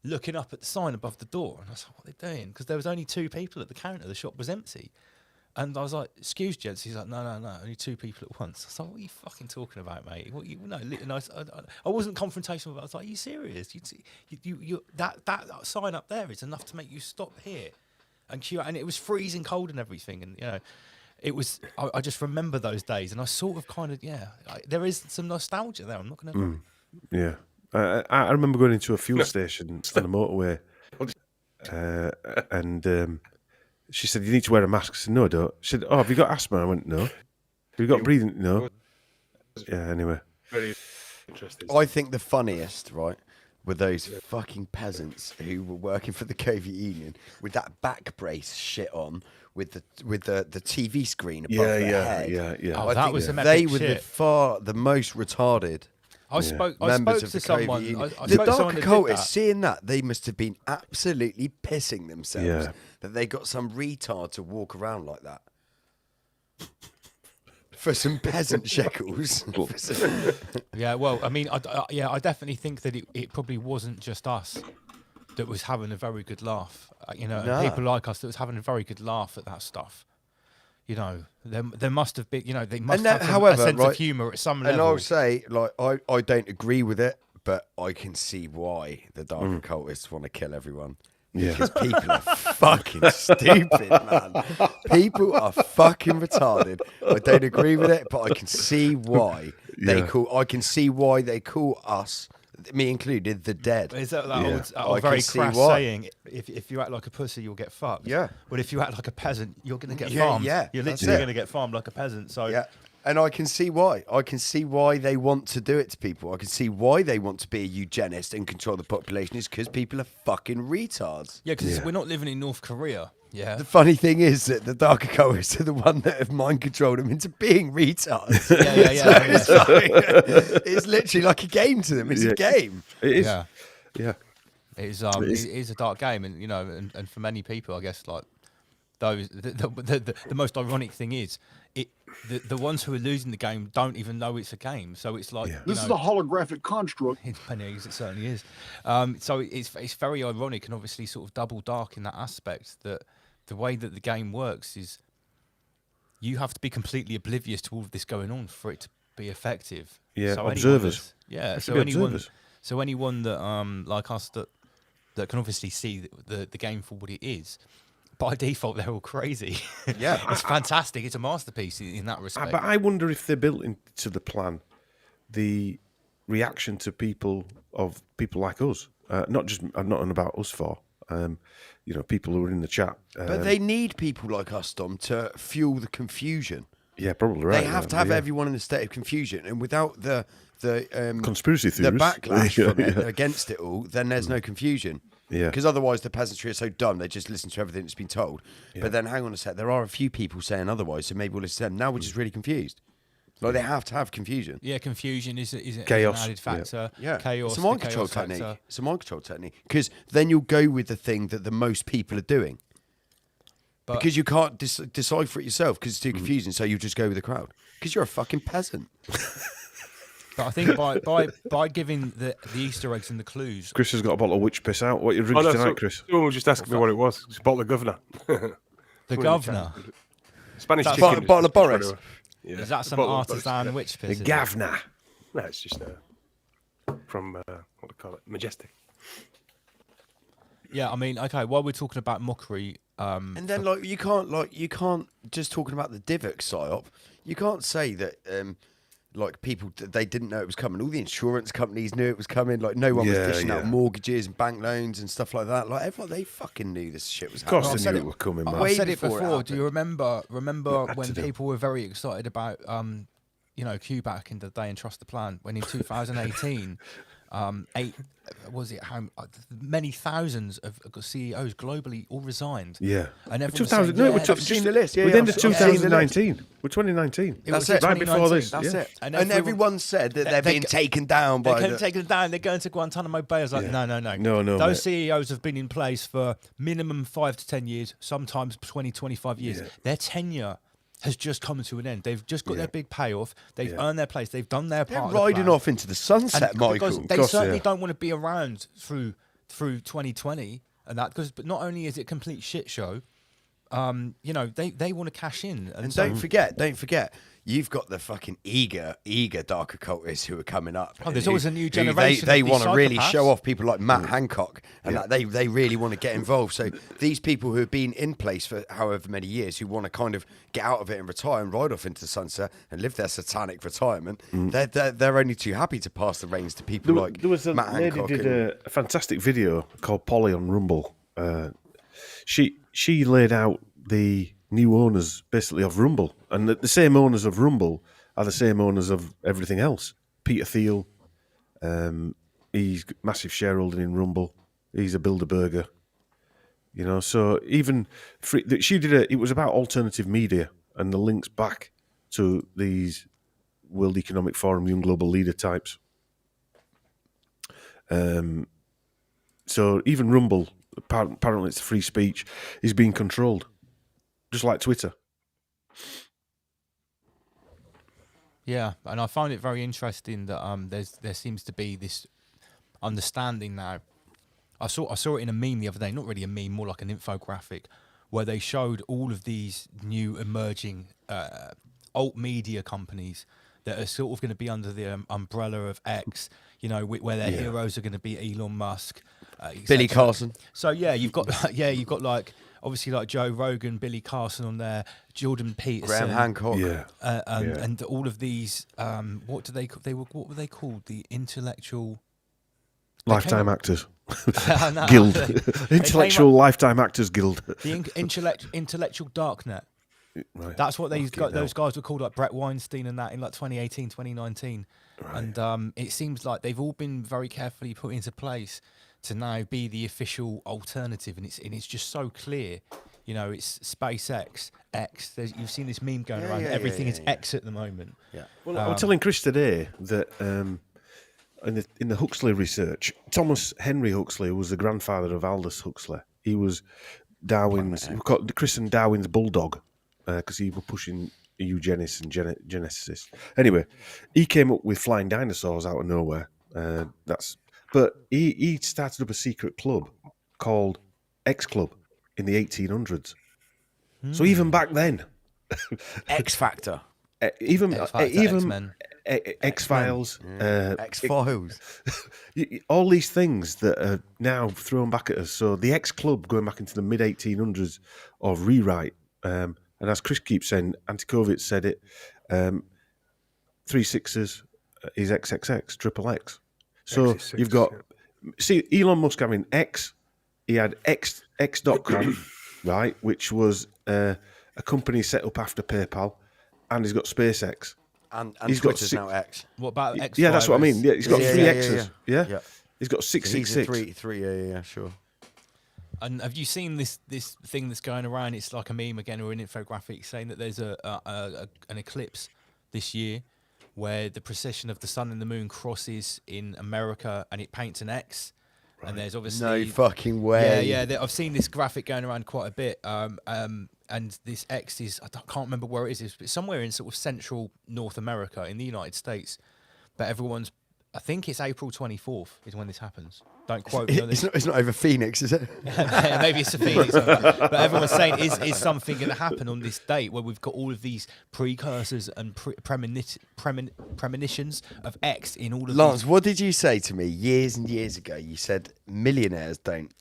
B: looking up at the sign above the door. And I was like, "What are they doing?" Because there was only 2 people at the counter. The shop was empty. And I was like, "Excuse, gents." He's like, No, only 2 people at once." I was like, "What are you fucking talking about, mate? I wasn't confrontational, but I was like, "Are you serious? That sign up there is enough to make you stop here and queue out." And it was freezing cold and everything, and it was. I just remember those days, and I sort of kind of there is some nostalgia there. I'm not going to.
E: Yeah, I remember going into a fuel station on the motorway, and she said, "You need to wear a mask." I said, "No, I don't." She said, "Oh, have you got asthma?" I went, "No." "Have you got breathing?" "No." Yeah. Anyway,
J: Very interesting.
D: I think the funniest, right, were those fucking peasants who were working for the Soviet Union with that back brace shit on, with the TV screen above their head.
E: Yeah.
B: Oh,
D: I
B: that
D: think
B: was some
D: they
B: epic
D: were
B: shit.
D: the most retarded.
B: I spoke
D: members of
B: to
D: the Soviet
B: someone.
D: Union.
B: I
D: The
B: spoke to someone
D: dark
B: that did
D: occultists,
B: that.
D: seeing that, they must have been absolutely pissing themselves
E: Yeah.
D: that they got some retard to walk around like that. For some peasant shekels.
B: Yeah, well, I mean, I definitely think that it probably wasn't just us that was having a very good laugh.
D: No.
B: People like us that was having a very good laugh at that stuff. There must have been, they must have a sense of humour at some level.
D: And I'll say, like, I don't agree with it, but I can see why the dark occultists want to kill everyone.
E: Yeah.
D: Because people are fucking stupid, man. People are fucking retarded. I don't agree with it, but I can see why I can see why they call us, me included, the dead.
B: Is that
D: I
B: old very
D: can see
B: crass
D: why.
B: saying? If you act like a pussy, you'll get fucked.
D: Yeah.
B: Well, if you act like a peasant, you're going to get
D: Yeah,
B: farmed.
D: yeah,
B: You're
D: that's
B: literally
D: it.
B: going to get farmed like a peasant. So
D: Yeah. And I can see why. I can see why they want to do it to people. I can see why they want to be a eugenist and control the population is because people are fucking retards.
B: Yeah, because we're not living in North Korea. Yeah.
D: The funny thing is that the dark occultists are the one that have mind controlled them into being retards.
B: Yeah.
D: So it's literally like a game to them. It's a game.
E: it is.
B: Yeah. It is. It is a dark game, and and for many people, I guess, like those, the most ironic thing is, the ones who are losing the game don't even know it's a game. So it's like
Q: This is a holographic construct.
B: It certainly is. So it's very ironic and obviously sort of double dark in that aspect that the way that the game works is you have to be completely oblivious to all of this going on for it to be effective.
E: Yeah,
B: so
E: observers.
B: So anyone that like us that can obviously see the game for what it is, by default they're all crazy.
D: Yeah,
B: it's fantastic. It's a masterpiece in that respect.
E: But I wonder if they built into the plan the reaction to people like us. Not just I'm not on about us for. People who are in the chat.
D: But they need people like us, Dom, to fuel the confusion.
E: Yeah, probably right.
D: They have to have everyone in a state of confusion, and without the
E: conspiracy
D: the
E: theories,
D: backlash from it against it all, then there's no confusion.
E: Yeah.
D: Because otherwise the peasantry are so dumb, they just listen to everything that's been told.
E: Yeah.
D: But then hang on a sec, there are a few people saying otherwise, so maybe we'll listen to them. Now we're just really confused. Like they have to have confusion.
B: Yeah, confusion is
E: chaos.
B: An added factor.
D: Yeah.
B: Chaos.
D: It's a mind control technique. It's a mind control technique. Because then you'll go with the thing that the most people are doing. Because you can't decipher it yourself because it's too confusing, so you just go with the crowd. Because you're a fucking peasant.
B: But I think by giving the Easter eggs and the clues,
E: Chris has got a bottle of witch piss out. What are you drinking tonight, Chris?
J: Someone was just asking me what it was. It's a bottle of Governor.
B: The Governor.
J: Spanish
B: That's
J: chicken.
D: Bottle of Boris.
J: Yeah.
B: Is that some artisan witch piss?
E: The Governor.
J: No, it's just from what do you call it? Majestic.
B: Yeah, I mean, okay. While we're talking about mockery,
D: and then you can't just talking about the Divok psyop. You can't say that people they didn't know it was coming. All the insurance companies knew it was coming. Like no one was dishing out mortgages and bank loans and stuff like that. Like everyone, they fucking knew this shit was happening.
E: Of course, they knew it was coming. Man.
B: I've said it
D: before it
B: before. Do you
D: happened.
B: remember when people were very excited about back in the day and trust the plan. When in 2018, many thousands of CEOs globally all resigned.
E: Yeah.
B: And everyone
E: 2000,
B: saying,
E: no,
D: I've seen the list. Yeah,
E: within
D: yeah,
E: the
D: I've seen the list.
E: 2019. We're 2019.
D: That's it.
E: Right before this.
D: That's
E: yeah.
D: it. And everyone said that they're being taken down by
B: They're taken down. They're going to Guantanamo Bay. I was like, no.
E: No,
B: Those
E: mate.
B: CEOs have been in place for minimum 5 to 10 years, sometimes 20, 25 years.
E: Yeah.
B: Their tenure has just come to an end. They've just got their big payoff. They've earned their place. They've done their part.
D: They're riding
B: of the plan.
D: off into the sunset,
B: And
D: Michael.
B: because they certainly don't want to be around through 2020 and that. But not only is it a complete shit show, they want to cash in.
D: And
B: so,
D: don't forget, you've got the fucking eager dark occultists who are coming up.
B: Oh, there's always a new
D: who
B: generation.
D: They
B: of these
D: want to really
B: psychopaths.
D: show off people like Matt Hancock, and that they really want to get involved. So these people who have been in place for however many years, who want to kind of get out of it and retire and ride off into the sunset and live their satanic retirement, they're only too happy to pass the reins to people like
E: there was a
D: Matt
E: lady
D: Hancock.
E: did a fantastic video called Polly on Rumble. She laid out the new owners basically of Rumble, and the same owners of Rumble are the same owners of everything else. Peter Thiel, he's got massive shareholding in Rumble. He's a Bilderberger, So even it was about alternative media and the links back to these World Economic Forum, Young Global Leader types. So even Rumble, apparently it's free speech, is being controlled, just like Twitter.
B: Yeah, and I find it very interesting that there seems to be this understanding now. I saw it in a meme the other day, not really a meme, more like an infographic, where they showed all of these new emerging alt media companies that are sort of going to be under the umbrella of X, where their heroes are going to be Elon Musk,
D: Billy Carson.
B: So you've got like obviously like Joe Rogan, Billy Carson on there, Jordan Peterson,
D: Graham Hancock,
B: and all of these. What were they called? The intellectual
E: Lifetime Actors Guild, Intellectual Lifetime Actors Guild,
B: the intellectual darknet.
E: Right.
B: That's what those guys were called, like Brett Weinstein and that, in like 2018, 2019. Right. And it seems like they've all been very carefully put into place to now be the official alternative, and it's just so clear. It's SpaceX, X. You've seen this meme going around. Everything is X at the moment.
D: Yeah.
E: Well, I was telling Chris today that in the Huxley research, Thomas Henry Huxley was the grandfather of Aldous Huxley. He was Chris and Darwin's bulldog, because he was pushing eugenics and geneticists. Anyway, he came up with flying dinosaurs out of nowhere. But he started up a secret club called X Club in the 1800s. So even back then,
D: X Factor,
B: X-Men.
E: X-Files,
D: X-Files,
E: all these things that are now thrown back at us. So the X Club, going back into the mid 1800s of rewrite, and as Chris keeps saying, Antikovitz said it, 3 6s is XXX, triple X. So you've got, see, Elon Musk having X, he had X.com, right, which was a company set up after PayPal, and he's got SpaceX.
D: And he's Twitter's now X.
B: What about X?
E: Yeah, that's what I mean. Yeah, he's got 3 X's.
D: Yeah.
E: He's got 666.
D: Three, yeah, sure.
B: And have you seen this thing that's going around? It's like a meme again, or an infographic saying that there's an eclipse this year where the precession of the sun and the moon crosses in America, and it paints an X. Right. And there's obviously
D: no fucking way.
B: Yeah. I've seen this graphic going around quite a bit. And this X is, I can't remember where it is, but somewhere in sort of central North America in the United States. But I think it's April 24th is when this happens. Don't quote me on this.
D: It's not over Phoenix, is it?
B: Maybe it's a Phoenix. But everyone's saying, is something going to happen on this date where we've got all of these precursors and premonitions of X in all of
D: Lance,
B: these...
D: what did you say to me years and years ago? You said millionaires don't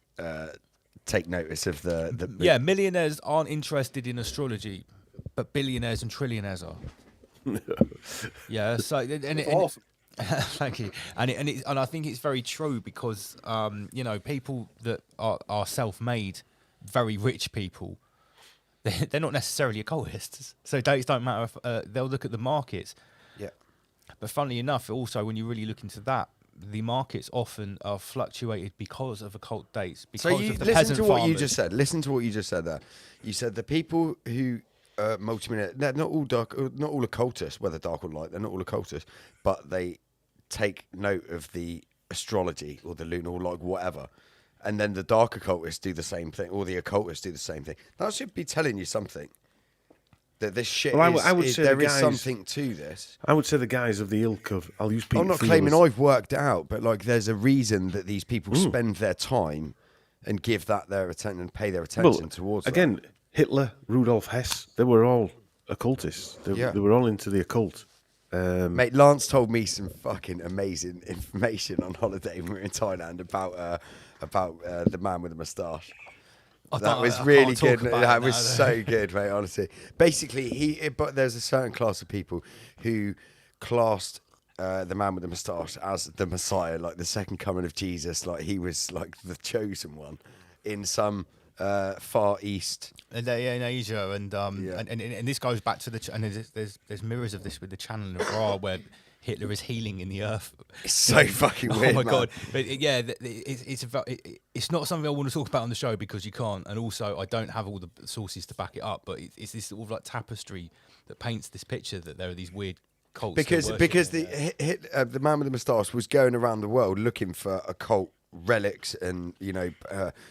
D: take notice of the...
B: Yeah, millionaires aren't interested in astrology, but billionaires and trillionaires are. Yeah, so... And
E: awesome.
B: Thank you, and I think it's very true because people that are self-made, very rich people, they're not necessarily occultists. So dates don't matter. If, they'll look at the markets.
D: Yeah.
B: But funnily enough, also when you really look into that, the markets often are fluctuated because of occult dates, because
D: So you
B: of the
D: listen
B: peasant
D: to what
B: farmers.
D: you just said. Listen to what you just said there. You said the people who multimillionaire, they're not all dark, not all occultists, whether dark or light. They're not all occultists, but they take note of the astrology or the lunar or like whatever. And then the dark occultists do the same thing, or the occultists do the same thing. That should be telling you something. That this shit
E: I would say
D: there
E: the
D: is
E: guys,
D: something to this.
E: I would say the guys of the ilk of, I'll use Peter
D: I'm not
E: Thiel
D: claiming
E: as-
D: I've worked it out, but like there's a reason that these people spend their time and give that their attention and pay their attention towards that.
E: Again, Hitler, Rudolf Hess, they were all occultists. They were all into the occult.
D: Mate, Lance told me some fucking amazing information on holiday when we were in Thailand about the man with the moustache. That was really good. That was so good, mate. Honestly, basically, but there's a certain class of people who classed the man with the moustache as the Messiah, like the second coming of Jesus, like he was like the chosen one in some Far East.
B: In Asia, and this goes back to and there's mirrors of this with the channel of Ra where Hitler is healing in the earth.
D: It's so fucking weird.
B: Oh my
D: man.
B: god! But it's not something I want to talk about on the show because you can't, and also I don't have all the sources to back it up. But it's this sort of like tapestry that paints this picture that there are these weird cults.
D: Because the man with the moustache was going around the world looking for occult relics and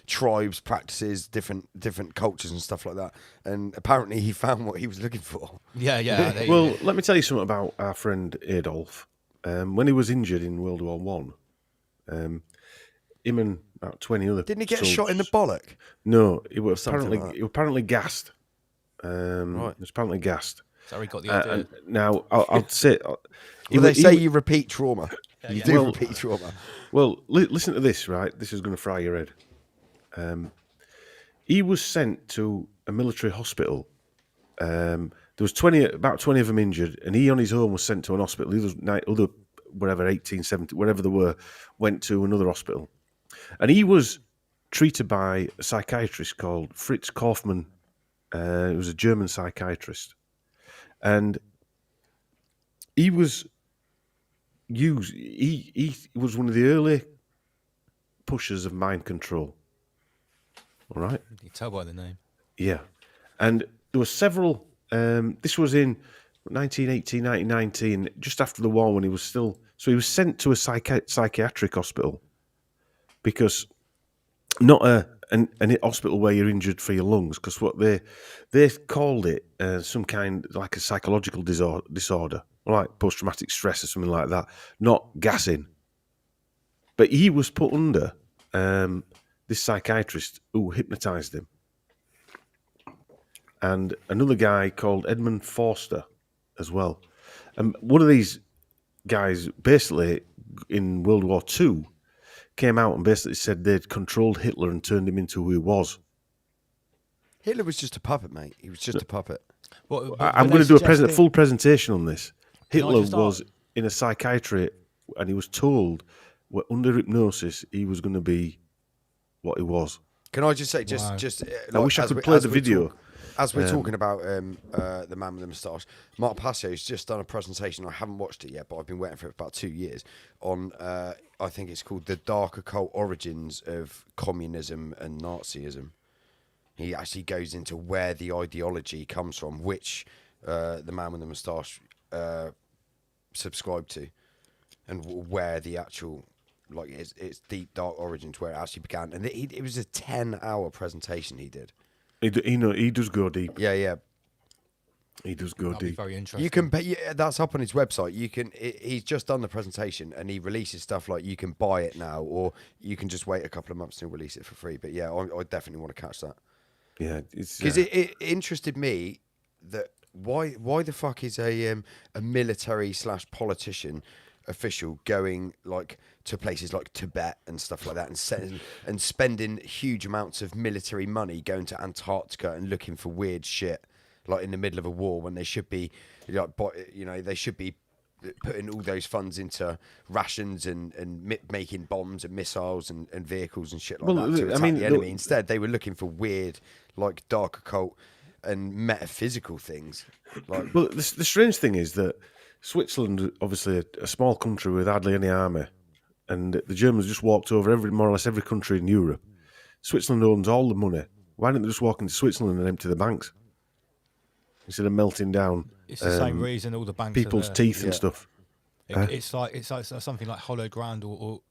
D: tribes, practices, different cultures and stuff like that. And apparently he found what he was looking for.
B: Yeah.
E: Well, let me tell you something about our friend Adolf. When he was injured in World War One, him and about 20 other
D: Didn't he get
E: soldiers,
D: shot in the bollock?
E: No, he was
D: Something
E: apparently
D: like that.
E: he was apparently gassed.
D: Right.
E: He was apparently gassed.
B: So he got the idea.
E: Now I'll say.
D: They say you repeat trauma. You do repeat trauma.
E: Well, listen to this, right? This is going to fry your head. He was sent to a military hospital. There was about 20 of them injured, and he on his own was sent to an hospital. The other, whatever, 18, 17, whatever they were, went to another hospital. And he was treated by a psychiatrist called Fritz Kaufmann. He was a German psychiatrist. And he was used. He was one of the early pushers of mind control. All right,
B: you tell by the name.
E: Yeah, and there were several. This was in 1918, 1919, just after the war, when he was still. So he was sent to a psychiatric hospital because not a hospital where you're injured for your lungs, because what they called it some kind like a psychological disorder, like post-traumatic stress or something like that, not gassing. But he was put under this psychiatrist who hypnotized him, and another guy called Edmund Forster as well. And one of these guys, basically in World War II, came out and basically said they'd controlled Hitler and turned him into who he was.
D: Hitler was just a puppet, mate. He was just a puppet.
E: I'm going to do a full presentation on this. Hitler
B: just
E: was in a psychiatry, and he was told under hypnosis he was going to be what he was.
D: Can I just say,
E: I wish I could play the video.
D: As we're talking about the man with the moustache, Mark Passio's just done a presentation. I haven't watched it yet, but I've been waiting for it for about 2 years. On, I think it's called "The Dark Occult Origins of Communism and Nazism." He actually goes into where the ideology comes from, which the man with the moustache subscribed to, and where the actual its deep dark origins, where it actually began. And it was a 10-hour presentation he did.
E: He does go deep.
D: Yeah.
E: He does go
B: That'll be
E: deep.
B: very interesting.
D: You can pay, that's up on his website. He's just done the presentation, and he releases stuff like you can buy it now, or you can just wait a couple of months to release it for free. But yeah, I definitely want to catch that.
E: Yeah, it's
D: because it interested me that why the fuck is a military / politician official going to places like Tibet and stuff like that, and spending huge amounts of military money going to Antarctica and looking for weird shit in the middle of a war, when they should be they should be putting all those funds into rations and making bombs and missiles and vehicles and shit like that to attack the enemy. Instead, they were looking for weird dark occult and metaphysical things.
E: Well, the strange thing is that Switzerland, obviously a small country with hardly any army, and the Germans just walked over more or less every country in Europe. Switzerland owns all the money. Why don't they just walk into Switzerland and empty the banks instead of melting down?
B: It's the same reason all the banks
E: people's
B: are there.
E: teeth and stuff.
B: It's like something like hollow ground or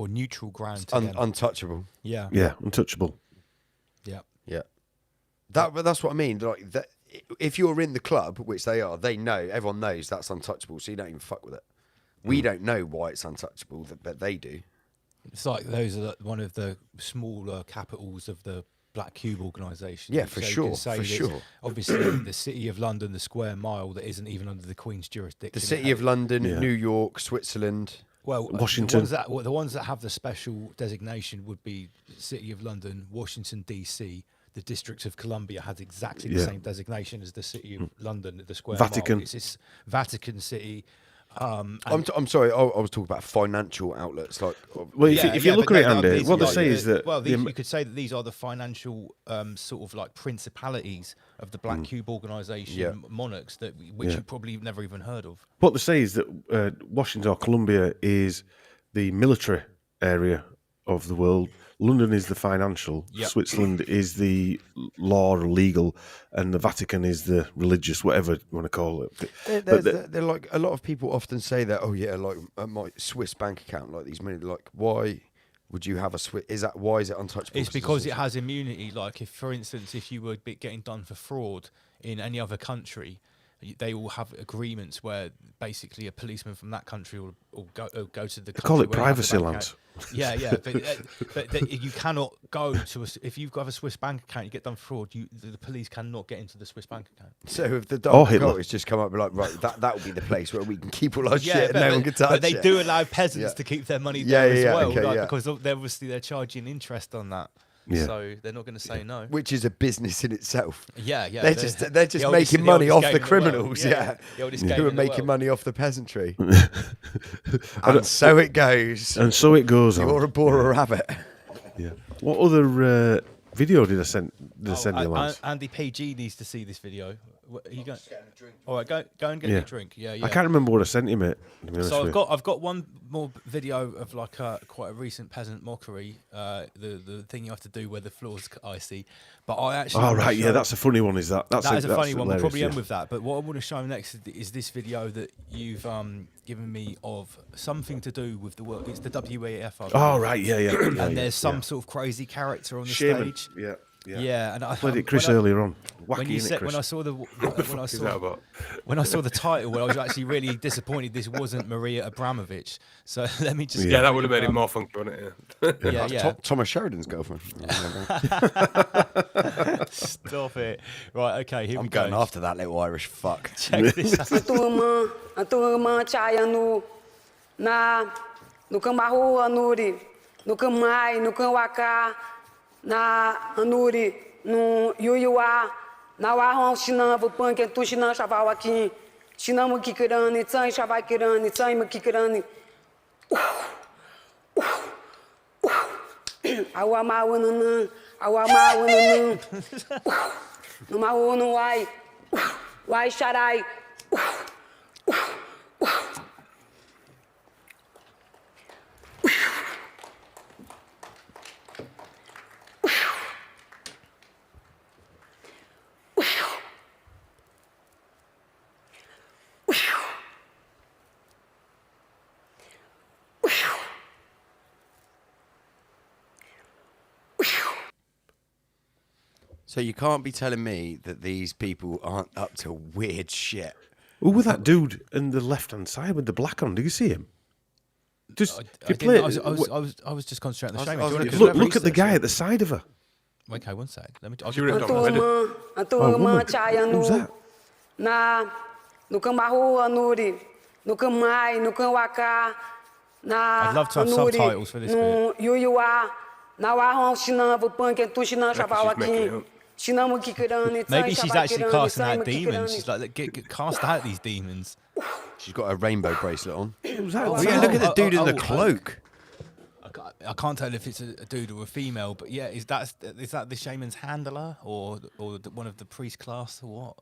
B: neutral ground.
D: Untouchable.
B: Yeah.
E: Yeah, untouchable.
B: Yeah.
D: Yeah. That's what I mean. Like that, if you're in the club, which they are, they know. Everyone knows that's untouchable, so you don't even fuck with it. We don't know why it's untouchable, but they do.
B: It's like those are one of the smaller capitals of the Black Cube organisation.
D: Yeah, for sure.
B: Obviously, the City of London, the square mile that isn't even under the Queen's jurisdiction.
D: The City of London, New York, Switzerland.
B: Well,
E: Washington.
B: The ones that have the special designation would be City of London, Washington DC. The District of Columbia has exactly the same designation as the City of London, the square
E: Vatican.
B: mile. It's this Vatican City.
D: I'm sorry. I was talking about financial outlets. Like,
E: well, if you look at it, Andy, what they say is that
B: you could say that these are the financial sort of like principalities of the Black Cube organisation monarchs which you probably never even heard of.
E: What they say is that Washington or Columbia is the military area of the world. London is the financial.
B: Yep.
E: Switzerland is the law or legal, and the Vatican is the religious, whatever you want to call it.
D: They're like a lot of people often say that. Oh yeah, like my Swiss bank account, like these money. Like, why would you have a Swiss? Why is it untouchable?
B: It's because it has immunity. Like, if, for instance, if you were getting done for fraud in any other country, they all have agreements where basically a policeman from that country will go to the.
E: They call it
B: where you have the
E: privacy
B: bank
E: land.
B: account. Yeah, but you cannot go to if you've got a Swiss bank account, you get done for fraud. The police cannot get into the Swiss bank account.
D: So if the Dark Hitler just come up and be like, right, that would be the place where we can keep all our shit and no one can touch it.
B: But they do allow peasants to keep their money there as well,
D: okay,
B: because they're charging interest on that.
E: Yeah.
B: So they're not going to say no.
D: Which is a business in itself.
B: Yeah.
D: They're just making money off the criminals. Who are making money off the peasantry. And so it goes.
E: And so it goes on.
D: You're a Bora rabbit.
E: Yeah. What other video did I send you, lads?
B: Andy PG needs to see this video. Are you going? All right, go and get your drink. Yeah.
E: I can't remember what I sent him, mate.
B: So I've got one more video of like quite a recent peasant mockery. The thing you have to do where the floor's icy. But I actually.
E: Oh right, that's a funny one. Is that? That's
B: a funny one. We'll probably end
E: yeah.
B: with that. But what I want to show next is this video that you've given me of something to do with the work. It's the WEF.
E: Oh right, yeah.
B: And there's some sort of crazy character on the
E: Shaman.
B: stage.
E: Yeah,
B: and I
E: played it Chris earlier on. Wacky,
B: when I saw the title, I was actually really disappointed this wasn't Maria Abramovich. So let me just
J: that would have made it more funky, wouldn't it?
B: Yeah.
D: Thomas Sheridan's girlfriend.
B: Stop it! Right, okay, here
D: I'm
B: we go.
D: going after that little Irish fuck.
B: Check this out.
R: A turma chaya no Cambarro Anuri, no Camai, no Camwaka, na Anuri, no Yuyuá, na Warron Chinamba, Punk, Tu Chinan Chaval aqui, Chinamo Kikirani, Tsai Chavai Kirani, Tsai Makikirani. Awama Wanana, Awama Wanana, no Maono Wai Sharai.
D: So you can't be telling me that these people aren't up to weird shit.
E: Who was that dude in the left-hand side with the black on? Did you see him? Just
B: I was just concentrating on the shame.
E: Look at the guy at the side of her.
B: Okay, one sec. Let me.
R: Who's that? Na no Cambarro Anuri, no Camai, no Camwaka, na
B: I'd love to have subtitles for this
R: no Yuyuá, na Warron Chinamba, Punk, Tu Chinan Chaval aqui.
B: Maybe she's actually casting out demons. She's like, get cast out these demons.
D: She's got a rainbow bracelet on.
E: Look
D: at the dude in the cloak.
B: I can't tell if it's a dude or a female, but yeah, is that the shaman's handler or one of the priest class or what?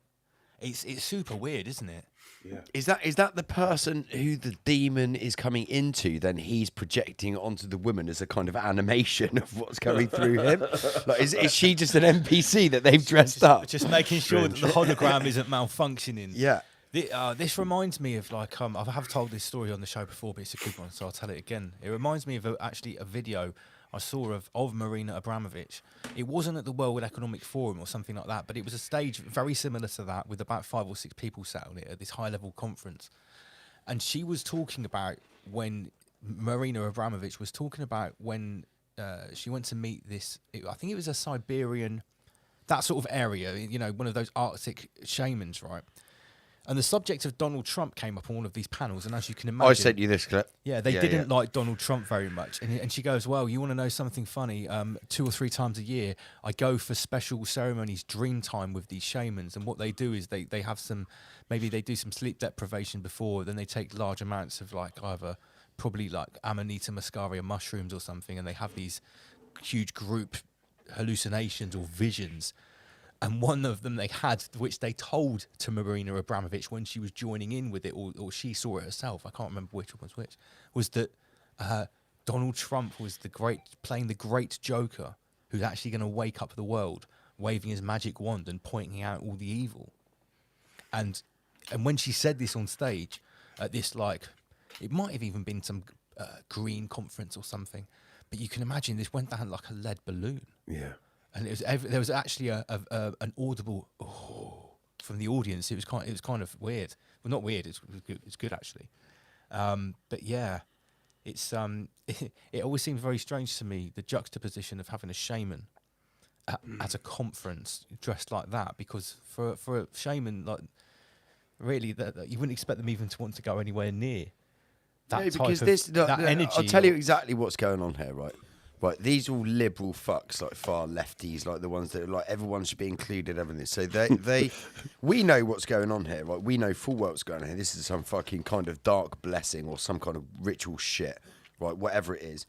B: It's super weird, isn't it?
E: Yeah.
D: Is that the person who the demon is coming into? Then he's projecting onto the woman as a kind of animation of what's coming through him. Like, is she just an NPC that they've dressed up?
B: Just making sure that the hologram isn't malfunctioning.
D: Yeah.
B: This I of like I have told this story on the show before, but it's a good one, so I'll tell it again. It reminds me of actually a video I saw of Marina Abramovich. It wasn't at the World Economic Forum or something like that, but it was a stage very similar to that with about 5 or 6 people sat on it at this high-level conference. And she was talking about when Marina Abramovich was talking about when she went to meet this, I think it was a Siberian, that sort of area, you know, one of those Arctic shamans, right? And the subject of Donald Trump came up on one of these panels, and as you can imagine...
D: I sent you this clip.
B: Yeah, they didn't like Donald Trump very much. And she goes, well, you want to know something funny? 2 or 3 times a year, I go for special ceremonies, dream time with these shamans. And what they do is they have some... Maybe they do some sleep deprivation before, then they take large amounts of like either probably like Amanita muscaria mushrooms or something, and they have these huge group hallucinations or visions. And one of them they had, which they told to Marina Abramovich when she was joining in with it, or she saw it herself, I can't remember which was which, was that Donald Trump was playing the great Joker, who's actually going to wake up the world, waving his magic wand and pointing out all the evil. And when she said this on stage at this, like, it might have even been some green conference or something, but you can imagine this went down like a lead balloon.
E: Yeah.
B: And there was actually an audible from the audience. It was kind of weird. Well, not weird. It's good actually. But yeah, it's it always seems very strange to me, the juxtaposition of having a shaman at a conference dressed like that, because for a shaman, like, really that you wouldn't expect them even to want to go anywhere near that
D: because
B: type of that energy.
D: I'll tell you exactly what's going on here, right? Right, these are all liberal fucks, like far lefties, like the ones that are like everyone should be included, everything. So we know what's going on here, right? We know full well what's going on here. This is some fucking kind of dark blessing or some kind of ritual shit, right? Whatever it is.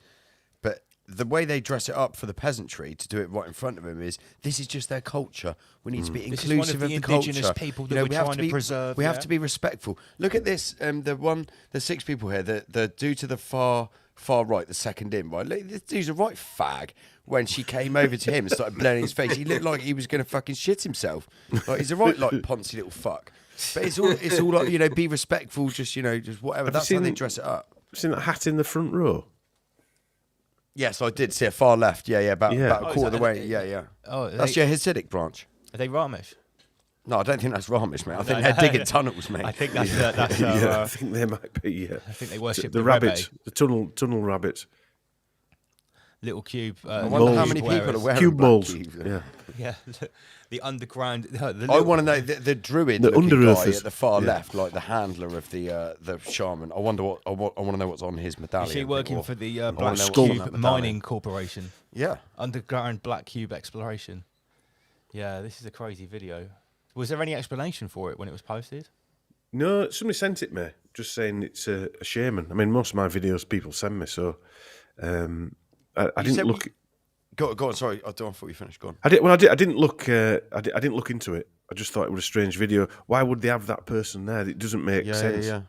D: But the way they dress it up for the peasantry to do it right in front of them is this is just their culture. We need to be
B: This
D: inclusive
B: is one of the
D: the
B: indigenous
D: culture.
B: people that we're trying to preserve.
D: We have to be respectful. Look at this. The 6 people here. The dude to the far right, the second in, right? Look, this dude's a right fag. When she came over to him and started blowing his face, he looked like he was going to fucking shit himself. Like, he's a right, like, poncy little fuck. But it's all like, you know, be respectful, just, you know, just whatever. That's how they dress it up.
E: Seen that hat in the front row?
D: Yes, I did see it far left. Yeah, about a quarter of the way. Yeah.
B: Oh,
D: that's your Hasidic branch.
B: Are they Ramesh?
D: No, I don't think that's Ramesh, mate. I think they're digging tunnels, mate.
B: I think that's
E: I think they might be. Yeah.
B: I think they worship
E: the rabbit, the tunnel rabbit.
B: Little cube.
D: I wonder how many people are wearing
E: cube moles.
B: Yeah. The underground.
D: I want to know the druid,
E: the
D: guy at the far left, like the handler of the shaman. I wonder what I want to know what's on his medallion.
B: Is he working for the Black
D: Skull
B: Cube Mining Corporation?
D: Yeah.
B: Underground Black Cube exploration. Yeah, this is a crazy video. Was there any explanation for it when it was posted?
E: No, somebody sent it me, just saying it's a shaman. I mean, most of my videos people send me, so I didn't look.
D: Go on. Sorry, I thought you finished. Go on.
E: I didn't look. I didn't look into it. I just thought it was a strange video. Why would they have that person there? It doesn't make sense.
D: Yeah.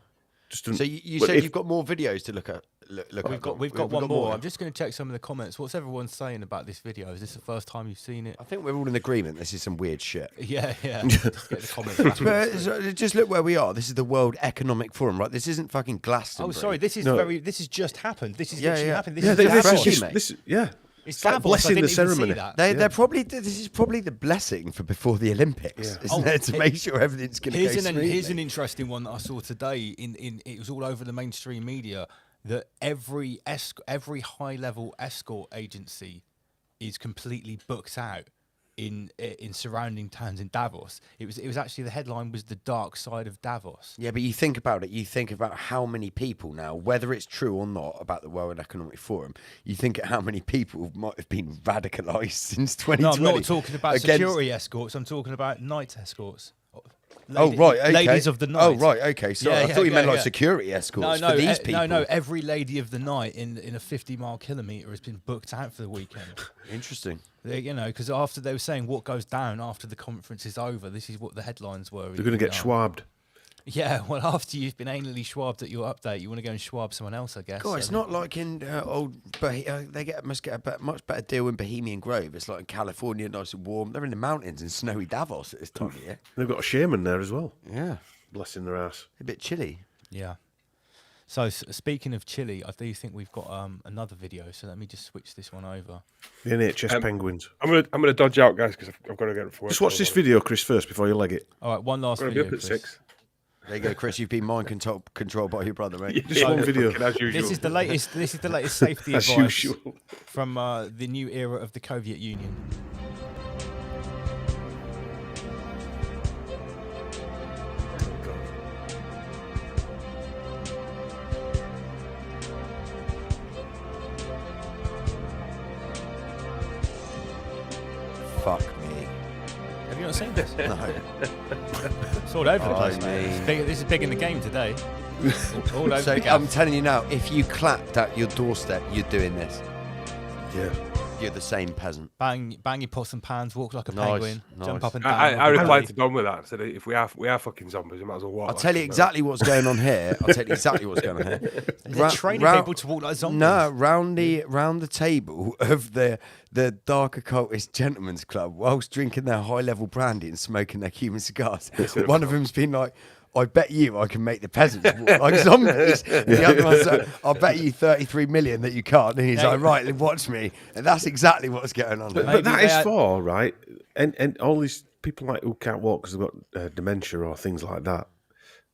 E: Just
D: so you said you've got more videos to look at.
B: We've got one more. I'm just going to check some of the comments. What's everyone saying about this video? Is this the first time you've seen it?
D: I think we're all in agreement. This is some weird shit.
B: Yeah. Let's get the comments.
D: But just look where we are. This is the World Economic Forum, right? This isn't fucking Glastonbury.
B: Oh, sorry. This has just happened. This is literally happened. It's
E: like blessing the ceremony.
D: They're probably. This is probably the blessing for before the Olympics, isn't it? To make sure everything's going to go smoothly.
B: Here's an interesting one that I saw today. It was all over the mainstream media that every high-level escort agency is completely booked out in surrounding towns in Davos. It was actually, the headline was the dark side of Davos.
D: Yeah, but you think about it. You think about how many people now, whether it's true or not about the World Economic Forum, you think at how many people might have been radicalised since 2020.
B: No, I'm not talking about security escorts. I'm talking about night escorts.
D: Oh, right, okay.
B: Ladies of the night.
D: Oh, right, okay. Sorry, I thought you meant like security escorts for these people.
B: No. Every lady of the night in a 50-mile kilometre has been booked out for the weekend.
D: Interesting.
B: You know, because after they were saying what goes down after the conference is over, this is what the headlines were.
E: They're going to get schwabbed.
B: Yeah, well, after you've been anally schwabbed at your update, you want to go and schwab someone else, I guess.
D: God, it's not like in they must get a much better deal in Bohemian Grove. It's like in California, nice and warm. They're in the mountains in snowy Davos at this time of year.
E: They've got a shaman there as well.
D: Yeah,
E: blessing their ass.
D: A bit chilly.
B: Yeah. So speaking of chilly, I do think we've got another video. So let me just switch this one over.
E: The NHS penguins.
J: I'm gonna dodge out, guys, because I've got to get it for work.
E: Just watch this video, Chris, first before you leg it.
B: All right, one last
J: I'm
B: video.
J: be up at 6.
D: There you go, Chris. You've been mind controlled by your brother, mate.
E: Just one video.
J: As usual.
B: This is the latest safety
E: As
B: advice
E: usual.
B: from the new era of the Soviet Union.
D: Fuck me.
B: Have you not seen this?
D: No.
B: It's all over the place,
D: I
B: mate.
D: mean-
B: This is big in the game today. All over
D: So
B: the game.
D: I'm telling you now, if you clapped at your doorstep, you're doing this.
E: Yeah.
D: You're the same peasant.
B: Bang your pots and pans, walk like a
D: Nice,
B: penguin, jump
D: nice.
B: up and down.
J: I
B: like a
J: replied
B: bunny.
J: to Don with that. I said, if we are fucking zombies, we might as well walk.
D: I'll
J: like
D: tell you
J: them.
D: exactly what's going on here. I'll tell you exactly what's going on here.
B: They're training people to walk like zombies.
D: No, round the table of the dark occultist gentlemen's club, whilst drinking their high level brandy and smoking their Cuban cigars. One of them's been like, I bet you I can make the peasants walk like zombies. The other one's like, I'll bet you 33 million that you can't. And he's like, right, watch me. And that's exactly what's going on.
E: But that is for, right? And all these people like who can't walk because they've got dementia or things like that,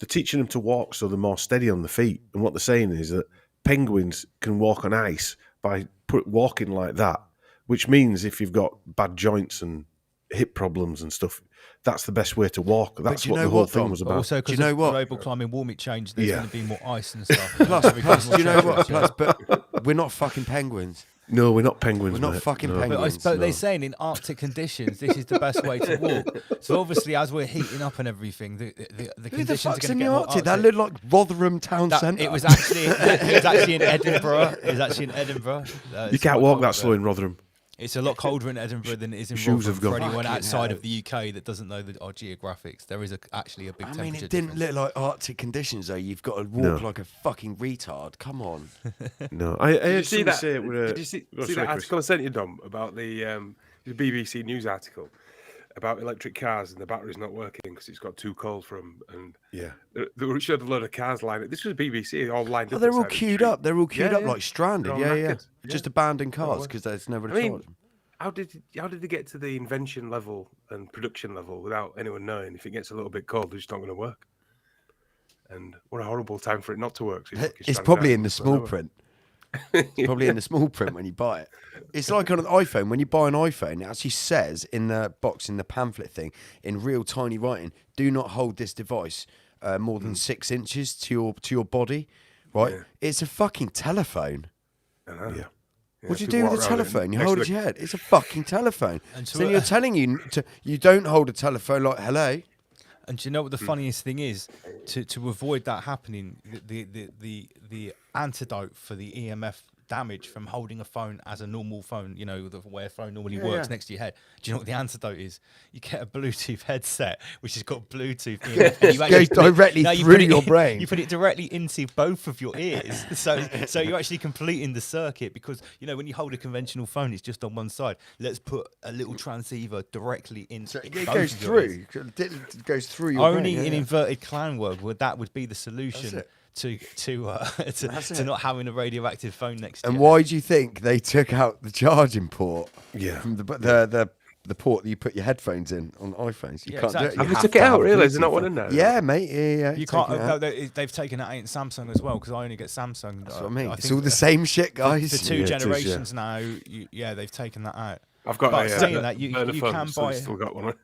E: they're teaching them to walk so they're more steady on the feet. And what they're saying is that penguins can walk on ice by walking like that, which means if you've got bad joints and hip problems and stuff, that's the best way to walk. That's what the whole thing was about.
B: Also, because of global climate warming change, there's going to be more ice and stuff.
D: Plus, do you know what? Plus, but we're not fucking penguins.
E: No, we're not penguins.
D: We're not
E: mate.
D: fucking
E: No.
D: penguins.
B: But they're saying in Arctic conditions, this is the best way to walk. So obviously, as we're heating up and everything, the
D: Who the
B: conditions
D: fuck's
B: are going
D: in
B: to
D: the
B: get more
D: Arctic? That
B: Arctic.
D: looked like Rotherham Town Centre.
B: It was actually in Edinburgh. It was actually in Edinburgh.
E: You can't walk that slow in Rotherham.
B: It's a lot colder in Edinburgh than it is in
E: Shoes
B: Rotherham.
E: have
B: For
E: gone.
B: anyone
D: Fucking
B: outside
D: hell.
B: of the UK that doesn't know our geographics, there is actually a big
D: I
B: temperature
D: mean, it didn't
B: difference.
D: look like Arctic conditions, though. You've got to walk like a fucking retard. Come on.
E: No, I
J: Did you
E: heard
J: see
E: somebody
J: that?
E: say it with
J: Did you see that article I sent you, Dom, about the BBC News article about electric cars and the battery's not working because it's got too cold for them? And
E: yeah,
J: they showed a load of cars lined up. This was BBC, all lined
D: Oh,
J: up.
D: they're all
J: beside the
D: queued
J: street.
D: up. They're all queued
J: Yeah,
D: up
J: yeah.
D: like stranded.
J: They're all
D: Yeah.
J: knackered.
D: Just abandoned cars because there's nobody to charge them.
J: How did they get to the invention level and production level without anyone knowing if it gets a little bit cold, it's not going to work? And what a horrible time for it not to work. So
D: It's probably in the small print. It's probably in the small print when you buy it. It's like on an iPhone. When you buy an iPhone, it actually says in the box, in the pamphlet thing, in real tiny writing, do not hold this device more than 6 inches to your body. Right?
J: Yeah.
D: It's a fucking telephone.
E: yeah.
D: What do you
J: people
D: do with
J: walk
D: a
J: around
D: telephone? You
J: next
D: hold
J: to
D: it to
J: the-
D: your head. It's a fucking telephone.
B: And
D: So then you're telling you don't hold a telephone like hello.
B: And do you know what the funniest thing is? To avoid that happening, the antidote for the EMF damage from holding a phone as a normal phone, where a phone normally works next to your head. Do you know what the antidote is? You get a Bluetooth headset, which has got Bluetooth EMF. And you
D: Goes directly through your brain.
B: You put it directly into both of your ears. So you're actually completing the circuit because, when you hold a conventional phone, it's just on one side. Let's put a little transceiver directly into
D: It
B: both
D: goes
B: of your ears.
D: through. It goes through your
B: Only
D: brain.
B: in inverted clown world that would be the solution
D: That's
B: to not having a radioactive phone next to
D: And
B: you.
D: why do you think they took out the charging port?
E: Yeah.
D: From the port that you put your headphones in on iPhones. You
B: Yeah,
D: can't do it.
B: exactly.
D: You
J: Have they
D: have
J: took
D: to
J: it
D: have
J: out,
D: a
J: really? Is there
D: Bluetooth
J: not one
D: phone.
J: in there?
D: Yeah, mate. Yeah.
B: You
D: it's
B: can't.
D: taken out.
B: They've taken it out in Samsung as well because I only get Samsung.
D: That's what I mean. It's
B: think
D: all the same shit, guys.
B: For two
E: Yeah, it is, yeah.
B: generations now, they've taken that out.
J: I've got
B: But
J: a
B: saying that, you
J: burner phone,
B: can
J: so
B: buy.
J: I've still got one.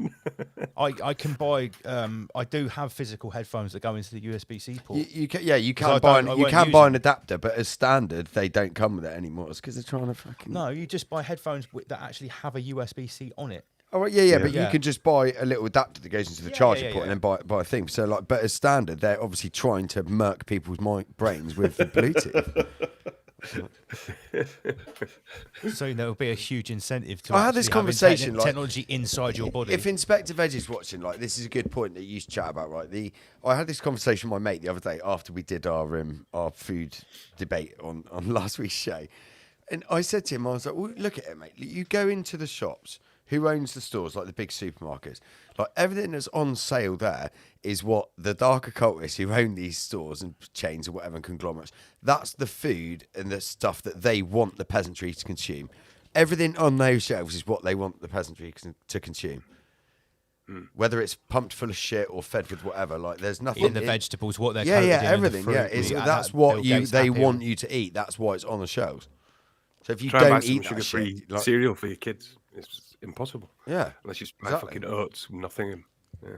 B: I can buy. I do have physical headphones that go into the USB-C port.
D: You can
B: I
D: buy
B: don't- I
D: you
B: won't
D: can
B: use
D: buy
B: them.
D: an adapter, but as standard, they don't come with it anymore. It's because they're trying to fucking.
B: No, you just buy headphones that actually have a USB-C on it.
D: Oh, right, yeah, but you can just buy a little adapter that goes into the charging port and then buy a thing. So, like, but as standard, they're obviously trying to murk people's brains with the Bluetooth.
B: So there will be a huge incentive to.
D: I had this conversation, like,
B: technology inside your body.
D: If Inspector Veg is watching, like, this is a good point that you used to chat about, right? I had this conversation with my mate the other day after we did our food debate on last week's show, and I said to him, I was like, well, look at it, mate. You go into the shops. Who owns the stores, like the big supermarkets? Like, everything that's on sale there is what the dark occultists who own these stores and chains or whatever and conglomerates, that's the food and the stuff that they want the peasantry to consume. Everything on those shelves is what they want the peasantry to consume. Whether it's pumped full of shit or fed with whatever, like there's nothing
B: in the vegetables, what they're
D: everything, that's what they want you to eat. That's why it's on the shelves. So if you don't eat
J: sugar-free cereal for your kids, it's impossible.
D: Yeah,
J: unless you buy fucking oats, nothing. Yeah.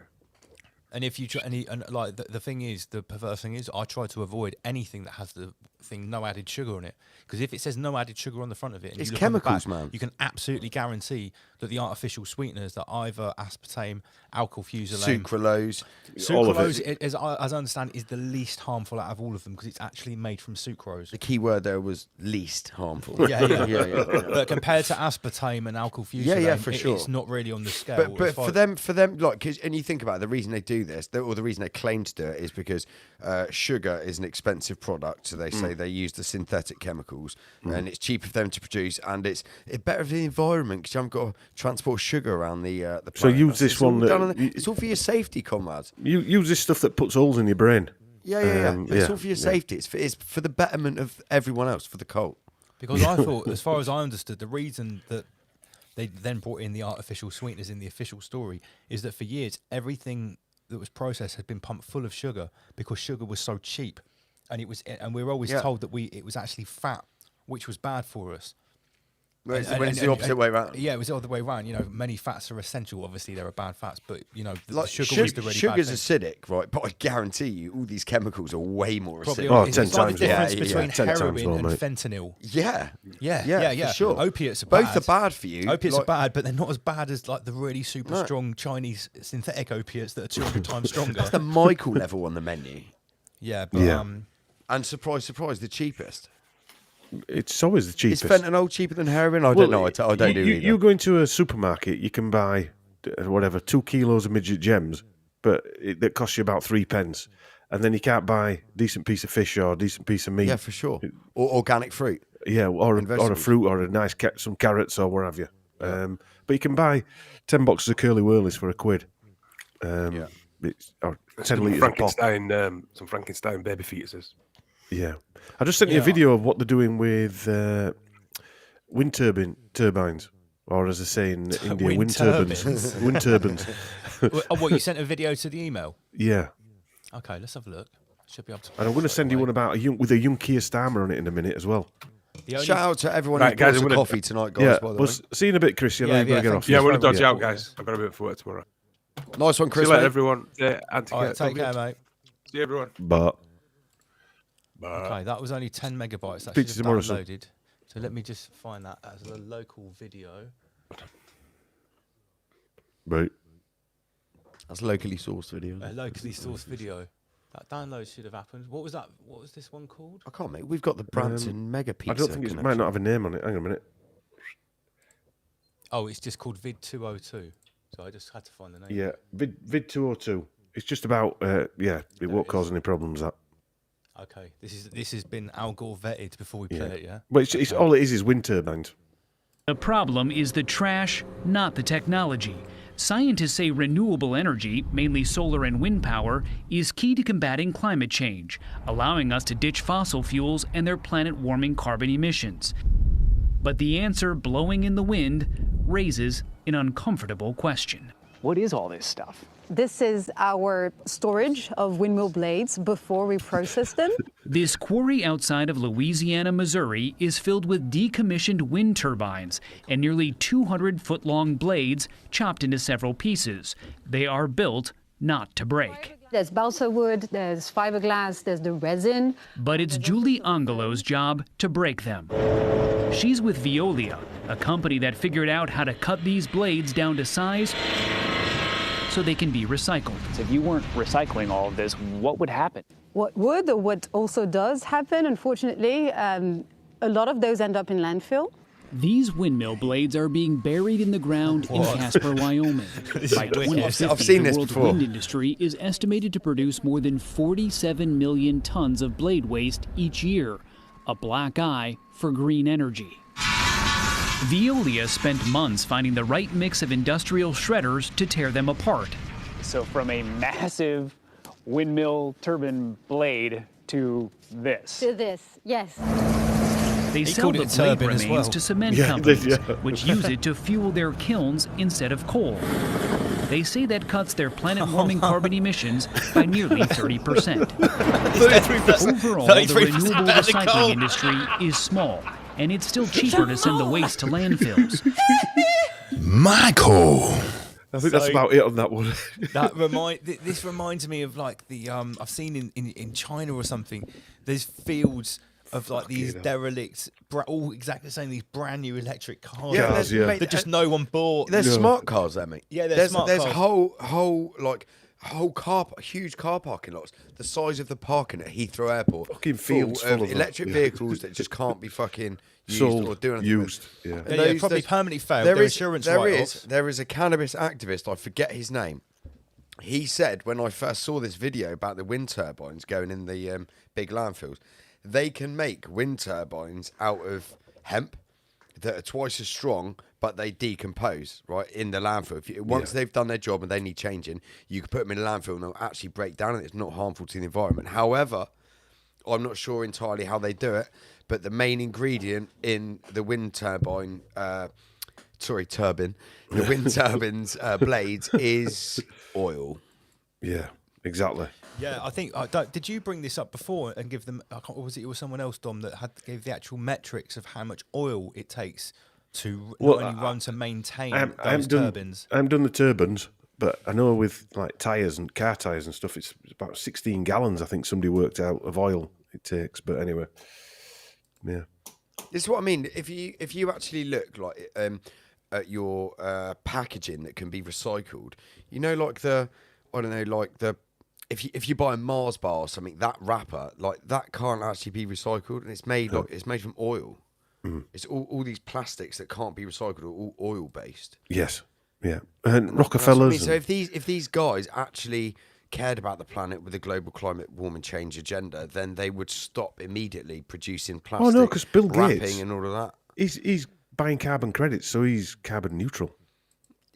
B: And if you try, and like the thing is, the perverse thing is, I try to avoid anything that has the thing no added sugar on it, because if it says no added sugar on the front of it, and
D: it's
B: you look
D: chemicals,
B: on the back,
D: man.
B: You can absolutely guarantee that the artificial sweeteners, that either aspartame, alkyl fusilane,
D: sucralose,
B: as I understand, is the least harmful out of all of them because it's actually made from sucrose.
D: The key word there was least harmful.
B: Yeah. But compared to aspartame and alkyl fusilane,
D: for sure,
B: it's not really on the scale.
D: But for them, like, and you think about it, the reason they do this, or the reason they claim to do it, is because sugar is an expensive product, so they say they use the synthetic chemicals, and it's cheaper for them to produce, and it's better for the environment because you haven't got to transport sugar around the planet.
E: So use this one.
D: It's all for your safety, comrades.
E: You use this stuff that puts holes in your brain.
D: Yeah. It's all for your safety. It's for the betterment of everyone else, for the cult.
B: Because I thought, as far as I understood, the reason that they then brought in the artificial sweeteners in the official story is that for years everything that was processed had been pumped full of sugar because sugar was so cheap, and we were always told that it was actually fat, which was bad for us.
D: When it's the opposite way around.
B: Yeah, it was the other way around. You know, many fats are essential. Obviously, there are bad fats, but the
D: like
B: sugar was the really
D: sugar's
B: bad thing.
D: acidic, right? But I guarantee you, all these chemicals are way more
B: Probably
D: acidic.
B: it's 10 times. Like the difference between heroin and fentanyl.
D: Yeah, for sure.
B: Opiates are bad.
D: Both are bad for you.
B: Opiates are bad, but they're not as bad as like the really super strong Chinese synthetic opiates that are 200 times stronger.
D: That's the Michael level on the menu.
B: Yeah, but
D: and surprise, the cheapest.
E: It's always the cheapest.
D: Is fentanyl cheaper than heroin? I don't know. I don't do either.
E: You go into a supermarket, you can buy 2 kilos of midget gems, but that costs you about 3 pence. And then you can't buy a decent piece of fish or a decent piece of meat.
D: Yeah, for sure. Or organic fruit.
E: Yeah, or a fruit or a nice some carrots or what have you. But you can buy 10 boxes of curly whirlies for £1. Or 10 litres of pop.
J: Some Frankenstein baby fetuses.
E: Yeah. I just sent you a video of what they're doing with wind turbines, or as they say in India, wind turbines. Wind turbines.
B: What, you sent a video to the email?
E: Yeah.
B: Okay, let's have a look. Should be able to.
E: And I'm going to send you one about with a young Keir Starmer on it in a minute as well.
D: Shout out to everyone who bought some coffee tonight, guys. By the way.
E: See you in a bit, Chris. I know you've got to get off.
J: Yeah, we're going to dodge out, guys. I've got a bit for work tomorrow.
D: Nice one, Chris.
J: See you later, everyone. Yeah,
B: take care, mate.
J: See you, everyone.
B: Okay, that was only 10 megabytes. That should have downloaded. So let me just find that as a local video.
E: Right.
D: That's locally sourced video.
B: A locally sourced video. That download should have happened. What was that? What was this one called?
D: I can't, mate. We've got the Branson Mega Pizza.
E: I don't think it might not have a name on it. Hang on a minute.
B: Oh, it's just called Vid 202. So I just had to find the name.
E: Yeah, Vid 202. It's just about it won't cause any problems. That.
B: Okay, this has been Al Gore vetted before we play it. Yeah.
E: Well, it's all it is wind turbines.
S: The problem is the trash, not the technology. Scientists say renewable energy, mainly solar and wind power, is key to combating climate change, allowing us to ditch fossil fuels and their planet-warming carbon emissions. But the answer, blowing in the wind, raises an uncomfortable question.
T: What is all this stuff?
U: This is our storage of windmill blades before we process them.
S: This quarry outside of Louisiana, Missouri is filled with decommissioned wind turbines and nearly 200-foot-long blades chopped into several pieces. They are built not to break.
U: There's balsa wood, there's fiberglass, there's the resin.
S: But it's Julie Angelo's job to break them. She's with Veolia, a company that figured out how to cut these blades down to size so they can be recycled.
T: If you weren't recycling all of this, what would happen?
U: What would, or what also does happen, unfortunately, a lot of those end up in landfill.
S: These windmill blades are being buried in the ground in Casper, Wyoming. By 2050,
D: I've seen
S: the
D: this
S: world's
D: before.
S: wind industry is estimated to produce more than 47 million tons of blade waste each year, a black eye for green energy. Veolia spent months finding the right mix of industrial shredders to tear them apart.
T: So from a massive windmill turbine blade to this.
U: To this, yes.
S: They
B: He
S: sell
B: called
S: the
B: it
S: blade
B: turbine as
S: remains
B: well.
S: to cement
E: Yeah,
S: companies,
E: yeah.
S: which use it to fuel their kilns instead of coal. They say that cuts their planet-warming carbon emissions by nearly 30%.
E: 33%.
S: Overall,
B: 33%
S: the renewable
B: better than
S: recycling
B: coal.
S: industry is small, and it's still cheaper to send the waste to landfills.
A: Michael.
E: I think that's about it on that one.
B: This reminds me of like the I've seen in China or something. There's fields of like these derelict, all exactly the same. These brand new electric cars.
D: Yeah,
E: Cars, yeah.
D: mate,
B: that just no one bought.
D: There's smart cars there, mate.
B: Yeah,
D: there's
B: smart
D: there's
B: cars.
D: huge car parking lots, the size of the parking at Heathrow Airport.
E: Fucking fields full of them.
D: electric
E: Yeah.
D: vehicles that just can't be fucking used
E: Sold,
D: or do anything.
E: used,
D: with.
E: yeah.
D: And
B: Yeah,
D: those-
B: probably
D: those-
B: permanently failed.
D: There
B: Their
D: is-
B: insurance
D: there
B: write-off.
D: there is a cannabis activist. I forget his name. He said when I first saw this video about the wind turbines going in the big landfills, they can make wind turbines out of hemp that are twice as strong, but they decompose right in the landfill. Once they've done their job and they need changing, you can put them in a landfill and they'll actually break down and it's not harmful to the environment. However, I'm not sure entirely how they do it, but the main ingredient in the wind turbine, the wind turbine's blades is oil.
E: Yeah, exactly.
B: Yeah, I think. Did you bring this up before and give them? Or was it someone else, Dom, that gave the actual metrics of how much oil it takes to not only run to maintain those turbines?
E: I haven't done the turbines, but I know with like tyres and car tyres and stuff, it's about 16 gallons. I think somebody worked out of oil it takes. But anyway, yeah.
D: This is what I mean. If you actually look like at your packaging that can be recycled, you know, like if you buy a Mars bar or something, that wrapper like that can't actually be recycled, and it's made from oil. It's all these plastics that can't be recycled are all oil based.
E: Yes, yeah, and Rockefellers.
D: So if these guys actually cared about the planet with the global climate warming change agenda, then they would stop immediately producing plastic.
E: Oh no, because Bill
D: wrapping
E: Gates
D: and all of that.
E: He's buying carbon credits, so he's carbon neutral.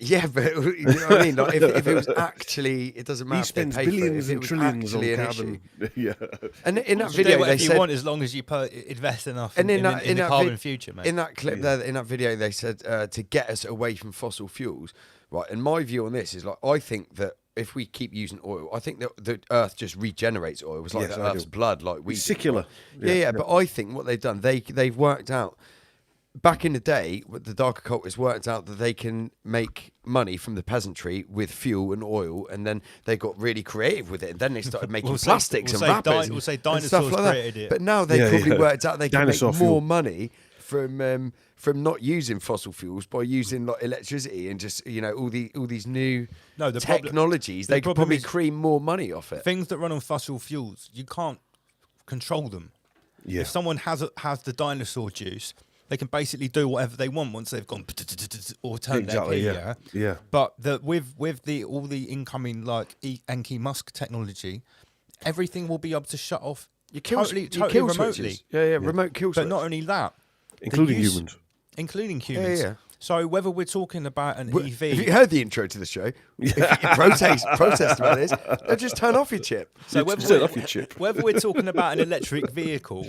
D: Yeah, but you know what I mean. Like, if it was actually, it doesn't matter.
E: He spends billions and trillions on carbon. Yeah,
D: and in that
B: You
D: video,
B: do whatever
D: they
B: you
D: said,
B: want as long as you invest enough
D: and
B: in
D: that
B: the carbon future, mate.
D: In that clip there, in that video, they said to get us away from fossil fuels. Right, and my view on this is like I think that if we keep using oil, I think that the Earth just regenerates oil. It's like
E: Yes,
D: the
E: I
D: Earth's
E: do.
D: blood, like we.
E: It's secular.
D: Yeah, but I think what they've done, they've worked out. Back in the day, the dark occultists worked out that they can make money from the peasantry with fuel and oil, and then they got really creative with it, and then they started making plastics and wrappers
B: we'll say
D: and
B: dinosaurs
D: stuff like that.
B: created it.
D: But now they've probably worked out they can
E: Dinosaur
D: make
E: fuel.
D: more money from not using fossil fuels by using like electricity and just all these new technologies. They could probably cream more money off it.
B: Things that run on fossil fuels, you can't control them.
E: Yeah.
B: If someone has the dinosaur juice, they can basically do whatever they want once they've gone or turned their key.
E: Yeah.
B: But with all the incoming like Enki Musk technology, everything will be able to shut off totally remotely.
D: Switches. Yeah, remote kill switch.
B: But not only that,
E: including humans.
B: Including humans.
D: Yeah.
B: So whether we're talking about an EV,
D: If you heard the intro to the show, if you protest about this, they'll just turn off your chip.
B: so
E: Turn off your chip.
B: whether we're talking about an electric vehicle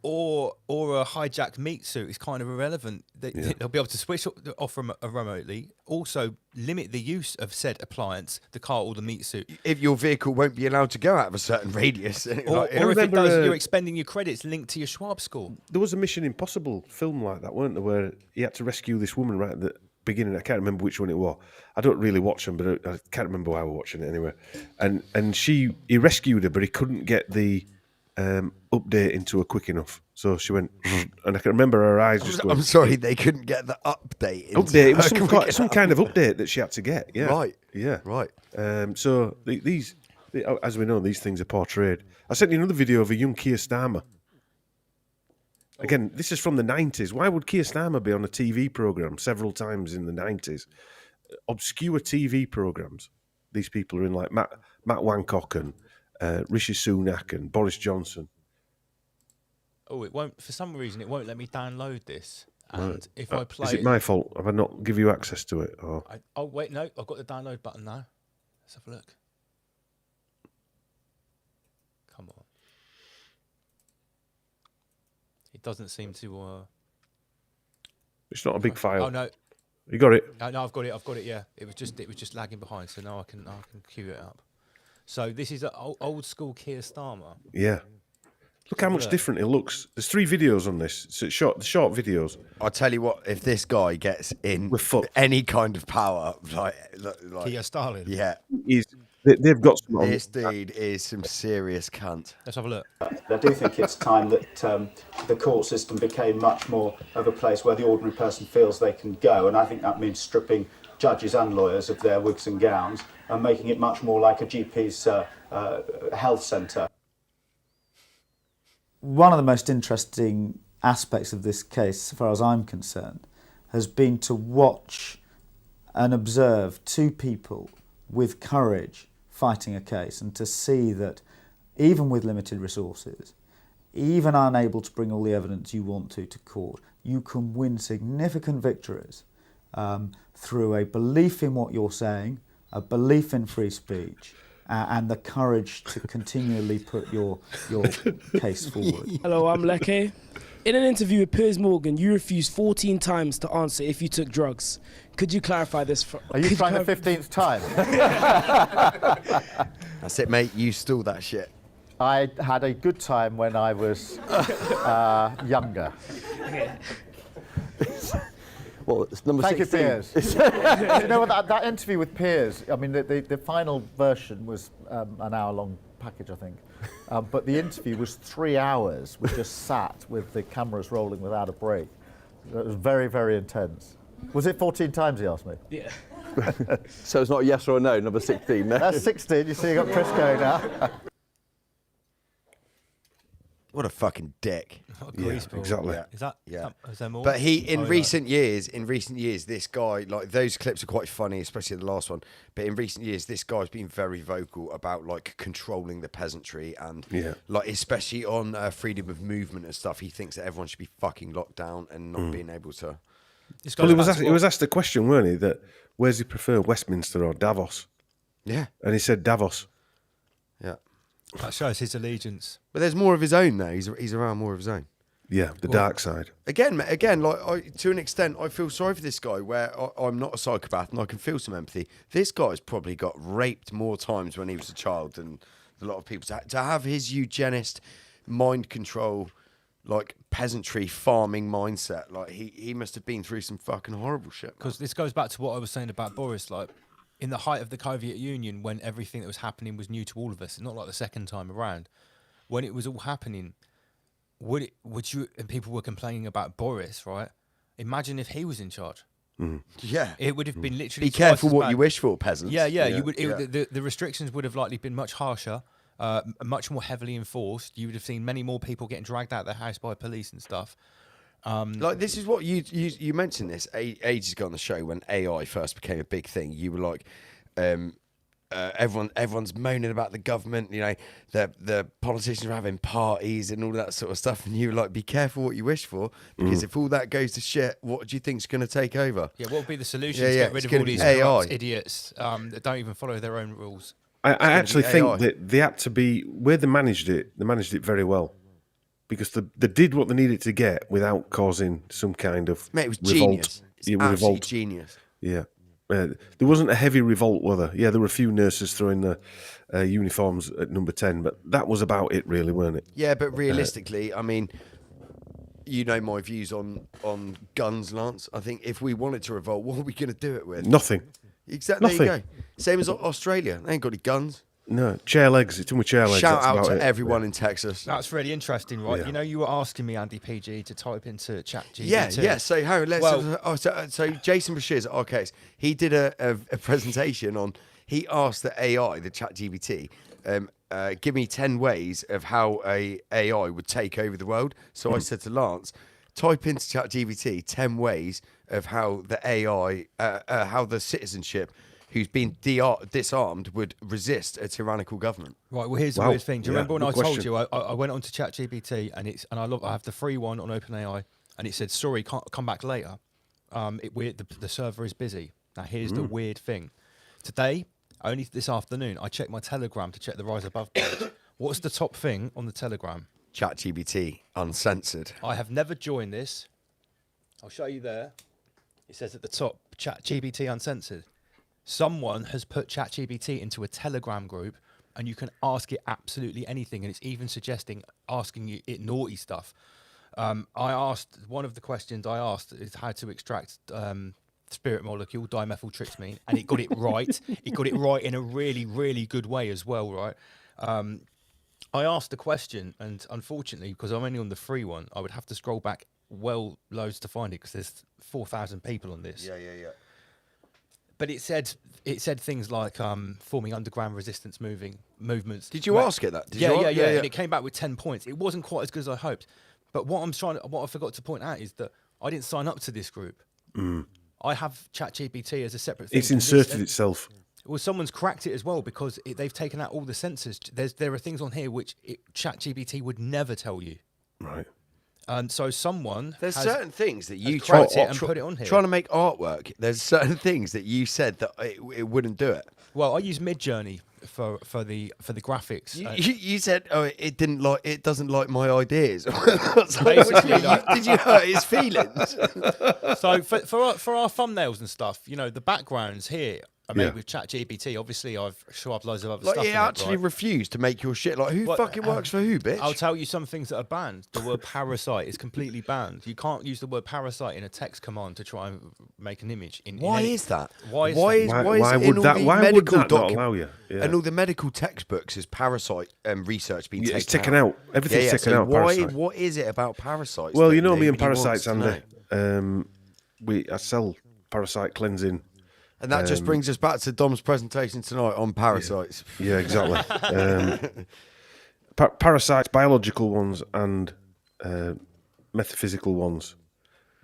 B: or a hijacked meat suit is kind of irrelevant. They'll be able to switch off remotely. Also, limit the use of said appliance, the car or the meat suit.
D: If your vehicle won't be allowed to go out of a certain radius,
B: Or if it does, you're expending your credits linked to your Schwab score.
E: There was a Mission Impossible film like that, weren't there, where he had to rescue this woman right at the beginning. I can't remember which one it was. I don't really watch them, but I can't remember why I was watching it anyway. And he rescued her, but he couldn't get the update into her quick enough. So she went, and I can remember her eyes just going.
D: I'm sorry, they couldn't get the update.
E: It was some kind of update that she had to get. Yeah,
D: Right.
E: Yeah,
D: right.
E: So these, as we know, these things are portrayed. I sent you another video of a young Keir Starmer. Again, this is from the 90s. Why would Keir Starmer be on a TV program several times in the 90s? Obscure TV programs. These people are in, like Matt Wancock and Rishi Sunak and Boris Johnson.
B: Oh, it won't. For some reason, it won't let me download this. And
E: Right.
B: if I play,
E: is it my fault? Have I not give you access to it? Or
B: oh wait, no, I've got the download button now. Let's have a look. Come on. It doesn't seem to.
E: it's not a big file.
B: Oh no.
E: You got it?
B: No, I've got it. I've got it. Yeah, it was just lagging behind. So now I can queue it up. So this is an old school Keir Starmer.
E: Yeah. Look how much different it looks. There's 3 videos on this. It's short videos.
D: I'll tell you what, if this guy gets in any kind of power, like
B: Keir Starmer.
D: Yeah.
E: They've got some.
D: This dude is some serious cunt.
B: Let's have a look.
C: I do think it's time that the court system became much more of a place where the ordinary person feels they can go, and I think that means stripping judges and lawyers of their wigs and gowns and making it much more like a GP's health centre.
V: One of the most interesting aspects of this case, as far as I'm concerned, has been to watch and observe 2 people with courage fighting a case, and to see that even with limited resources, even unable to bring all the evidence you want to court, you can win significant victories through a belief in what you're saying, a belief in free speech, and the courage to continually put your case forward.
W: Hello, I'm Leke. In an interview with Piers Morgan, you refused 14 times to answer if you took drugs. Could you clarify this?
X: Are you trying the 15th time?
D: That's it, mate. You stole that shit.
X: I had a good time when I was younger.
Y: Well, it's number
X: Thank
Y: 16.
X: you, Piers. You know, that interview with Piers, I mean, the final version was an hour-long package, I think. But the interview was 3 hours. We just sat with the cameras rolling without a break. It was very, very intense. Was it 14 times, he asked me?
W: Yeah.
Y: So it's not a yes or a no, number 16. No?
X: That's 16. You see, you got Chris going now.
D: What a fucking dick.
E: Exactly.
B: Is that? Is there more?
D: But in
B: Oh,
D: recent years, this guy, like, those clips are quite funny, especially the last one. But in recent years, this guy's been very vocal about, like, controlling the peasantry and, like, especially on freedom of movement and stuff. He thinks that everyone should be fucking locked down and not being able to.
E: Well, he was asked the question, weren't he? That where's he prefer, Westminster or Davos?
D: Yeah.
E: And he said Davos.
D: Yeah.
B: That shows his allegiance.
D: But there's more of his own now. He's around more of his own.
E: Yeah, the dark side.
D: Again, like to an extent, I feel sorry for this guy. Where I'm not a psychopath and I can feel some empathy. This guy's probably got raped more times when he was a child than a lot of people. To have his eugenist, mind control, like peasantry farming mindset, like he must have been through some fucking horrible shit.
B: Because this goes back to what I was saying about Boris, like. In the height of the Soviet Union, when everything that was happening was new to all of us, not like the second time around, when it was all happening, would you, and people were complaining about Boris, right? Imagine if he was in charge.
D: Yeah.
B: It would have been literally
D: Be careful
B: twice as
D: what
B: bad.
D: you wish for, peasants.
B: Yeah.
D: Yeah,
B: You would.
D: yeah.
B: The restrictions would have likely been much harsher, much more heavily enforced. You would have seen many more people getting dragged out of their house by police and stuff.
D: Like, this is what you mentioned this ages ago on the show when AI first became a big thing. You were like, everyone's moaning about the government. You know, the politicians are having parties and all that sort of stuff. And you were like, be careful what you wish for, because if all that goes to shit, what do you think's going to take over?
B: Yeah, what would be the solution
D: Yeah,
B: to
D: yeah,
B: get rid
D: it's
B: of all
D: gonna be
B: these
D: AI.
B: corrupt idiots that don't even follow their own rules?
E: I actually think
D: AI.
E: that they had to be, where they managed it very well. Because they did what they needed to get without causing some kind of
D: Mate, it was
E: revolt.
D: genius. It's
E: Yeah,
D: absolutely
E: revolt.
D: genius.
E: Yeah. There wasn't a heavy revolt, were there? Yeah, there were a few nurses throwing the uniforms at number 10, but that was about it, really, weren't it?
D: Yeah, but realistically, I mean, you know my views on guns, Lance. I think if we wanted to revolt, what are we going to do it with?
E: Nothing.
D: Exactly. There you
E: Nothing.
D: go. Same as Australia. They ain't got any guns.
E: No, chair legs. It's done with chair legs.
D: Shout
E: That's
D: out
E: about
D: to
E: it.
D: everyone in Texas.
B: That's really interesting, right?
E: Yeah.
B: You know, you were asking me, Andy PG, to type into ChatGPT.
D: Yeah. So Harry, let's.
B: Well-
D: So Jason Bashir's at our case. He did a presentation on. He asked the AI, the ChatGPT, give me 10 ways of how a AI would take over the world. So I said to Lance, type into ChatGPT 10 ways of how the AI, how the citizenship who's been disarmed would resist a tyrannical government.
B: Right. Well, here's the weird thing. Do you remember when I told you I went on to ChatGPT and I have the free one on OpenAI, and it said, "Sorry, can't come back later. The server is busy." Now here's the weird thing. Today, only this afternoon, I checked my Telegram to check the Rise Above page. What's the top thing on the Telegram?
D: ChatGPT uncensored.
B: I have never joined this. I'll show you there. It says at the top, ChatGPT uncensored. Someone has put ChatGPT into a Telegram group, and you can ask it absolutely anything, and it's even asking you it naughty stuff. I asked, one of the questions I asked is how to extract spirit molecule, dimethyltryptamine, and it got it right. It got it right in a really, really good way as well, right? I asked the question, and unfortunately, because I'm only on the free one, I would have to scroll back loads to find it, because there's 4,000 people on this.
D: Yeah.
B: But it said things like forming underground resistance movements.
D: Did you ask it that?
B: Yeah. And it came back with 10 points. It wasn't quite as good as I hoped. But what I forgot to point out is that I didn't sign up to this group. I have ChatGPT as a separate thing.
E: It's inserted itself.
B: Well, someone's cracked it as well, because they've taken out all the censors. There are things on here which ChatGPT would never tell you.
E: Right.
B: And so
D: there's certain things that you
B: cracked it and put it on here.
D: Trying to make artwork. There's certain things that you said that it wouldn't do it.
B: Well, I use Midjourney for the graphics.
D: You said, it doesn't like my ideas.
B: Basically,
D: did you hurt his feelings?
B: So for our thumbnails and stuff, the backgrounds here are made with ChatGPT. Obviously, I've swapped loads of other stuff.
D: It actually refused to make your shit. Like, who fucking works for who, bitch?
B: I'll tell you some things that are banned. The word parasite is completely banned. You can't use the word parasite in a text command to try and make an image.
D: Why is that?
B: Why
E: would that not allow you? Yeah.
D: And all the medical textbooks is parasite research being
E: it's taken out. Everything's taken out. Parasite.
D: What is it about parasites?
E: Well, me and parasites, Andy. I sell parasite cleansing.
D: And that just brings us back to Dom's presentation tonight on parasites.
E: Yeah, exactly. Parasites, biological ones, and metaphysical ones.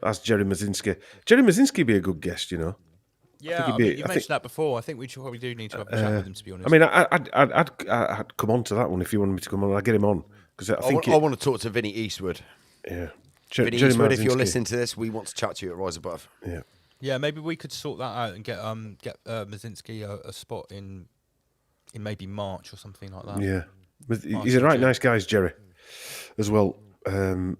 E: That's Jerry Mazinski. Jerry Mazinski would be a good guest,
B: Yeah, you mentioned that before. I think we probably do need to have a chat with him, to be honest.
E: I mean, I'd come on to that one if you wanted me to come on. I'd get him on. Because I
D: want to talk to Vinny Eastwood.
E: Yeah.
D: Vinny Eastwood, if you're listening to this, we want to chat to you at Rise Above.
E: Yeah.
B: Yeah, maybe we could sort that out and get Mazinski a spot in maybe March or something like that.
E: Yeah, he's a right nice guy, Jerry, as well. And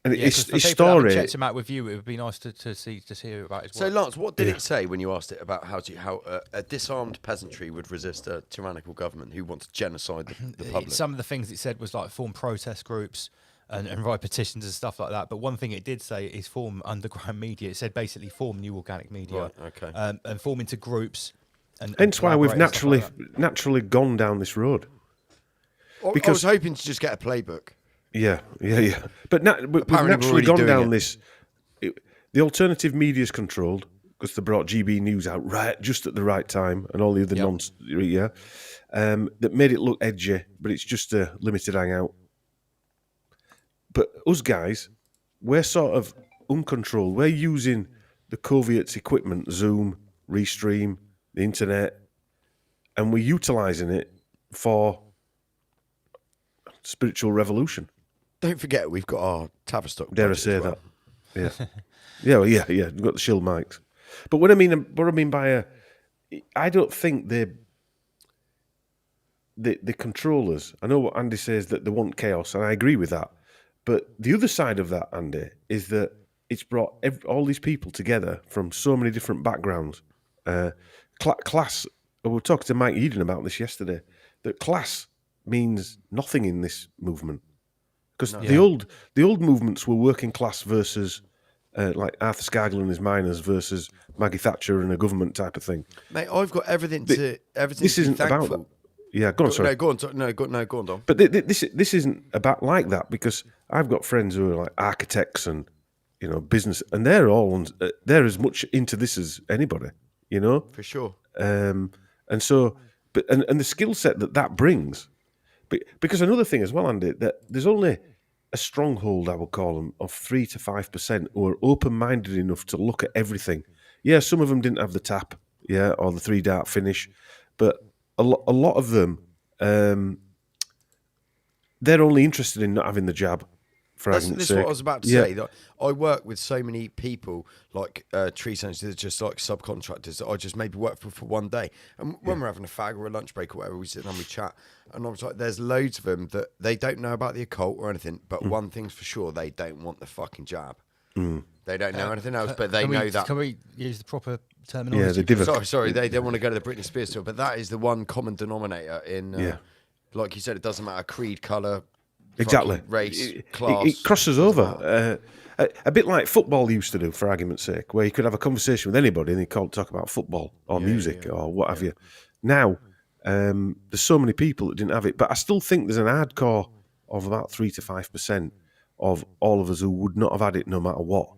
E: his
B: story. Checked him out with you. It would be nice to hear about his work.
D: So, Lance, what did it say when you asked it about how a disarmed peasantry would resist a tyrannical government who wants to genocide the public?
B: Some of the things it said was like form protest groups. And write petitions and stuff like that. But one thing it did say is form underground media. It said basically form new organic media.
D: Right, okay.
B: And form into groups.
E: Hence why we've naturally gone down this road.
D: Because I was hoping to just get a playbook.
E: Yeah. But we've naturally gone down this. The alternative media is controlled because they brought GB News out just at the right time and all the other nonsense. Yeah. That made it look edgy, but it's just a limited hangout. But us guys, we're sort of uncontrolled. We're using the covert equipment, Zoom, Restream, the internet, and we're utilising it for spiritual revolution.
D: Don't forget, we've got our Tavistock.
E: Dare I say that? Yeah. yeah. We've got the shield mics. But what I mean by I don't think the controllers. I know what Andy says, that they want chaos, and I agree with that. But the other side of that, Andy, is that it's brought all these people together from so many different backgrounds. Class, we were talking to Mike Eden about this yesterday, that class means nothing in this movement. Because the old movements were working class versus like Arthur Scargill and his miners versus Maggie Thatcher and a government type of thing.
D: Mate, I've got everything
E: this
D: to
E: isn't
D: be thankful.
E: about Yeah, go on, sorry.
D: Go on, Dom.
E: But this isn't about like that, because I've got friends who are like architects and, business, and they're as much into this as anybody,
D: For sure.
E: And so, and the skill set that brings, because another thing as well, Andy, that there's only a stronghold, I would call them, of 3 to 5% who are open-minded enough to look at everything. Yeah, some of them didn't have the tap, or the 3-dart finish, but a lot of them, they're only interested in not having the jab.
D: This is what I was about to say. That I work with so many people, like tree scientists, that are just like subcontractors that I just maybe work for one day. And when we're having a fag or a lunch break or whatever, we sit down, we chat. And I was like, there's loads of them that they don't know about the occult or anything, but one thing's for sure, they don't want the fucking jab. They don't know anything else, but they know that.
B: Can we use the proper terminology?
E: Yeah, they diver.
D: Sorry, they don't want to go to the Britney Spears tour, but that is the one common denominator in, like you said, it doesn't matter, creed, colour,
E: exactly,
D: race, class.
E: It crosses over. A bit like football used to do, for argument's sake, where you could have a conversation with anybody and they can't talk about football or music or what have you. Now, there's so many people that didn't have it, but I still think there's an hardcore of about 3 to 5% of all of us who would not have had it no matter what.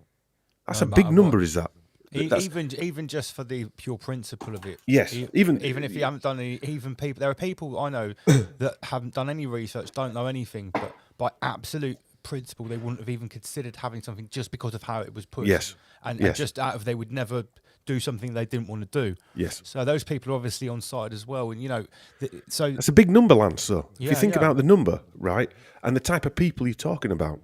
E: That's a big number, is that?
B: Even just for the pure principle of it.
E: Yes.
B: Even if you haven't done any, even people, there are people I know that haven't done any research, don't know anything, but by absolute principle, they wouldn't have even considered having something just because of how it was put.
E: Yes.
B: And just out of, they would never do something they didn't want to do.
E: Yes.
B: So those people are obviously on side as well. And, so.
E: That's a big number, Lance, though. If you think
B: yeah.
E: about the number, right, and the type of people you're talking about,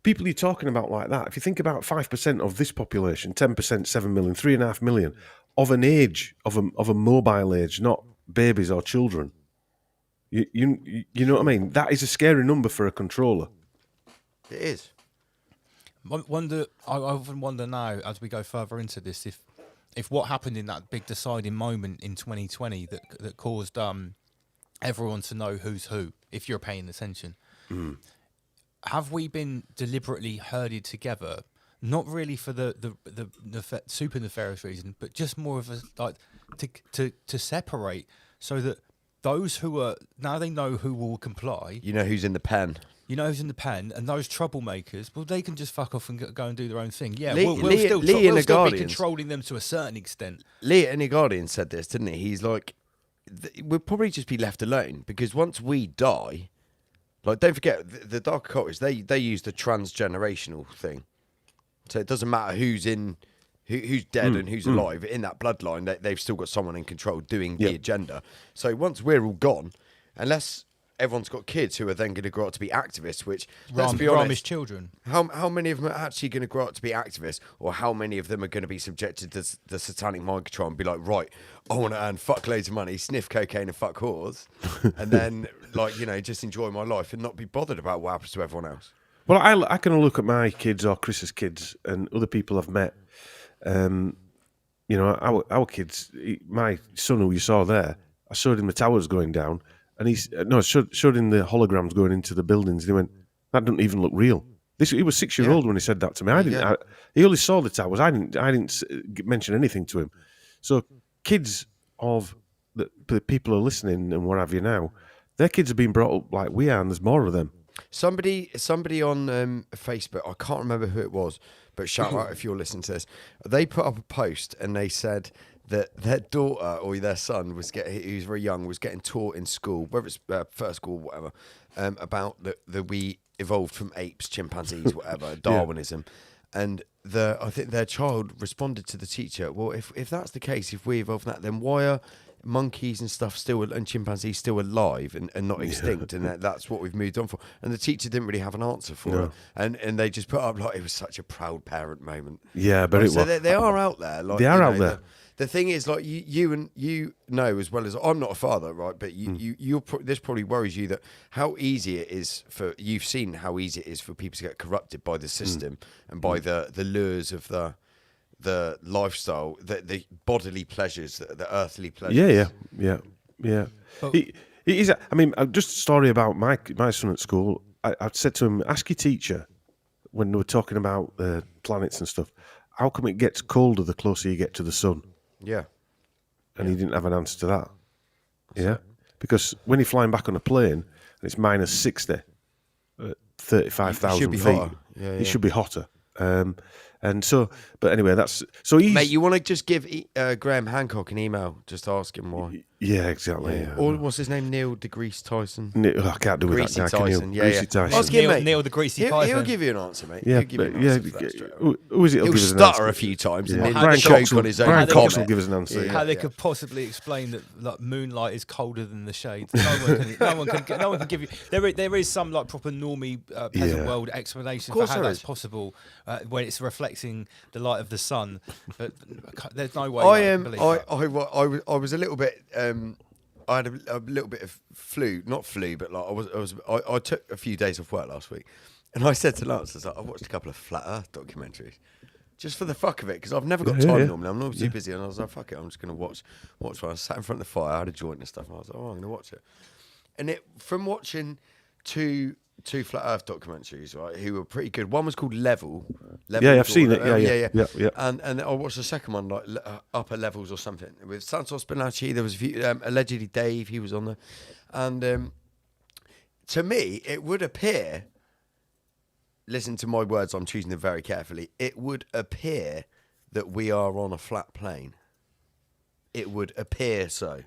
E: like that, if you think about 5% of this population, 10%, 7 million, 3.5 million, of an age, of a mobile age, not babies or children. You know what I mean? That is a scary number for a controller.
D: It is.
B: I often wonder now, as we go further into this, if what happened in that big deciding moment in 2020 that caused everyone to know who's who, if you're paying attention. Have we been deliberately herded together, not really for the super nefarious reason, but just more of a to separate, so that those who are now, they know who will comply.
D: You know who's in the pen. And
B: those troublemakers, well, they can just fuck off and go and do their own thing. Yeah,
D: Lee
B: we'll still be controlling them to a certain extent.
D: Lee in The Guardian said this, didn't he? He's like, we'll probably just be left alone, because once we die. Like, don't forget, the dark occultists, they use the transgenerational thing. So it doesn't matter who's dead and who's alive. In that bloodline, they've still got someone in control doing the agenda. So once we're all gone, unless everyone's got kids who are then going to grow up to be activists, which, let's be honest,
B: Ramish children.
D: How many of them are actually going to grow up to be activists, or how many of them are going to be subjected to the satanic mind control and be like, right, I want to earn fuckloads of money, sniff cocaine and fuck whores, and then, just enjoy my life and not be bothered about what happens to everyone else?
E: Well, I can look at my kids or Chris's kids and other people I've met. Our kids, my son who you saw there, I showed him the towers going down, and I showed him the holograms going into the buildings, and he went, that doesn't even look real. He was 6-year-old when he said that to me. He only saw the towers. I didn't mention anything to him. So kids of the people who are listening and what have you now, their kids are being brought up like we are, and there's more of them.
D: Somebody on Facebook, I can't remember who it was, but shout out if you're listening to this. They put up a post and they said that their daughter or their son who's very young, was getting taught in school, whether it's first school or whatever, about that we evolved from apes, chimpanzees, whatever, Darwinism. And I think their child responded to the teacher, well, if that's the case, if we evolved that, then why are monkeys and stuff and chimpanzees still alive and not extinct? And that's what we've moved on for. And the teacher didn't really have an answer for it. And they just put up, it was such a proud parent moment.
E: Yeah, but
D: so they are out there.
E: They are out there.
D: The thing is, you know as well as I'm not a father, right? But this probably worries you, that how easy it is you've seen how easy it is for people to get corrupted by the system and by the lures of the lifestyle, the bodily pleasures, the earthly pleasures.
E: Yeah. It is. I mean, just a story about my son at school. I said to him, ask your teacher when they were talking about the planets and stuff, how come it gets colder the closer you get to the sun?
D: Yeah.
E: And he didn't have an answer to that. Yeah. because when you're flying back on a plane and it's minus 60 at 35,000 feet,
D: hotter. Yeah,
E: it should be hotter. And so, but anyway, that's so easy.
D: Mate, you want to just give Graham Hancock an email, just ask him why.
E: Yeah, exactly. Yeah.
D: Or what's his name? Neil deGrasse Tyson.
E: I can't do with
D: Greasy
E: that guy.
D: Tyson.
E: Greasy Tyson.
D: Ask him, mate.
B: Neil the Greasy
D: He'll
B: Tyson.
D: give you an answer, mate.
E: Yeah,
D: He'll give you an answer for that straight away.
E: who is it?
D: He'll
E: Give us an
D: stutter
E: answer?
D: a few times and
E: Yeah.
D: then
E: Brian
D: choke
E: Cox
D: on his own
E: Brian Cox will
D: comment.
E: give us an answer.
B: How they could possibly explain that like moonlight is colder than the shades. No one can give you. There is some like proper normie peasant world explanation for how that's possible when it's reflecting the light of the sun. But there's no way. I
D: was a little bit. I had a little bit of not flu, but like I took a few days off work last week, and I said to Lance, I was like, I watched a couple of flat Earth documentaries, just for the fuck of it, because I've never got time normally. I'm not too busy, and I was like, fuck it, I'm just gonna watch one. I sat in front of the fire, I had a joint and stuff, and I was like, oh, I'm gonna watch it. And from watching two flat Earth documentaries, right, who were pretty good. One was called Level.
E: Yeah, I've seen it. Yeah.
D: And I watched the second one, like Upper Levels or something, with Santos Bonacci. There was a few, allegedly Dave, he was on there. And to me, it would appear, listen to my words, I'm choosing them very carefully, it would appear that we are on a flat plane. It would appear so.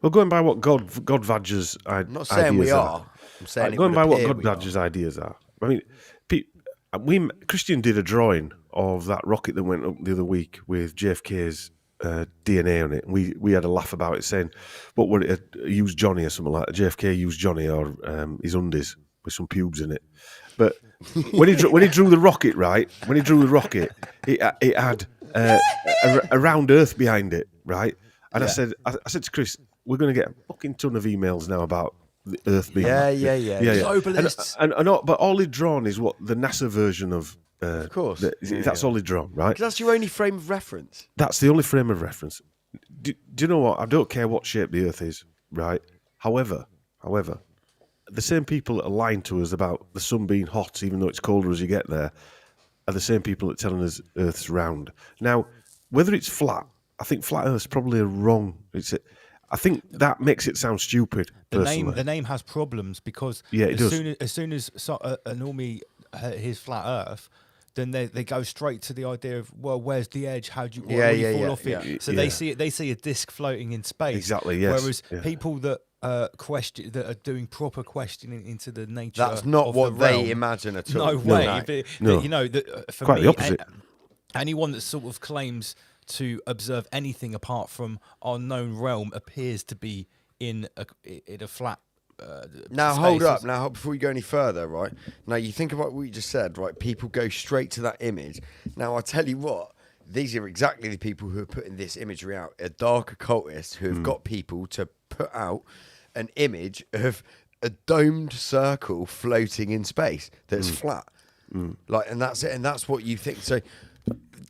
E: Well, going by what God Vadger's ideas
D: I'm not saying we are. I'm saying
E: going by what God Vadger's ideas are. I mean, Christian did a drawing of that rocket that went up the other week with JFK's DNA on it. We had a laugh about it, saying, "What would it use Johnny or something like that?" JFK used Johnny or his undies with some pubes in it. But when he drew the rocket, right? When he drew the rocket, it had a round Earth behind it, right? And I said to Chris, we're going to get a fucking ton of emails now about the Earth being
B: globalists.
E: But all he'd drawn is what the NASA version of. Of
D: course,
E: that's all he'd drawn, right?
D: Because that's your only frame of reference.
E: That's the only frame of reference. Do you know what? I don't care what shape the Earth is, right? However, the same people that are lying to us about the sun being hot, even though it's colder as you get there, are the same people that are telling us Earth's round. Now, whether it's flat, I think flat Earth's probably a wrong. I think that makes it sound stupid.
B: The name has problems because as soon as a normie hears flat Earth, then they go straight to the idea of, well, where's the edge? How do you fall off it? So they see a disc floating in space.
E: Exactly. Yes.
B: Whereas people that that are doing proper questioning into the nature.
D: That's not
B: of
D: what
B: the realm,
D: they imagine at all.
B: No way.
E: No.
B: But, you know, for
E: Quite
B: me,
E: the opposite.
B: Anyone that sort of claims to observe anything apart from our known realm appears to be in a flat.
D: Now
B: space.
D: hold up. Now before we go any further, right? Now you think about what you just said, right? People go straight to that image. Now I tell you what, these are exactly the people who are putting this imagery out. A dark occultist who have got people to put out an image of a domed circle floating in space that's flat. Like, and that's it. And that's what you think. So,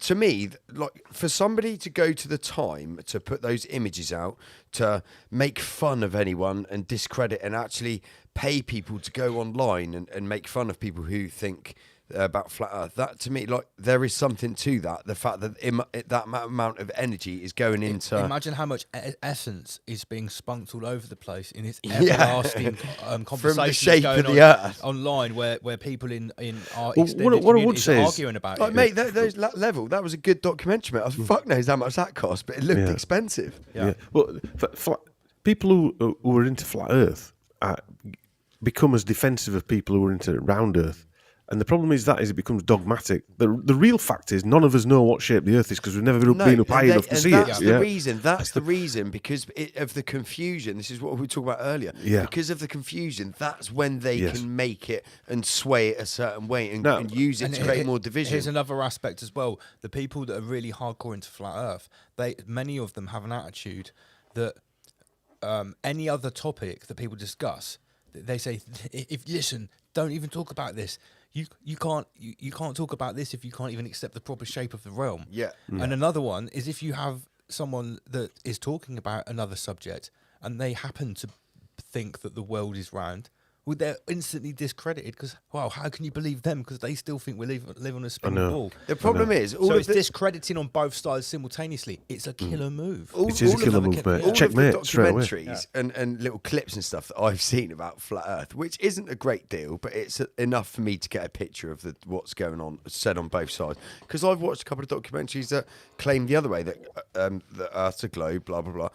D: to me, like, for somebody to go to the time to put those images out, to make fun of anyone and discredit and actually pay people to go online and make fun of people who think about flat Earth, that to me, like, there is something to that. The fact that that amount of energy is going into.
B: Imagine how much essence is being spunked all over the place in its everlasting conversations
D: from the shape
B: going
D: of the Earth
B: online, where people in our
E: Well,
B: extended
E: what I would
B: communities
E: say
B: are
E: is-
B: arguing about
D: Like,
B: it.
D: mate, that Level, that was a good documentary, mate. Fuck knows how much that cost, but it looked expensive.
E: Yeah. Well, people who are into flat Earth become as defensive of people who are into round Earth. And the problem is it becomes dogmatic. The real fact is none of us know what shape the Earth is because we've never been up high enough to see
D: that's
E: it.
D: The reason. That's the reason, because of the confusion. This is what we were talking about earlier.
E: Yeah.
D: Because of the confusion, that's when they can make it and sway it a certain way and use it to create more division.
B: Here's another aspect as well. The people that are really hardcore into flat Earth, many of them have an attitude that any other topic that people discuss, they say, listen, don't even talk about this. You can't talk about this if you can't even accept the proper shape of the realm.
D: Yeah.
B: And another one is if you have someone that is talking about another subject and they happen to think that the world is round, well, they're instantly discredited because, wow, how can you believe them? Because they still think we live on a spinning ball.
D: The problem is,
B: so it's discrediting on both sides simultaneously. It's a killer move.
E: It is a killer move, mate.
D: All
E: Checkmate,
D: of the
E: straight away.
D: documentaries and little clips and stuff that I've seen about Flat Earth, which isn't a great deal, but it's enough for me to get a picture of what's going on, said on both sides. Because I've watched a couple of documentaries that claim the other way, that Earth's a globe, blah, blah, blah.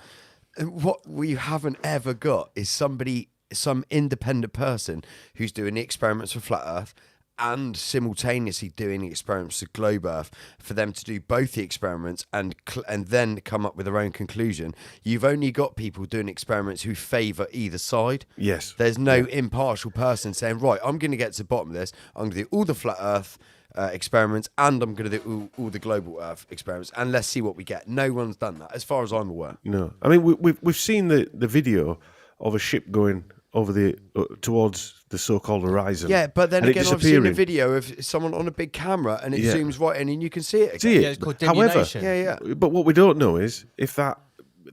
D: And what we haven't ever got is some independent person who's doing the experiments for Flat Earth and simultaneously doing the experiments for Globe Earth, for them to do both the experiments and then come up with their own conclusion. You've only got people doing experiments who favour either side.
E: Yes.
D: There's no impartial person saying, right, I'm going to get to the bottom of this. I'm going to do all the Flat Earth experiments and I'm going to do all the global Earth experiments and let's see what we get. No one's done that, as far as I'm aware.
E: No. I mean, we've seen the video of a ship going over towards the so-called horizon.
D: Yeah, but then again, I've seen a
E: disappearing.
D: video of someone on a big camera and it zooms right in and you can see it again.
E: See it.
B: Yeah, it's called
E: However,
B: diminution.
E: but what we don't know is if the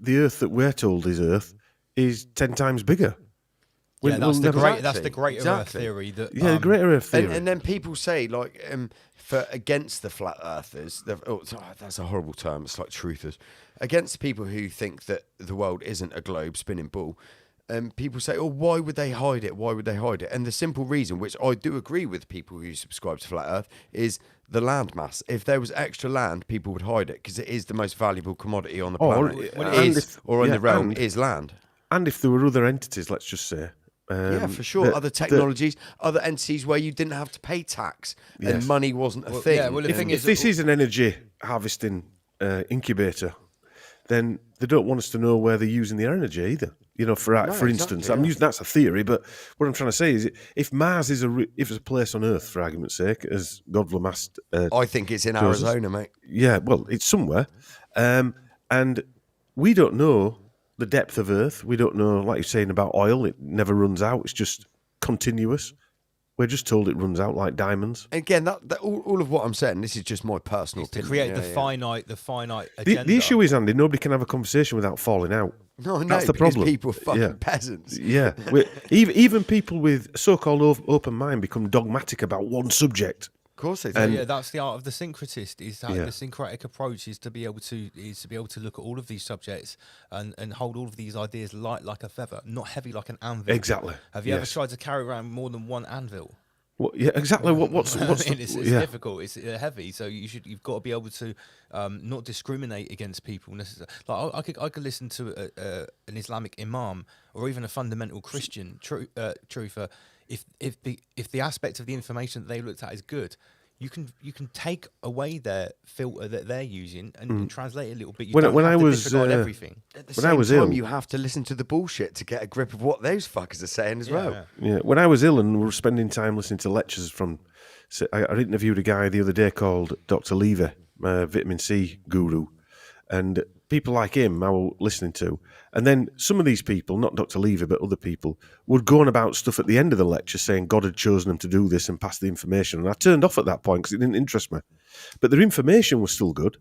E: Earth that we're told is Earth is 10 times bigger.
B: Yeah, that's the greater Earth theory. That,
E: the greater Earth theory.
D: And then people say, like, against the flat earthers, that's a horrible term, it's like truthers, against the people who think that the world isn't a globe spinning ball, people say, oh, why would they hide it? Why would they hide it? And the simple reason, which I do agree with people who subscribe to flat earth, is the land mass. If there was extra land, people would hide it because it is the most valuable commodity on the planet. In the realm is land.
E: And if there were other entities, let's just say.
D: Yeah, for sure. Other technologies, other entities where you didn't have to pay tax and money wasn't a thing.
B: Yeah, well, the thing
E: if this is an energy harvesting incubator, then they don't want us to know where they're using their energy either. You know, for instance, I'm using that's a theory, but what I'm trying to say is, if Mars is if it's a place on Earth, for argument's sake, as Godwin asked,
D: I think it's in Arizona, mate.
E: Yeah, well, it's somewhere, and we don't know the depth of Earth. We don't know, like you're saying about oil, it never runs out. It's just continuous. We're just told it runs out like diamonds.
D: Again, that all of what I'm saying, this is just my personal
B: to
D: opinion.
B: create the finite agenda.
E: The issue is, Andy, nobody can have a conversation without falling out.
D: No,
E: that's the problem.
D: People are fucking peasants.
E: Yeah, even people with so-called open mind become dogmatic about one subject.
D: Of course they do.
B: Yeah, that's the art of the syncretist. Is that the syncretic approach is to be able to look at all of these subjects and hold all of these ideas light like a feather, not heavy like an anvil.
E: Exactly.
B: Have you ever tried to carry around more than one anvil?
E: Yeah, exactly. What's
B: I mean, it's difficult. It's heavy, so you've got to be able to not discriminate against people necessarily. Like I could listen to an Islamic imam or even a fundamental Christian truther. If the aspect of the information that they looked at is good, you can take away their filter that they're using and translate it a little bit. You don't have to disregard everything.
D: At the same time, you have to listen to the bullshit to get a grip of what those fuckers are saying as well.
E: Yeah, when I was ill and we were spending time listening to lectures from, I interviewed a guy the other day called Dr. Levy, vitamin C guru, and people like him I was listening to. And then some of these people, not Dr. Levy, but other people, would go on about stuff at the end of the lecture saying God had chosen them to do this and pass the information. And I turned off at that point because it didn't interest me. But their information was still good.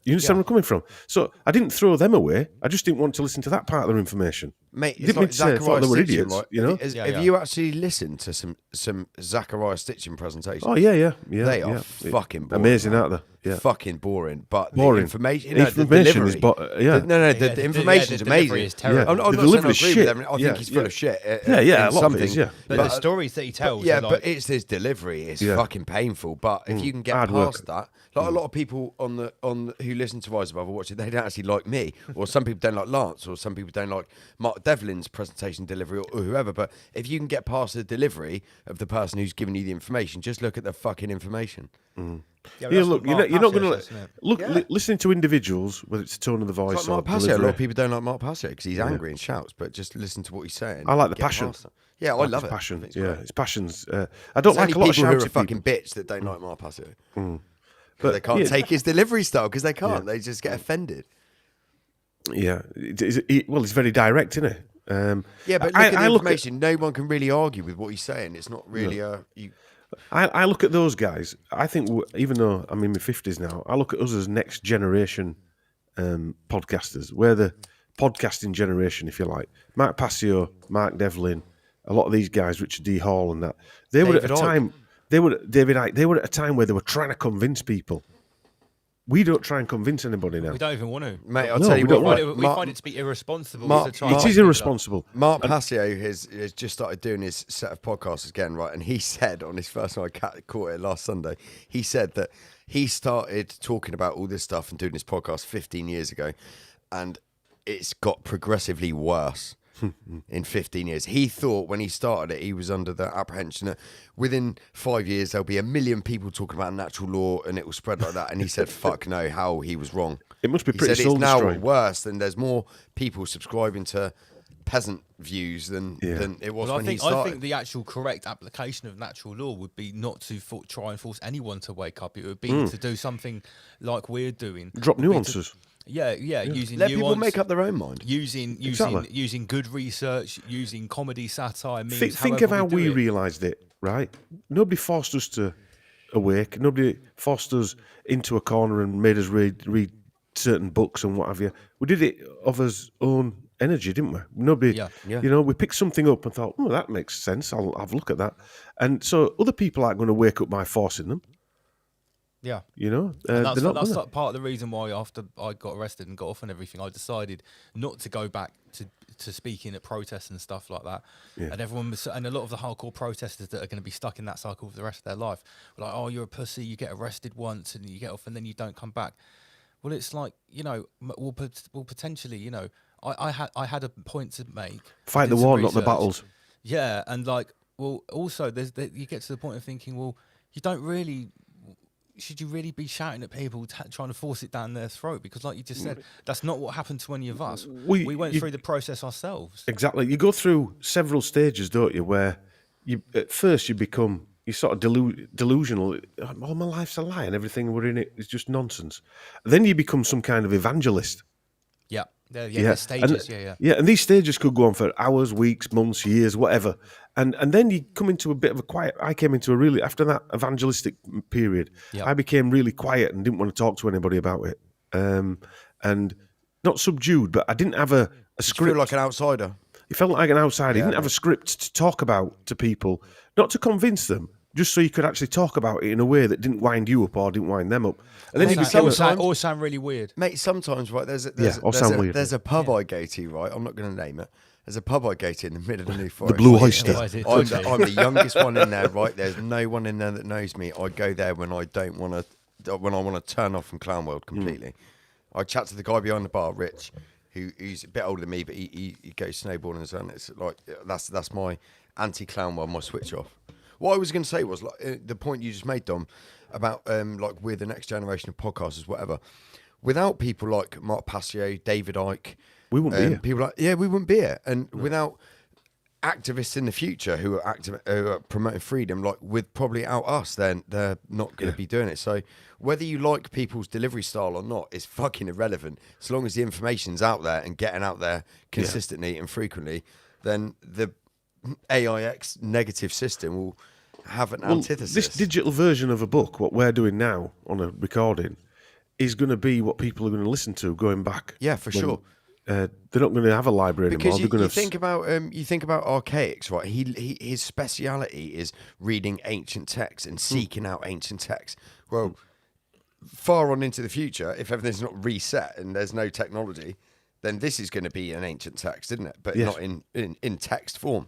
E: You understand where I'm coming from? So I didn't throw them away. I just didn't want to listen to that part of their information.
D: Mate, it's
E: didn't
D: like
E: mean to say I thought they were idiots,
D: right?
E: you know?
D: Have you actually listened to some Zachariah Stitching presentations?
E: Oh, yeah.
D: They are fucking boring.
E: Amazing,
D: man.
E: aren't they? Yeah.
D: Fucking boring. But
E: boring.
D: the information,
E: information is,
D: the information's amazing.
B: Is terrible.
D: I'm not saying I agree with them. I think he's full of shit.
E: A lot of it is,
B: But the stories that he tells,
D: but it's his delivery. It's fucking painful. But if you can get past that, like a lot of people on who listen to Rise Above or watch it, they don't actually like me, or some people don't like Lance, or some people don't like Mark Devlin's presentation delivery, or whoever. But if you can get past the delivery of the person who's giving you the information, just look at the fucking information.
E: Yeah, look, you're not going to listening to individuals, whether it's the tone of the voice
D: like
E: or
D: Mark Passio. A lot of people don't like Mark Passio because he's angry and shouts, but just listen to what he's saying.
E: I like the passion.
D: Yeah, I love it.
E: Passion. It's passions. I don't like a lot of
D: people who are
E: shouty
D: fucking
E: people.
D: bitch that don't like Mark Passio.
E: But
D: they can't take his delivery style because they can't. They just get offended.
E: Yeah, it's very direct, isn't it?
D: Yeah, but look at the information. No one can really argue with what he's saying. It's not really
E: I look at those guys. I think even though I'm in my 50s now, I look at us as next generation podcasters. We're the podcasting generation, if you like. Mark Passio, Mark Devlin, a lot of these guys, Richard D. Hall and that, they were at a
D: David Icke.
E: time. They were David Icke. They were at a time where they were trying to convince people. We don't try and convince anybody now.
B: We don't even want to.
D: Mate, I'll tell you what.
B: We find it to be irresponsible to try.
E: It is irresponsible.
D: Mark Passio has just started doing his set of podcasts again, right? And he said on his first one, I caught it last Sunday, he said that he started talking about all this stuff and doing his podcast 15 years ago, and it's got progressively worse. In 15 years. He thought when he started it, he was under the apprehension that within 5 years there'll be 1 million people talking about natural law and it will spread like that. And he said, fuck no, how he was wrong.
E: It must be
D: He
E: pretty
D: said it's now
E: soul-destroying.
D: worse, and there's more people subscribing to peasant views than it was when he started.
B: I think the actual correct application of natural law would be not to try and force anyone to wake up. It would be to do something like we're doing.
E: Drop nuances.
B: Using
D: let
B: nuance,
D: people make up their own mind.
B: Using good research, using comedy, satire, memes.
E: Think of how we realised it, right? Nobody forced us to awake. Nobody forced us into a corner and made us read certain books and what have you. We did it of our own energy, didn't we? Nobody, we picked something up and thought, oh, that makes sense. I'll have a look at that. And so other people aren't going to wake up by forcing them.
B: Yeah,
E: that's
B: like part of the reason why after I got arrested and got off and everything, I decided not to go back to speaking at protests and stuff like that. Yeah. And a lot of the hardcore protesters that are going to be stuck in that cycle for the rest of their life were like, oh, you're a pussy, you get arrested once and you get off and then you don't come back. Well, it's like, well potentially, I had a point to make.
E: Fight the war, not the battles.
B: Yeah, and also you get to the point of thinking, well, you don't really. Should you really be shouting at people, trying to force it down their throat? Because, like you just said, that's not what happened to any of us. We went through the process ourselves.
E: Exactly. You go through several stages, don't you? Where at first you sort of delusional. All my life's a lie, and everything we're in it is just nonsense. Then you become some kind of evangelist.
B: Yeah. The stages,
E: and these stages could go on for hours, weeks, months, years, whatever. And then you come into a bit of a quiet. I came into after that evangelistic period, I became really quiet and didn't want to talk to anybody about it. And not subdued, but I didn't have a script.
D: You feel like an outsider.
E: You felt like an outsider. You didn't have a script to talk about to people, not to convince them, just so you could actually talk about it in a way that didn't wind you up or didn't wind them up. And then
B: or sound really weird.
D: Mate, sometimes, right, there's a pub I go to, right, I'm not going to name it. There's a pub I go to in the middle of the New Forest.
E: The Blue Oyster.
D: I'm the youngest one in there, right? There's no one in there that knows me. I go there when I want to turn off from clown world completely. I chat to the guy behind the bar, Rich, who's a bit older than me, but he goes snowboarding and it's like that's my anti-clown world, my switch off. What I was going to say was the point you just made, Dom, about we're the next generation of podcasters, whatever. Without people like Mark Passio, David Icke,
E: we wouldn't be here.
D: People we wouldn't be here. And without activists in the future who are promoting freedom, without us, then they're not going to be doing it. So whether you like people's delivery style or not is fucking irrelevant. As long as the information's out there and getting out there consistently and frequently, then the AIX negative system will have an antithesis.
E: This digital version of a book, what we're doing now on a recording, is going to be what people are going to listen to going back.
D: Yeah, for sure.
E: They're not going to have a library
D: because
E: anymore.
D: You think about Archaics, right? His speciality is reading ancient texts and seeking out ancient texts. Well, far on into the future, if everything's not reset and there's no technology, then this is going to be an ancient text, isn't it? But not in text form.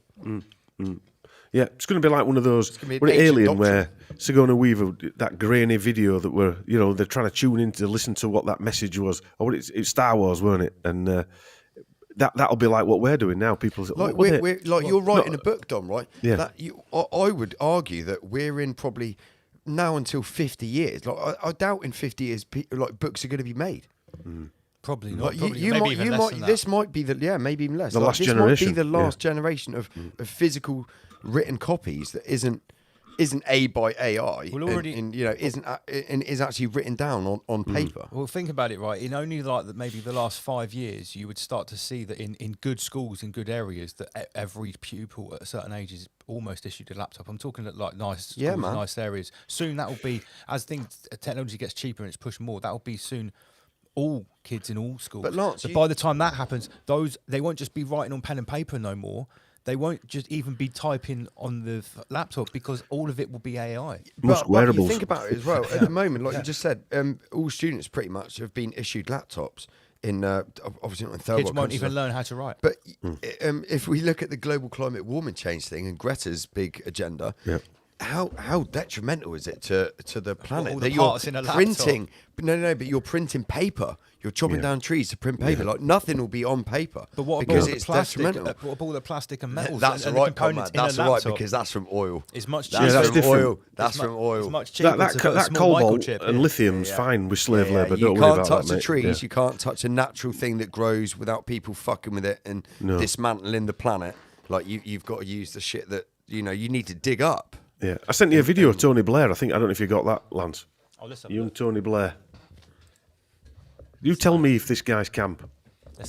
E: Yeah, it's going to be like one of those Alien where Sigourney Weaver, that grainy video that they're trying to tune in to listen to what that message was. Or it's Star Wars, weren't it? And that'll be like what we're doing now. People
D: you're writing a book, Dom, right?
E: Yeah.
D: I would argue that we're in probably now until 50 years. I doubt in 50 years books are going to be made.
B: Probably not.
D: This might be maybe even less.
E: The last generation.
D: Might be the last generation of physical written copies that isn't A by AI and is actually written down on paper.
B: Well, think about it, right? In only maybe the last 5 years, you would start to see that in good schools, in good areas, that every pupil at a certain age is almost issued a laptop. I'm talking nice schools, nice areas. Soon that will be, as technology gets cheaper and it's pushed more, that will be soon all kids in all schools.
D: But Lance,
B: by the time that happens, they won't just be writing on pen and paper no more. they won't just even be typing on the laptop because all of it will be AI.
D: But you think about it as well. At the moment, like you just said, all students pretty much have been issued laptops. In obviously not in third
B: Kids
D: world
B: won't
D: countries.
B: even learn how to write.
D: But if we look at the global climate warming change thing and Greta's big agenda, how detrimental is it to the planet
B: all
D: that
B: the
D: you're
B: parts in a
D: printing? But you're printing paper. You're chopping down trees to print paper. Like nothing will be on paper.
B: But what
D: because
B: about
D: it's
B: the plastic?
D: detrimental.
B: What about all the plastic and metals?
D: That's
B: and
D: all
B: the
D: right,
B: components
D: Conrad. That's
B: in a
D: all right
B: laptop?
D: because that's from oil.
B: It's much cheaper.
D: That's
E: that's
D: from
E: different.
D: oil. That's from oil.
B: It's much cheaper
E: That
B: to put a small
E: cobalt
B: microchip
E: and
B: in.
E: lithium's fine with slave labour.
D: You
E: Don't worry
D: can't
E: about
D: touch
E: that,
D: the
E: mate.
D: trees.
E: Yeah.
D: You can't touch a natural thing that grows without people fucking with it and dismantling the planet. Like you've got to use the shit that you need to dig up.
E: Yeah, I sent you a video of Tony Blair. I don't know if you got that, Lance.
B: Oh, listen.
E: You and Tony Blair. You tell me if this guy's camp.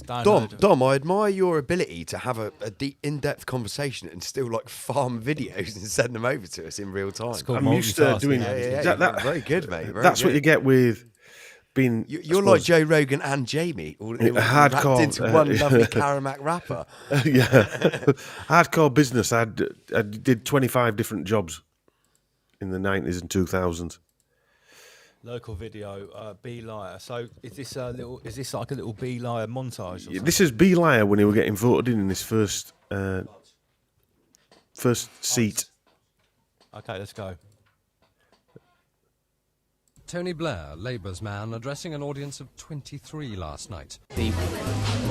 D: Dom, I admire your ability to have a deep, in-depth conversation and still farm videos and send them over to us in real time.
E: I'm used to doing
D: that. Very good, mate.
E: That's what you get with being.
D: You're like Joe Rogan and Jamie, all
E: hardcore
D: wrapped into one lovely Caramac wrapper.
E: Hardcore business. I did 25 different jobs in the 90s and 2000s.
B: Local video, B Liar. So is this like a little B Liar montage? Or something?
E: This is B Liar when he were getting voted in his first seat.
B: Okay, let's go.
F: Tony Blair, Labour's man, addressing an audience of 23 last night.
G: The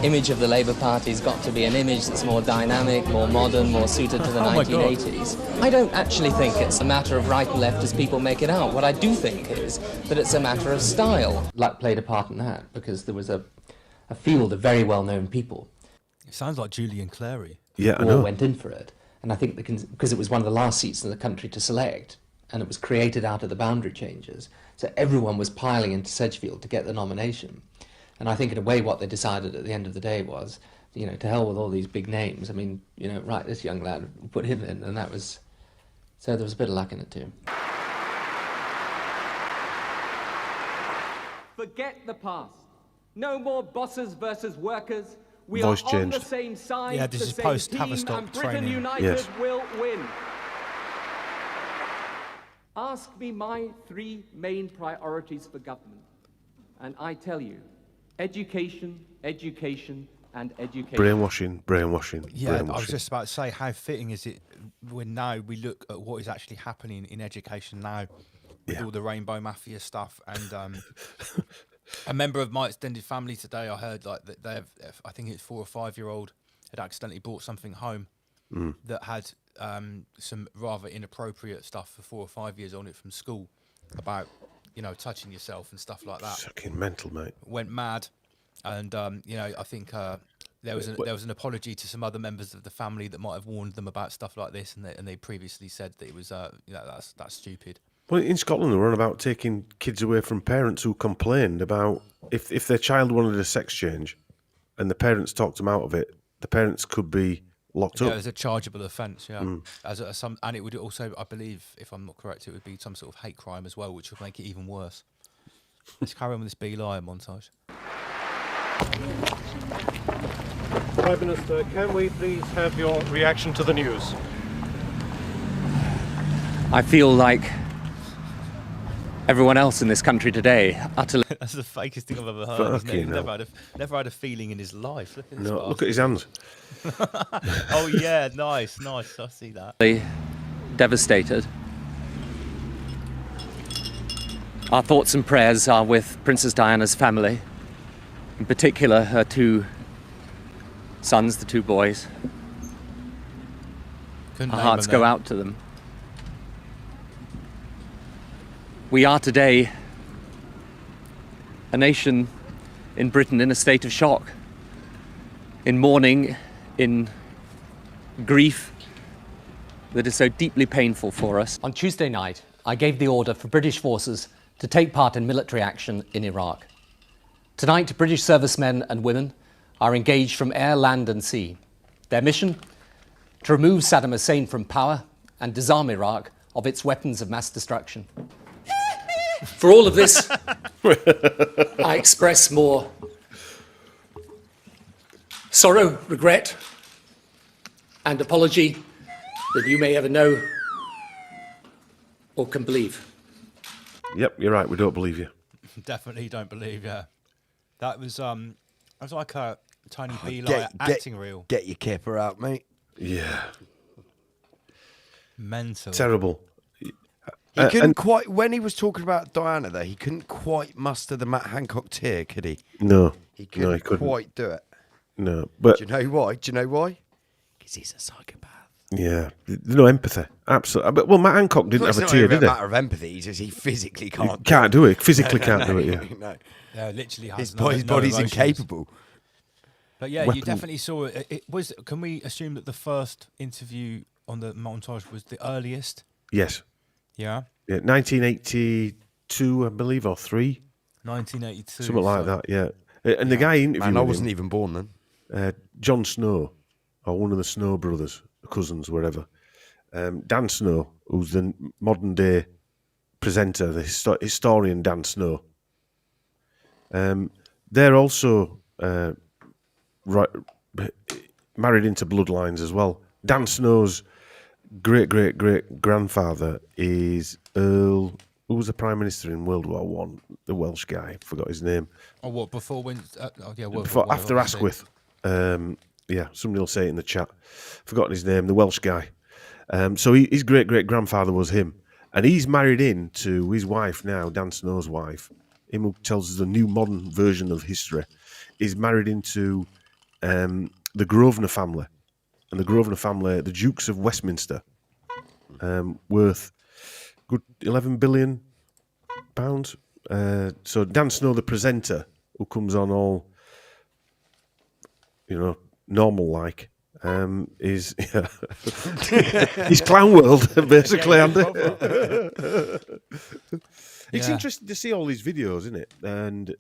G: image of the Labour Party's got to be an image that's more dynamic, more modern, more suited to the 1980s. I don't actually think it's a matter of right and left as people make it out. What I do think is that it's a matter of style. Luck played a part in that because there was a field of very well-known people.
B: It sounds like Julian Clary.
E: Yeah, I
G: All
E: know.
G: went in for it. And I think because it was one of the last seats in the country to select, and it was created out of the boundary changes, so everyone was piling into Sedgefield to get the nomination. And I think in a way what they decided at the end of the day was, to hell with all these big names. I mean, right, this young lad, put him in, and that was... So there was a bit of luck in it too.
H: Forget the past. No more bosses versus workers. We
E: Voice
H: are
E: changed.
H: on the same side,
B: Yeah, this
H: the
B: is
H: same
B: post
H: team,
B: Tavistock
H: and Britain
B: training.
H: United
E: Yes.
H: will win. Ask me my three main priorities for government, and I tell you, education, education, and education.
E: Brainwashing.
B: Yeah, I was just about to say, how fitting is it when now we look at what is actually happening in education now with all the Rainbow Mafia stuff. And a member of my extended family today, I heard that they have, I think it's 4 or 5 year old, had accidentally brought something home that had some rather inappropriate stuff for 4 or 5 years on it from school about, touching yourself and stuff like that.
E: Fucking mental, mate.
B: Went mad. And, I think there was an apology to some other members of the family that might have warned them about stuff like this. And they previously said that it was, that's stupid.
E: Well, in Scotland, they were on about taking kids away from parents who complained about if their child wanted a sex change and the parents talked them out of it, the parents could be locked up.
B: Yeah, as a chargeable offence, yeah. And it would also, I believe, if I'm not correct, it would be some sort of hate crime as well, which would make it even worse. Let's carry on with this B Liar montage.
I: Prime Minister, can we please have your reaction to the news?
G: I feel like everyone else in this country today utterly...
B: That's the fakest thing I've ever heard. Isn't it?
E: Fucking
B: He's
E: hell.
B: never had a feeling in his life. Look at this
E: No, look at his hands.
B: Oh yeah, nice. I see that.
G: devastated. Our thoughts and prayers are with Princess Diana's family, in particular her 2 sons, the 2 boys.
B: Couldn't
G: Our
B: name
G: hearts
B: them
G: go
B: then.
G: out to them. We are today a nation in Britain in a state of shock, in mourning, in grief that is so deeply painful for us. On Tuesday night, I gave the order for British forces to take part in military action in Iraq. Tonight, British servicemen and women are engaged from air, land and sea. Their mission? To remove Saddam Hussein from power and disarm Iraq of its weapons of mass destruction. For all of this, I express more sorrow, regret,
K: and apology than you may ever know or can believe.
E: Yep, you're right. We don't believe you.
B: Definitely don't believe. Yeah, that was like a Tony B like acting reel.
D: Get your kipper out, mate.
E: Yeah.
B: Mental.
E: Terrible.
D: He couldn't quite, when he was talking about Diana there, he couldn't quite muster the Matt Hancock tear, could he?
E: No.
D: He couldn't,
E: he couldn't
D: quite do it.
E: No, but
D: Do you know why? Because he's a psychopath.
E: yeah, no empathy. Absolutely. Well, Matt Hancock didn't have a tear, did
D: It's
E: he?
D: not even a matter of empathy. He physically can't.
E: Can't do it. Physically can't do it. Yeah.
D: No.
B: Yeah, literally has
D: His
B: no
D: body's
B: emotions.
D: incapable.
B: But yeah, you
E: Weapon-
B: definitely saw it. It was. Can we assume that the first interview on the montage was the earliest?
E: Yes.
B: Yeah.
E: Yeah, 1982, I believe, or 3.
B: 1982.
E: Something like that, yeah. And the guy interviewing
D: Man, I
E: him,
D: wasn't even born then.
E: Jon Snow, or one of the Snow brothers, cousins, whatever. Dan Snow, who's the modern day presenter, the historian Dan Snow. They're also married into bloodlines as well. Dan Snow's great-great-great-grandfather is Earl, who was the Prime Minister in World War One, the Welsh guy, forgot his name.
B: Oh, what, before when...
E: Before, after Asquith. Yeah, somebody will say it in the chat. Forgotten his name, the Welsh guy. So his great-great-grandfather was him. And he's married in to his wife now, Dan Snow's wife. Him who tells us the new modern version of history. Is married into the Grosvenor family. And the Grosvenor family, the Dukes of Westminster, worth good £11 billion. So Dan Snow, the presenter, who comes on all, normal like, is he's Clown World basically. It's interesting to see all these videos, isn't it? And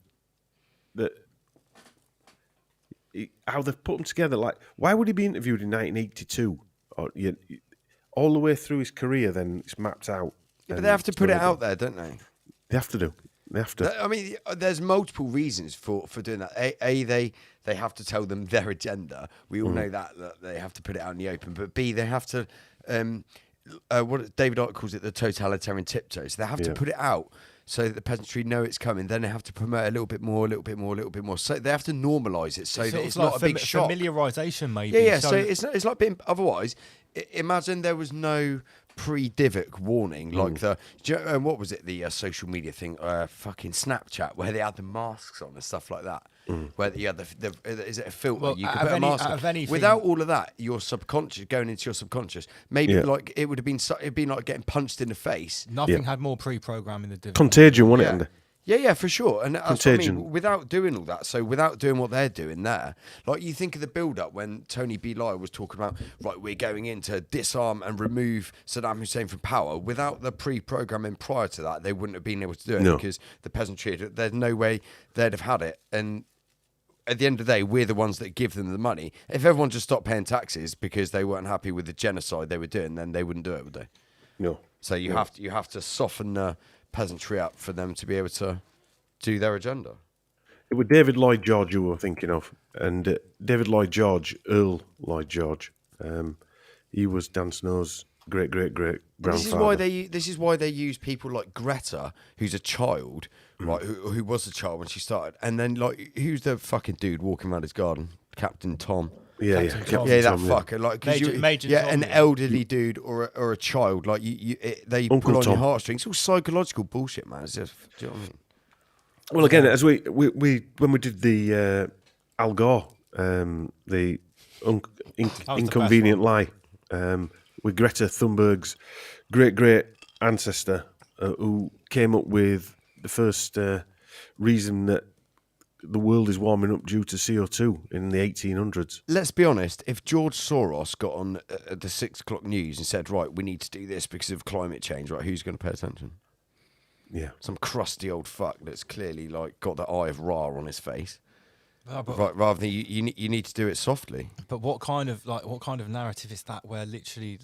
E: how they've put them together. Like, why would he be interviewed in 1982? Or all the way through his career, then it's mapped out.
D: Yeah, but they have to put it out there, don't they?
E: They have to do. They have to.
D: I mean, there's multiple reasons for doing that. They have to tell them their agenda. We all know that they have to put it out in the open. But B, they have to, what David Icke calls it, the totalitarian tiptoes. They have to put it out so that the peasantry know it's coming. Then they have to promote a little bit more, a little bit more, a little bit more. So they have to normalise it so that it's
B: like
D: not a big shock.
B: Familiarisation, maybe.
D: Yeah. So it's like being otherwise. Imagine there was no pre-Divock warning, like what was it? The social media thing, fucking Snapchat, where they had the masks on and stuff like that. Where you had the is it a filter?
B: Well,
D: you could put a mask on. Without all of that, your subconscious going into your subconscious. Maybe like it would have been. It'd been like getting punched in the face.
B: Nothing had more pre-programming than Divock.
E: Contagion, wasn't it?
D: Yeah, for sure. And that's what I
E: Contagion.
D: mean, without doing all that, so without doing what they're doing there, like you think of the build-up when Tony B. Lyle was talking about, right, we're going in to disarm and remove Saddam Hussein from power. Without the pre-programming prior to that, they wouldn't have been able to do it because the peasantry, there's no way they'd have had it. And at the end of the day, we're the ones that give them the money. If everyone just stopped paying taxes because they weren't happy with the genocide they were doing, then they wouldn't do it, would they?
E: No.
D: So you have to soften the peasantry up for them to be able to do their agenda.
E: It was David Lloyd George you were thinking of, and David Lloyd George, Earl Lloyd George, he was Dan Snow's great-great-great grandfather.
D: This is why they use people like Greta, who's a child, right? Who was a child when she started, and then like who's the fucking dude walking around his garden, Captain Tom.
E: Captain
D: Tom, that fucker. Like,
B: Major Tom,
D: an elderly dude or a child, like they
E: Uncle
D: pull on
E: Tom.
D: your heartstrings. It's all psychological bullshit, man. It's just, do you know what I mean?
E: Well, again, as we when we did the Al Gore, the inconvenient lie, with Greta Thunberg's great ancestor, who came up with the first reason that the world is warming up due to CO2 in the 1800s.
D: Let's be honest, if George Soros got on the 6 o'clock news and said, right, we need to do this because of climate change, right, who's going to pay attention?
E: Yeah.
D: Some crusty old fuck that's clearly like got the eye of Ra on his face.
B: But
D: rather than you need to do it softly.
B: But what kind of narrative is that where literally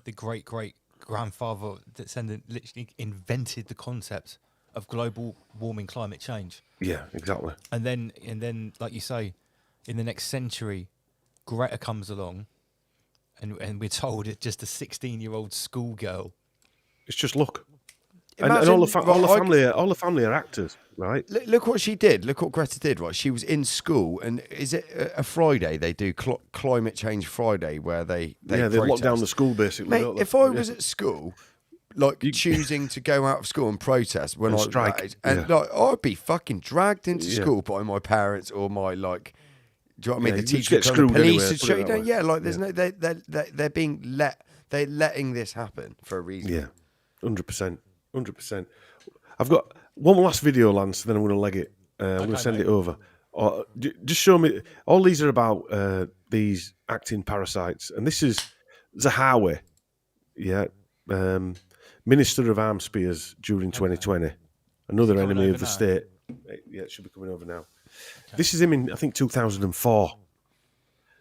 B: the great grandfather descendant literally invented the concept of global warming, climate change?
E: Yeah, exactly.
B: And then, like you say, in the next century, Greta comes along, and we're told it's just a 16-year-old schoolgirl.
E: It's just luck. And
D: Imagine-
E: all the
D: right,
E: all the family are actors, right?
D: Look what she did. Look what Greta did. Right, she was in school, and is it a Friday? They do climate change Friday, where they
E: they lock down the school basically.
D: Mate,
E: don't they?
D: if I was at school, like choosing to go out of school and protest when
E: And
D: I
E: strike,
D: was that age, and
E: yeah.
D: like I'd be fucking dragged into
E: Yeah.
D: school by my parents or my like. Do you know what I mean?
E: Yeah,
D: The
E: you just
D: teacher,
E: get
D: the
E: screwed
D: police,
E: anyway,
D: and
E: put it
D: shit.
E: that way.
D: Yeah, like there's no, they're being they're letting this happen for a reason.
E: Yeah, 100%. I've got one last video, Lance, then I'm going to leg it. I'm going to send it over. Just show me. All these are about these acting parasites, and this is Zahawi, Minister of Arms Spears during 2020, another enemy of the state. Yeah, it should be coming over now. This is him in, I think, 2004.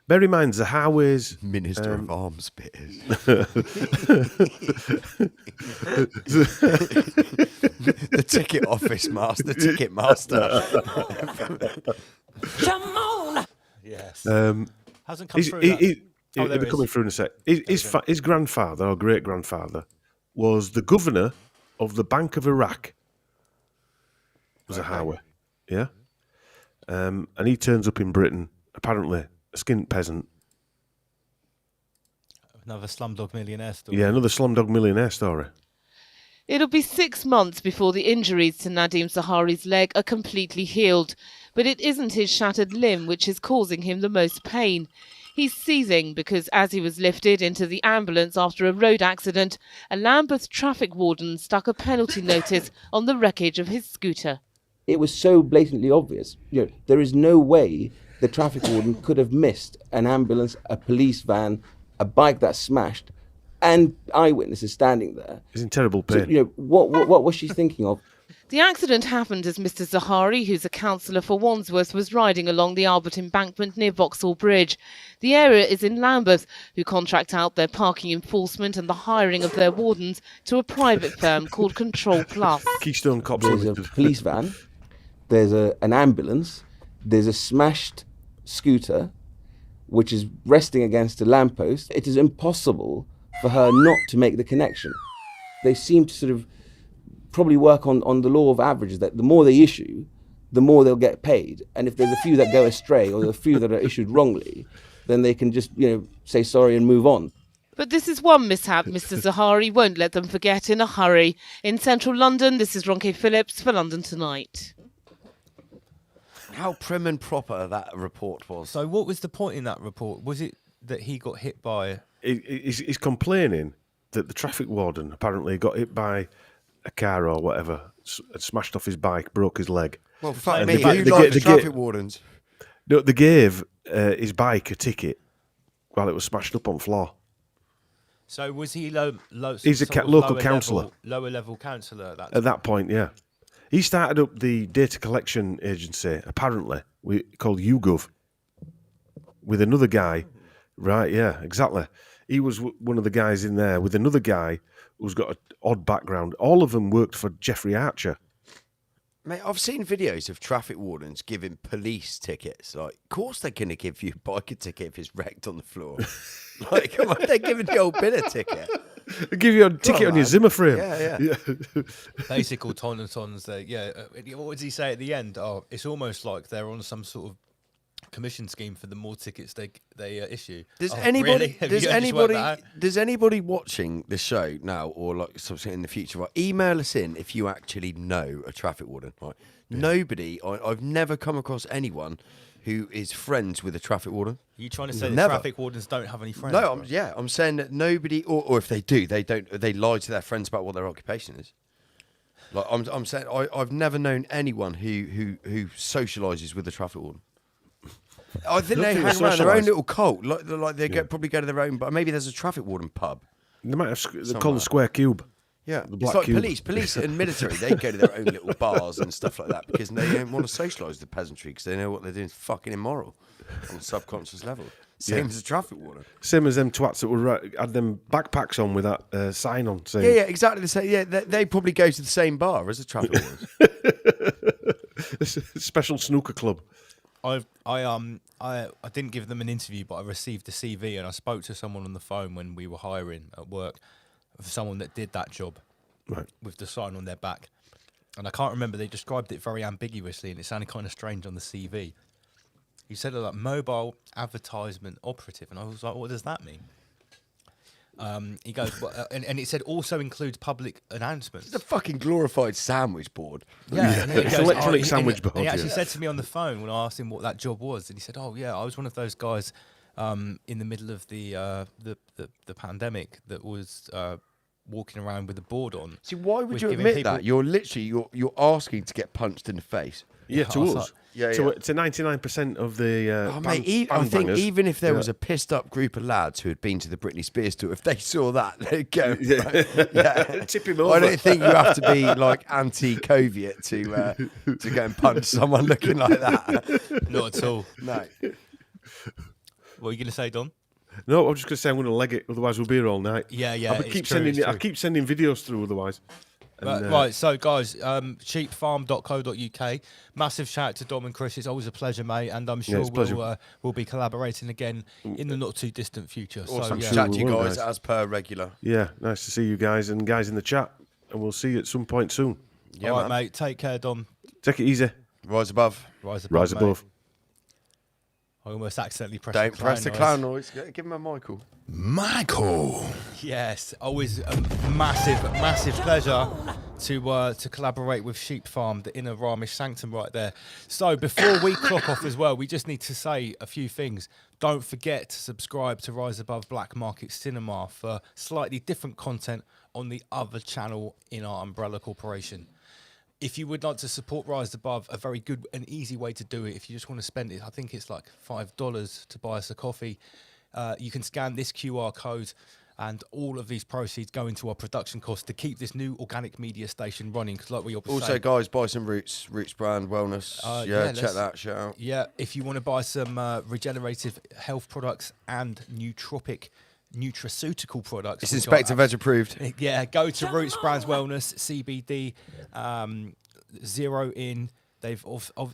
E: Bear in mind, Zahawi's
D: Minister of Arms Spears. The ticket office master, ticket master.
B: Come on! Yes. Hasn't come through.
E: It'll be coming through in a sec. His grandfather or great grandfather was the governor of the Bank of Iraq. Zahawi, yeah. And he turns up in Britain, apparently a skint peasant.
B: Another Slumdog Millionaire story.
E: Yeah, another Slumdog Millionaire story.
L: It'll be 6 months before the injuries to Nadim Zahari's leg are completely healed, but it isn't his shattered limb which is causing him the most pain. He's seizing because as he was lifted into the ambulance after a road accident, a Lambeth traffic warden stuck a penalty notice on the wreckage of his scooter.
M: It was so blatantly obvious. There is no way the traffic warden could have missed an ambulance, a police van, a bike that's smashed, and eyewitnesses standing there.
E: He's in terrible pain.
M: So, what was she thinking of?
L: The accident happened as Mr. Zahari, who's a councillor for Wandsworth, was riding along the Albert embankment near Vauxhall Bridge. The area is in Lambeth, who contract out their parking enforcement and the hiring of their wardens to a private firm called Control Plus.
E: Keystone Cops.
M: There's a police van, there's an ambulance, there's a smashed scooter, which is resting against a lamppost. It is impossible for her not to make the connection. They seem to sort of probably work on the law of averages, that the more they issue, the more they'll get paid. And if there's a few that go astray or a few that are issued wrongly, then they can just, say sorry and move on.
L: But this is one mishap Mr. Zahari won't let them forget in a hurry. In central London, this is Ronke Phillips for London Tonight.
D: How prim and proper that report was.
B: So what was the point in that report? Was it that he got hit by...
E: He's complaining that the traffic warden apparently got hit by a car or whatever, smashed off his bike, broke his leg.
D: Well, fuck me, who likes traffic wardens?
E: No, they gave his bike a ticket while it was smashed up on floor.
B: So was he
E: He's a local councillor.
B: Lower level councillor
E: at that point, yeah. He started up the data collection agency, apparently, called YouGov, with another guy. Right, yeah, exactly. He was one of the guys in there with another guy who's got an odd background. All of them worked for Jeffrey Archer.
D: Mate, I've seen videos of traffic wardens giving police tickets. Like, of course they're going to give you a bike a ticket if it's wrecked on the floor. Like, come on, they're giving the old bit a ticket.
E: They give you a ticket on your Zimmer frame.
D: Yeah.
B: Basic automatons. What does he say at the end? Oh, it's almost like they're on some sort of commission scheme for the more tickets they issue.
D: Does
B: really?
D: Does anybody watching the show now or like something in the future, right, email us in if you actually know a traffic warden, right? Yeah. Nobody, I've never come across anyone who is friends with a traffic warden.
B: Are you trying to say that traffic wardens don't have any friends?
D: No, I'm saying that nobody, or if they do, they lie to their friends about what their occupation is. Like I'm saying, I've never known anyone who socialises with a traffic warden. I think they hang around their own little cult. Like they probably go to their own, but maybe there's a traffic warden pub.
E: They might have. They're called the Square Cube.
D: Yeah,
E: the
D: it's
E: Black
D: like
E: Cube.
D: police and military. They go to their own little bars and stuff like that because they don't want to socialise the peasantry because they know what they're doing is fucking immoral on a subconscious level. Same as a traffic warden.
E: Same as them twats that had them backpacks on with that sign on saying.
D: Yeah, exactly the same. Yeah, they probably go to the same bar as a traffic warden.
E: Special snooker club.
B: I didn't give them an interview, but I received the CV and I spoke to someone on the phone when we were hiring at work for someone that did that job,
E: right,
B: with the sign on their back. And I can't remember, they described it very ambiguously and it sounded kind of strange on the CV. He said like mobile advertisement operative, and I was like, what does that mean? He goes, well, and it said also includes public announcements.
D: It's a fucking glorified sandwich board.
B: Yeah, and
E: it's electronic sandwich board.
B: He actually
E: yeah.
B: said to me on the phone when I asked him what that job was, and he said, "Oh yeah, I was one of those guys in the middle of the pandemic that was walking around with a board on."
D: See, why would
B: with
D: you
B: giving
D: admit
B: people-
D: that? You're literally you're asking to get punched in the face.
E: Yeah, to
B: I
E: us.
D: Yeah,
E: So
D: yeah.
E: to 99% of the
D: Mate, I think even if there was a pissed up group of lads who had been to the Britney Spears tour, if they saw that, they'd go, yeah.
E: Tip him over.
D: I don't think you have to be like anti-Coviet to go and punch someone looking like that.
B: Not at all.
D: No.
B: What are you going to say, Don?
E: No, I'm just going to say I'm going to leg it, otherwise we'll be here all night.
B: Yeah, yeah,
E: I
B: it's
E: keep
B: true,
E: sending
B: it's
E: I
B: true.
E: keep sending videos through otherwise. And,
B: Right, so guys, sheepfarm.co.uk. Massive shout out to Dom and Chris. It's always a pleasure, mate, and I'm sure
E: it's a pleasure.
B: we'll be collaborating again in the not too distant future.
D: Awesome.
B: So, yeah.
D: Chat to you
E: we will,
D: guys
E: guys.
D: as per regular.
E: Yeah, nice to see you guys and guys in the chat, and we'll see you at some point soon.
D: Yeah,
B: All right,
D: man.
B: mate. Take care, Dom.
E: Take it easy.
D: Rise above.
B: Rise above.
E: Rise
B: mate.
E: above.
B: I almost accidentally pressed
D: Don't
B: the
D: press the
B: noise.
D: clown noise. Give him a Michael.
A: Michael.
B: Yes, always a massive pleasure to collaborate with Sheep Farm, the inner Ramish sanctum right there. So before we clock off as well, we just need to say a few things. Don't forget to subscribe to Rise Above Black Market Cinema for slightly different content on the other channel in our umbrella corporation. If you would like to support Rise Above, a very good and easy way to do it, if you just want to spend it, I think it's like $5 to buy us a coffee. You can scan this QR code and all of these proceeds go into our production costs to keep this new organic media station running. Because like we always
D: Also,
B: say,
D: guys, buy some Roots brand wellness.
B: yeah,
D: Check
B: let's-
D: that shit out.
B: Yeah, if you want to buy some regenerative health products and nootropic nutraceutical products.
D: It's
B: which
D: Inspector
B: are
D: Veg approved.
B: Yeah, go to Roots Brands Wellness, CBD, zero in. They've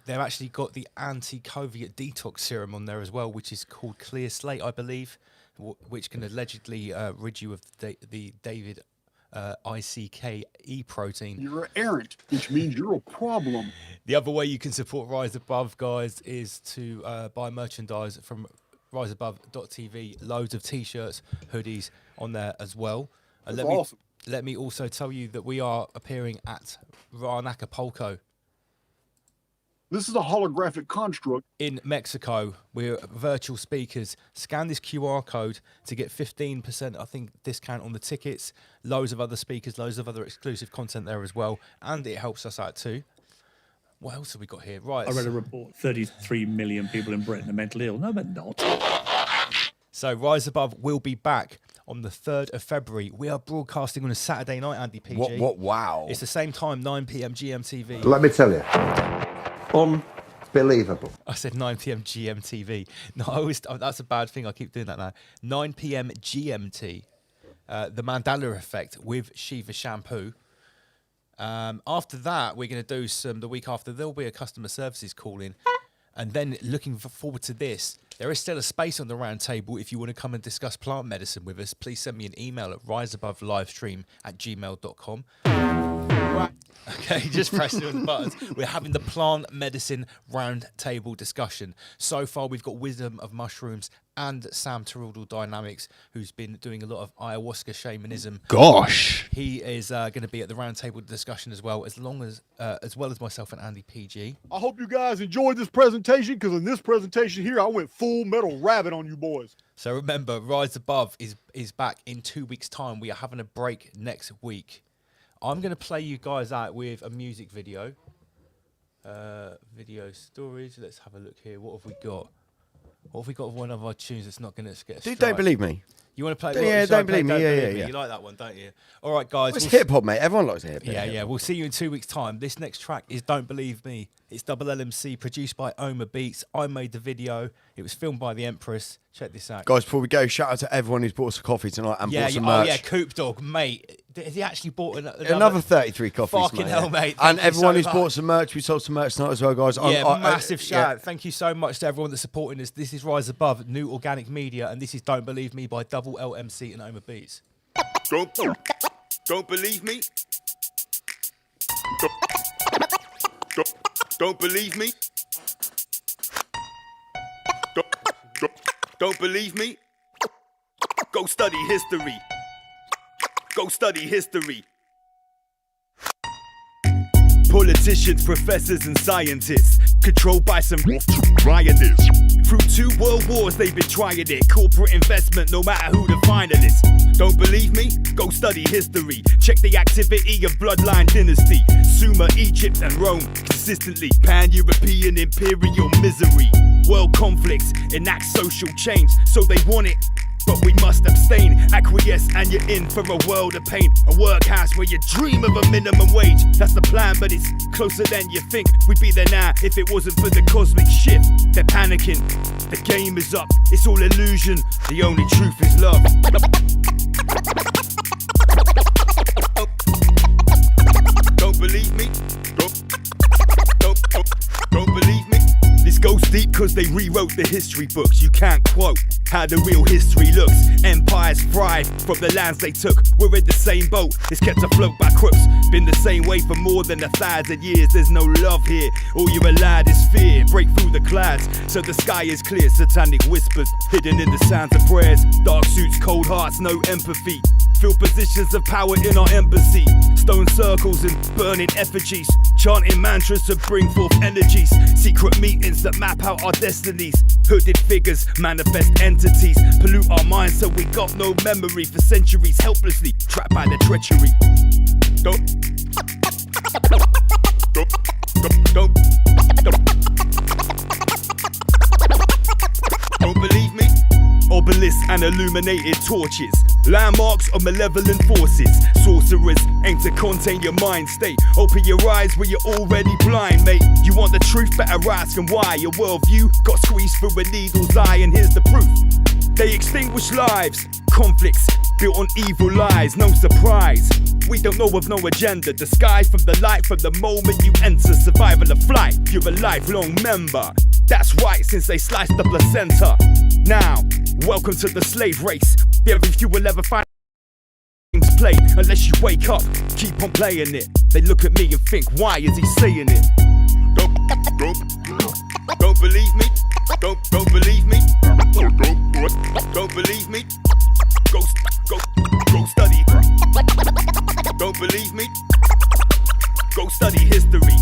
B: actually got the anti-COVID detox serum on there as well, which is called Clear Slate, I believe, which can allegedly rid you of the David ICKE protein.
N: You're errant, which means you're a problem.
B: The other way you can support Rise Above, guys, is to buy merchandise from riseabove.tv. Loads of T-shirts, hoodies on there as well.
N: That's awesome.
B: Let me also tell you that we are appearing at Acapulco
N: This is a holographic construct.
B: in Mexico. We're virtual speakers. Scan this QR code to get 15%, I think, discount on the tickets. Loads of other speakers, loads of other exclusive content there as well. And it helps us out too. What else have we got here? Right.
O: I read a report 33 million people in Britain are mentally ill. No, they're not.
B: So Rise Above will be back on the 3rd of February. We are broadcasting on a Saturday night, Andy PG.
D: What? Wow.
B: It's the same time, 9 p.m. GMTV.
P: Let me tell you, unbelievable.
B: I said 9 p.m. GMTV. No, that's a bad thing. I keep doing that now. 9 p.m. GMT. The Mandela Effect with Shiva Shampoo. After that, we're going to do the week after, there'll be a customer services call in. And then looking forward to this, there is still a space on the round table. If you want to come and discuss plant medicine with us, please send me an email at riseabovelivestream@gmail.com. Okay, just pressing on the buttons. We're having the plant medicine round table discussion. So far, we've got Wisdom of Mushrooms and Sam Terrell Dynamics, who's been doing a lot of ayahuasca shamanism.
A: Gosh.
B: He is going to be at the round table discussion as well as well as myself and Andy PG.
N: I hope you guys enjoyed this presentation, because in this presentation here, I went full metal rabbit on you boys.
B: So remember, Rise Above is back in 2 weeks' time. We are having a break next week. I'm going to play you guys out with a music video. Video storage. Let's have a look here. What have we got? What have we got of one of our tunes that's not going to get a
D: Dude,
B: strike?
D: don't believe me.
B: You want to play?
D: Yeah,
B: shall I
D: don't
B: play
D: believe me. Yeah.
B: You like that one, don't you? All right, guys.
D: It's hip hop, mate. Everyone likes hip hop.
B: Yeah. We'll see you in 2 weeks' time. This next track is Don't Believe Me. It's Double LMC, produced by Oma Beats. I made the video. It was filmed by the Empress. Check this out.
D: Guys, before we go, shout out to everyone who's bought us a coffee tonight and bought some merch.
B: Oh, yeah, Coop Dog, mate. Has he actually bought
D: another 33 coffees,
B: Fucking
D: mate.
B: hell, mate.
D: And
B: Thank you
D: everyone
B: so
D: who's
B: much.
D: bought some merch, we sold some merch tonight as well, guys.
B: Massive shout out. Thank you so much to everyone that's supporting us. This is Rise Above, New Organic Media, and this is Don't Believe Me by Double LMC and Oma Beats.
J: Don't believe me? Don't believe me? Don't believe me? Go study history. Go study history. Politicians, professors and scientists, controlled by some rioters. Through 2 world wars they've been trying it. Corporate investment, no matter who the finalists. Don't believe me? Go study history. Check the activity of bloodline dynasty. Sumer, Egypt and Rome, consistently pan-European imperial misery. World conflicts enact social change, so they want it. But we must abstain, acquiesce and you're in for a world of pain. A workhouse where you dream of a minimum wage. That's the plan, but it's closer than you think. We'd be there now if it wasn't for the cosmic shift. They're panicking, the game is up. It's all illusion, the only truth is love. Don't believe me? Don't believe me? This goes deep cause they rewrote the history books. You can't quote how the real history looks. Empires thrive from the lands they took. We're in the same boat, it's kept afloat by crooks. Been the same way for more than 1,000 years. There's no love here, all you're allowed is fear. Break through the clouds so the sky is clear. Satanic whispers hidden in the sounds of prayers. Dark suits, cold hearts, no empathy. Fill positions of power in our embassy. Stone circles and burning effigies. Chanting mantras to bring forth energies. Secret meetings that map out our destinies. Hooded figures, manifest entities. Pollute our minds so we got no memory. For centuries helplessly trapped by the treachery. Don't believe me? Obelisks and illuminated torches. Landmarks of malevolent forces. Sorcerers aim to contain your mind state. Open your eyes where you're already blind, mate. You want the truth, better ask and why. Your worldview got squeezed through a needle's eye, and here's the proof. They extinguish lives. Conflicts built on evil lies, no surprise. We don't know of no agenda. Disguised from the light from the moment you enter. Survival of flight, you're a lifelong member. That's right, since they sliced the placenta. Now, welcome to the slave race. Very few will ever find games played unless you wake up, keep on playing it. They look at me and think, why is he saying it? Don't believe me? Don't believe me? Don't believe me? Go study. Don't believe me? Go study history.